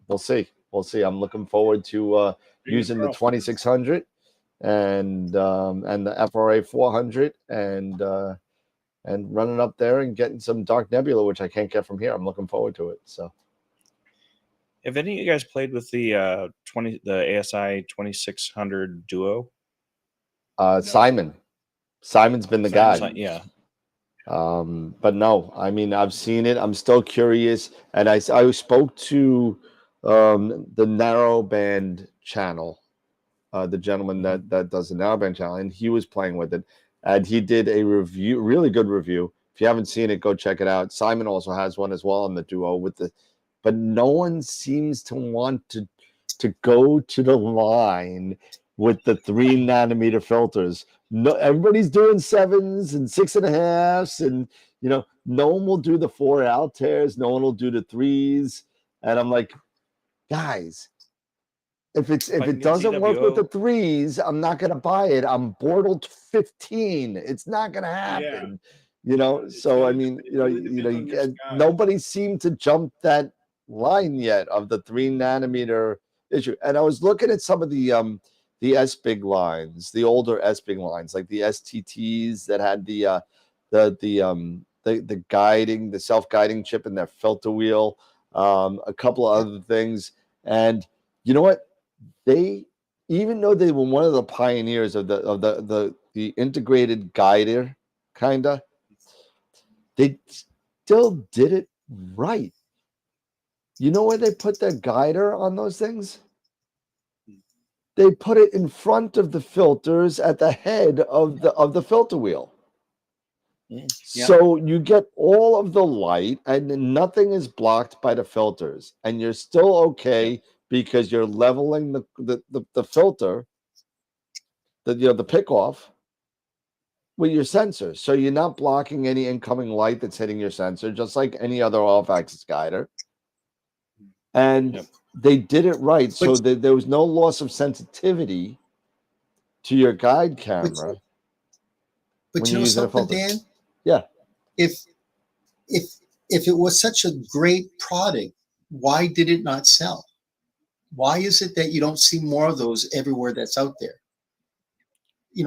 we'll see. We'll see. I'm looking forward to using the 2600 and the FRA 400 and running up there and getting some dark nebula, which I can't get from here. I'm looking forward to it. So, have any of you guys played with the ASI 2600 Duo? No. Simon's been the guy. Yeah. But no, I mean, I've seen it. I'm still curious, and I spoke to the narrowband channel, the gentleman that does the narrowband channel, and he was playing with it, and he did a review, really good review. If you haven't seen it, go check it out. Simon also has one as well on the Duo but no one seems to want to go to the line with the 3 nanometer filters. No, everybody's doing 7s and 6.5s, and no one will do the 4 Altairs, no one will do the 3s, and I'm like, guys, if it doesn't work with the 3s, I'm not gonna buy it. I'm Bortle 15. It's not gonna happen. So I mean, nobody seemed to jump that line yet of the 3 nanometer issue. And I was looking at some of the SBIG lines, the older SBIG lines, like the STTs that had the guiding, the self-guiding chip in their filter wheel, a couple of other things. And you know what? They, even though they were one of the pioneers of the integrated guider, kinda, they still did it right. You know where they put their guider on those things? They put it in front of the filters at the head of the filter wheel. Yeah. So you get all of the light and nothing is blocked by the filters, and you're still okay because you're leveling the filter, the pick off with your sensor. So you're not blocking any incoming light that's hitting your sensor, just like any other off-axis guider. And they did it right, so that there was no loss of sensitivity to your guide camera. But you know something, Dan? Yeah. If it was such a great product, why did it not sell? Why is it that you don't see more of those everywhere that's out there?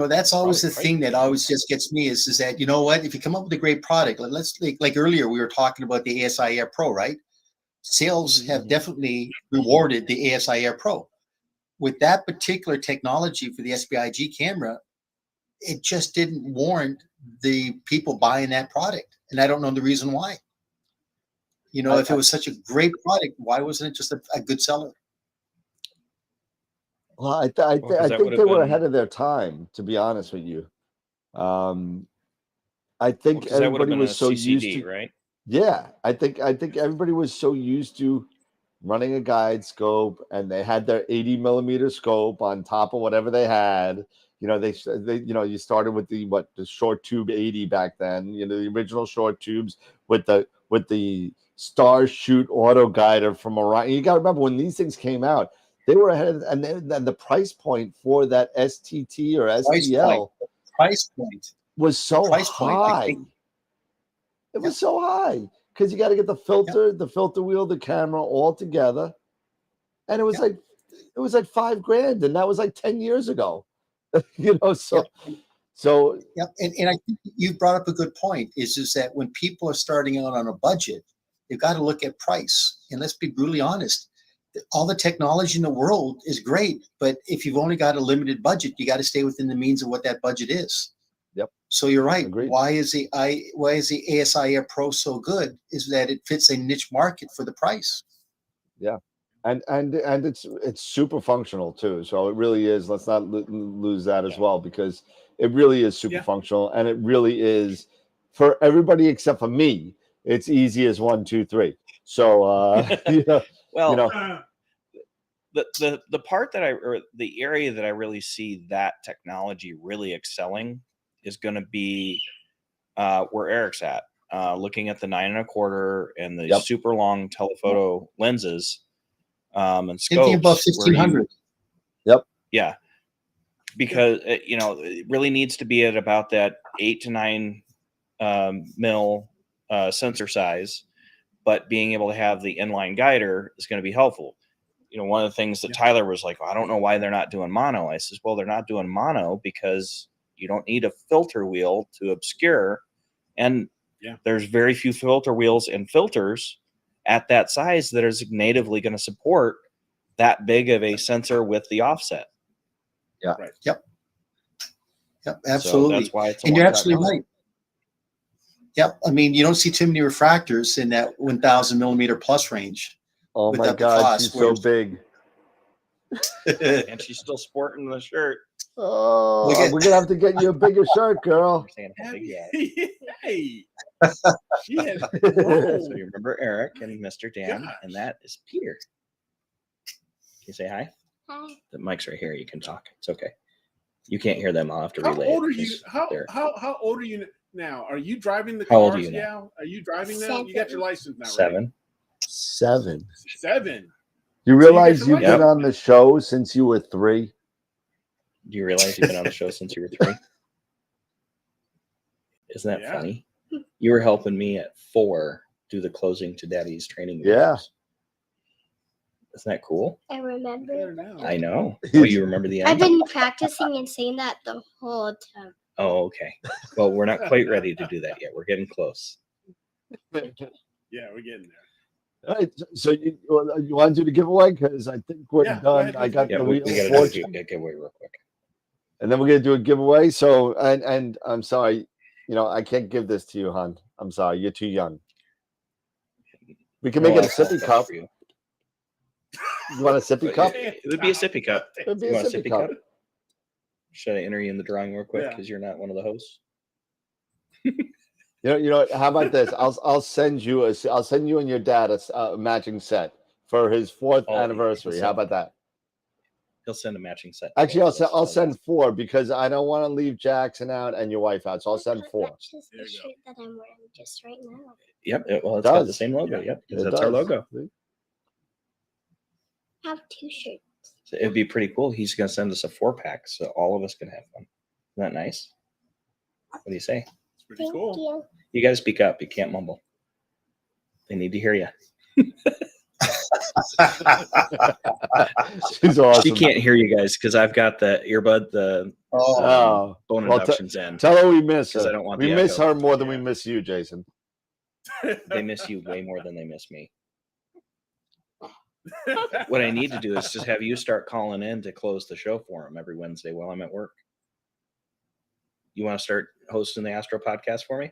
That's always the thing that always just gets me is that, you know what, if you come up with a great product, let's like earlier we were talking about the ASI Air Pro, right? Sales have definitely rewarded the ASI Air Pro. With that particular technology for the SBIG camera, it just didn't warrant the people buying that product. And I don't know the reason why. If it was such a great product, why wasn't it just a good seller? Well, I think they were ahead of their time, to be honest with you. I think everybody was so used to, right? Yeah, I think everybody was so used to running a guide scope, and they had their 80 millimeter scope on top of whatever they had. They you started with the short tube 80 back then. The original short tubes with the Star Shoot auto guider from Orion. You got to remember when these things came out, they were ahead, and the price point for that STT or STL price point was so high. It was so high because you got to get the filter, the filter wheel, the camera all together, and it was like $5,000, and that was like 10 years ago. So. And I think you brought up a good point. Is that when people are starting out on a budget, you've got to look at price. And let's be brutally honest. all the technology in the world is great, but if you've only got a limited budget, you got to stay within the means of what that budget is. Yep. So you're right. Agreed. Why is the ASI Air Pro so good? Is that it fits a niche market for the price. Yeah. And it's super functional too. So it really is. Let's not lose that as well, because it really is super functional, and it really is for everybody except for me. It's easy as 1, 2, 3. So well, the part that or the area that I really see that technology really excelling is going to be where Eric's at, looking at the 9 1/4 and the super long telephoto lenses and scopes. Anything above 1500. Yeah, because it really needs to be at about that 8 to 9 mil sensor size, but being able to have the inline guider is going to be helpful. One of the things that Tyler was like, well, I don't know why they're not doing mono. I says, well, they're not doing mono because you don't need a filter wheel to obscure. And there's very few filter wheels and filters at that size that is natively going to support that big of a sensor with the offset. Yeah. Right. Yep. Absolutely. So that's why it's and you're absolutely right. Yep. I mean, you don't see too many refractors in that 1000 millimeter plus range. Oh my God, she's so big. And she's still sporting the shirt. Oh, we're gonna have to get you a bigger shirt, girl. Hey. So you remember Eric and Mr. Dan, and that is Peter. Can you say hi? Hi. The mic's right here. You can talk. It's okay. You can't hear them. I'll have to How relay. old are you? How old are you now? Are you driving the How old are cars you now? now? Are you driving now? You got your license now, right? 7. 7. 7. You realize you've been on the show since you were 3? Do you realize you've been on the show since you were 3? Isn't that funny? You were helping me at 4 do the closing to Daddy's training. Yeah. Videos. Isn't that cool? I remember. I know. Oh, you remember the end? I've been practicing and saying that the whole time. Oh, okay. Well, we're not quite ready to do that yet. We're getting close. Yeah, we're getting there. All right, so you want to do the giveaway? Because I think we're done. I got the we wheel got of to do fortune, a giveaway real quick. and then we're gonna do a giveaway. So, and I'm sorry, I can't give this to you, hon. I'm sorry, you're too young. We can make it a sippy cup. For you. You want a sippy cup? It would be a sippy cup. It would be You a want sippy cup. Should I enter you in the drawing real quick because you're not one of the hosts? You know. How about this? I'll send you and your dad a matching set for his 4th anniversary. How about that? He'll send a matching set. Actually, I'll send 4 because I don't want to leave Jackson out and your wife out. So I'll send 4. That's just the shirt that I'm wearing just right now. Yep. It's got the same logo. Yep. Because that's our logo. I have 2 shirts. So it'd be pretty cool. He's going to send us a 4-pack so all of us can have one. Isn't that nice? What do you say? It's pretty cool. You got to speak up. You can't mumble. They need to hear you. She's awesome. She can't hear you guys because I've got the earbud, the bone inductions in. Tell her we miss her. I don't want we miss her more than we miss you, Jason. They miss you way more than they miss me. What I need to do is just have you start calling in to close the show for them every Wednesday while I'm at work. You want to start hosting the Astro podcast for me?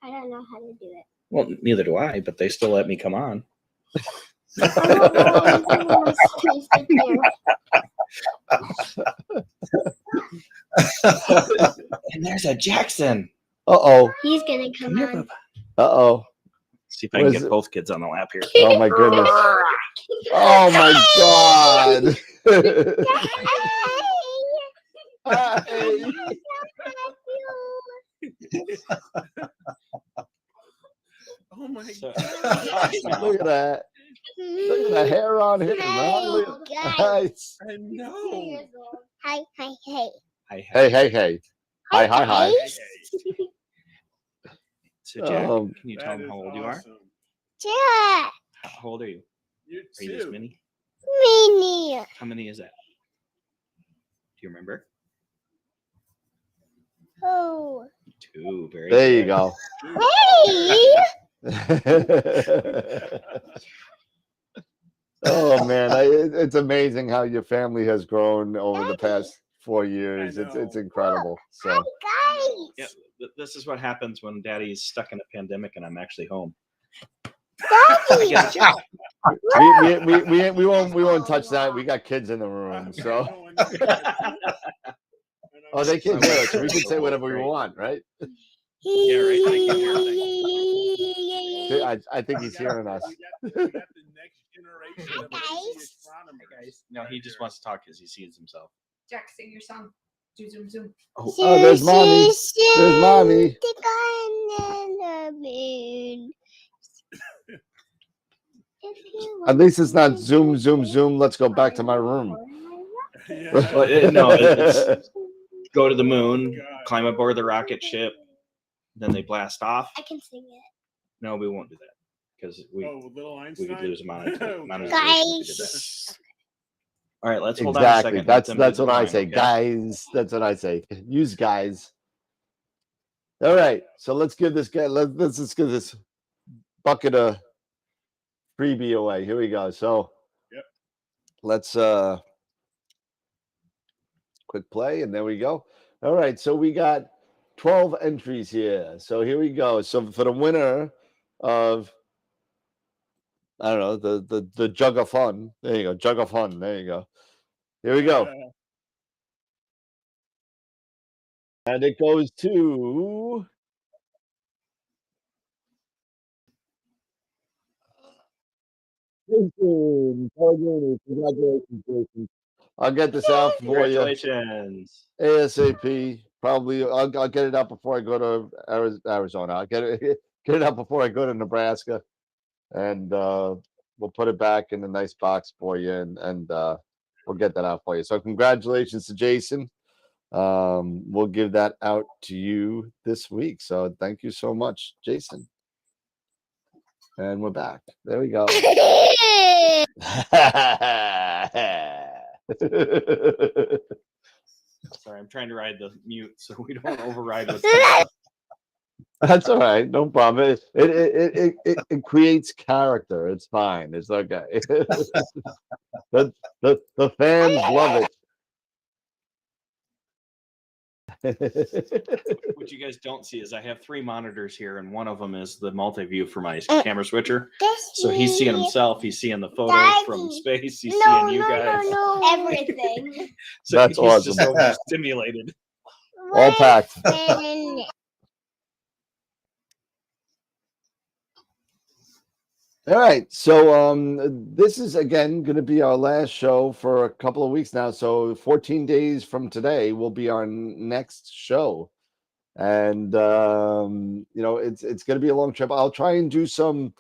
I don't know how to do it. Well, neither do I, but they still let me come on. And there's a Jackson. Uh-oh. He's going to come on. Uh-oh. See if I can get both kids on the lap here. Oh, my goodness. Oh, my God. Oh my God. Look at that. Look at the hair on him. Nice. I know. Hi. Hey. Hi. So, Jack, can you tell them how old you are? Jack. How old are you? You're Are you this mini? Mini. How many is that? Do you remember? Oh. 2. Very there good. you go. Hey. Oh man, it's amazing how your family has grown over the past 4 years. It's incredible. So Guys. Yeah, this is what happens when Daddy's stuck in a pandemic and I'm actually home. Daddy. we won't touch that. We got kids in the room, so oh, they can hear us. We can say whatever we want, right? Yeah, right. They can hear things. I think he's hearing us. We got the next generation of astronomers. Guys, no, he just wants to talk because he sees himself. Jack, sing your song. Zoom, zoom. Oh, there's mommy. There's mommy. At least it's not zoom, zoom, zoom. Let's go back to my room. No, it's go to the moon, climb aboard the rocket ship, then they blast off. I can sing it. No, we won't do that because Little Einstein. we could lose monetization. Guys. All right, let's hold on a second. That's what I say, guys. That's what I say. Use guys. All right, so let's give this guy. Let's give this bucket of freebie away. Here we go. So, let's quick play, and there we go. All right, so we got 12 entries here. So here we go. So for the winner of, I don't know, the jug of fun. There you go, jug of fun. There you go. Here we go. And it goes to Jason. Congratulations, Jason. I'll get this out for you. Congratulations. ASAP. Probably I'll get it out before I go to Arizona. I'll get it out before I go to Nebraska, and we'll put it back in a nice box for you, and we'll get that out for you. So congratulations to Jason. We'll give that out to you this week. So thank you so much, Jason. And we're back. There we go. Sorry, I'm trying to ride the mute so we don't override what's That's all right. No problem. It creates character. It's fine. It's okay. The fans love it. What you guys don't see is I have 3 monitors here, and one of them is the multi-view for my camera switcher. So he's seeing himself, he's seeing the photo from space, he's seeing you guys. Everything. So That's he's awesome. just overstimulated. All packed. All right, so this is again going to be our last show for a couple of weeks now. So 14 days from today will be our next show, and you know it's going to be a long trip. I'll try and do some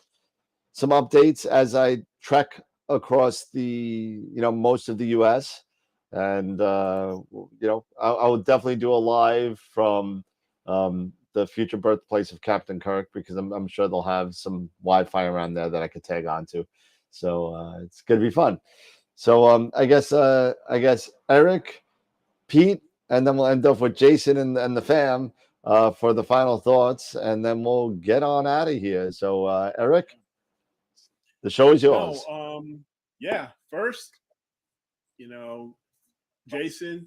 updates as I trek across the most of the U.S. and I will definitely do a live from the future birthplace of Captain Kirk, because I'm sure they'll have some Wi-Fi around there that I could tag onto. So it's gonna be fun. So I guess Eric, Pete, and then we'll end up with Jason and the fam for the final thoughts, and then we'll get on out of here. So Eric, the show is yours. Yeah. First, Jason,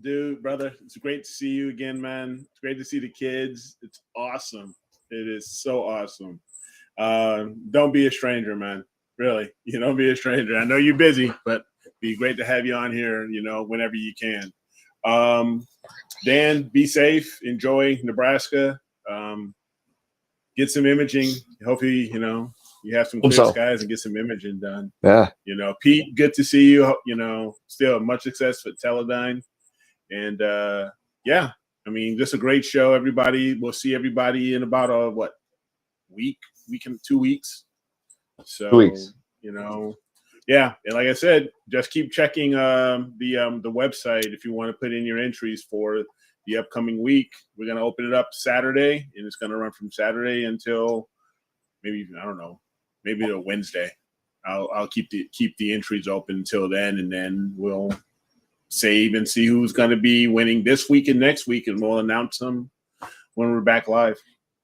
dude, brother, it's great to see you again, man. It's great to see the kids. It's awesome. It is so awesome. Don't be a stranger, man. Really, don't be a stranger. I know you're busy, but it'd be great to have you on here, whenever you can. Dan, be safe. Enjoy Nebraska. Get some imaging. Hopefully, you have some clear skies and get some imaging done. Yeah. Pete, good to see you. Still much success with Teledyne. And just a great show. Everybody, we'll see everybody in about a week and 2 weeks. So 2 weeks. And like I said, just keep checking the website if you want to put in your entries for the upcoming week. We're gonna open it up Saturday, and it's gonna run from Saturday until maybe a Wednesday. I'll keep the entries open until then, and then we'll save and see who's going to be winning this week and next week, and we'll announce them when we're back live.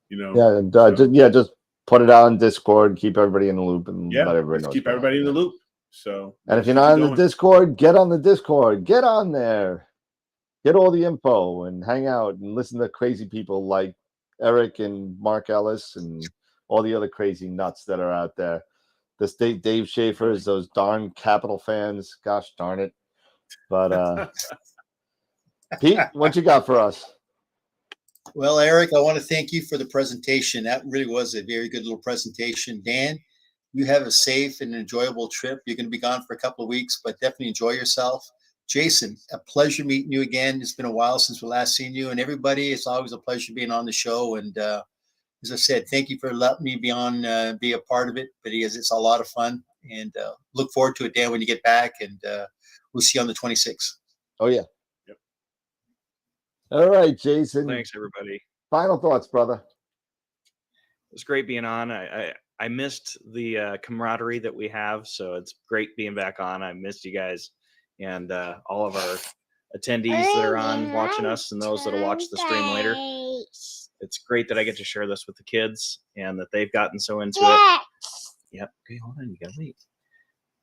Just put it out on Discord, keep everybody in the loop, and let everybody know. Keep everybody in the loop. So, And if you're keep not on the going. Discord, get on the Discord. Get on there. Get all the info and hang out and listen to crazy people like Eric and Mark Ellis and all the other crazy nuts that are out there. The state Dave Schaefer's, those darn Capital fans. Gosh darn it. But Pete, what you got for us? Well, Eric, I want to thank you for the presentation. That really was a very good little presentation. Dan, you have a safe and enjoyable trip. You're going to be gone for a couple of weeks, but definitely enjoy yourself. Jason, a pleasure meeting you again. It's been a while since we last seen you. And everybody, it's always a pleasure being on the show. And as I said, thank you for letting me be on, be a part of it. But it's a lot of fun. And look forward to it, Dan, when you get back. And we'll see you on the 26th. Oh, yeah. Yep. All right, Jason. Thanks, everybody. Final thoughts, brother. It's great being on. I missed the camaraderie that we have, so it's great being back on. I missed you guys and all of our attendees that are on watching us and those that'll watch the stream later. It's great that I get to share this with the kids and that they've gotten so into it. Yep. Okay, hold on. You gotta wait.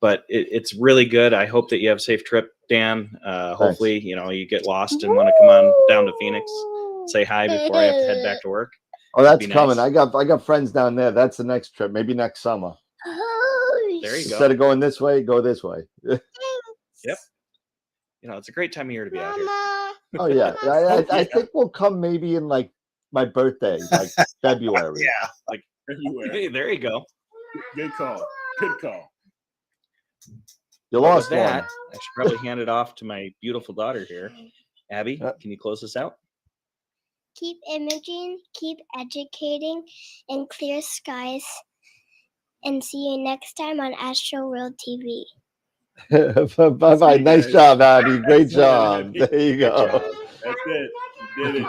But it's really good. I hope that you have a safe trip, Dan. Hopefully, you get lost and want to come on down to Phoenix, say hi before I have to head back to work. Oh, that's Be coming. nice. I got friends down there. That's the next trip. Maybe next summer. There you go. Instead of going this way, go this way. Yep. It's a great time of year to be out here. Oh yeah. I think we'll come maybe in like my birthday, like February. Yeah. Like everywhere. Hey, there you go. Good call. Good call. You With lost that, one. I should probably hand it off to my beautiful daughter here. Abby, can you close us out? Keep imaging, keep educating, and clear skies. And see you next time on AstroWorld TV. Bye bye. Nice guys. job, Abby. Great job. Abby. There you go. That's it. You did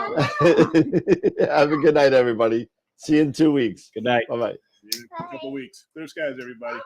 it. Have a good night, everybody. See you in 2 weeks. Good night. Bye bye. See you in a couple weeks. Clear skies, everybody.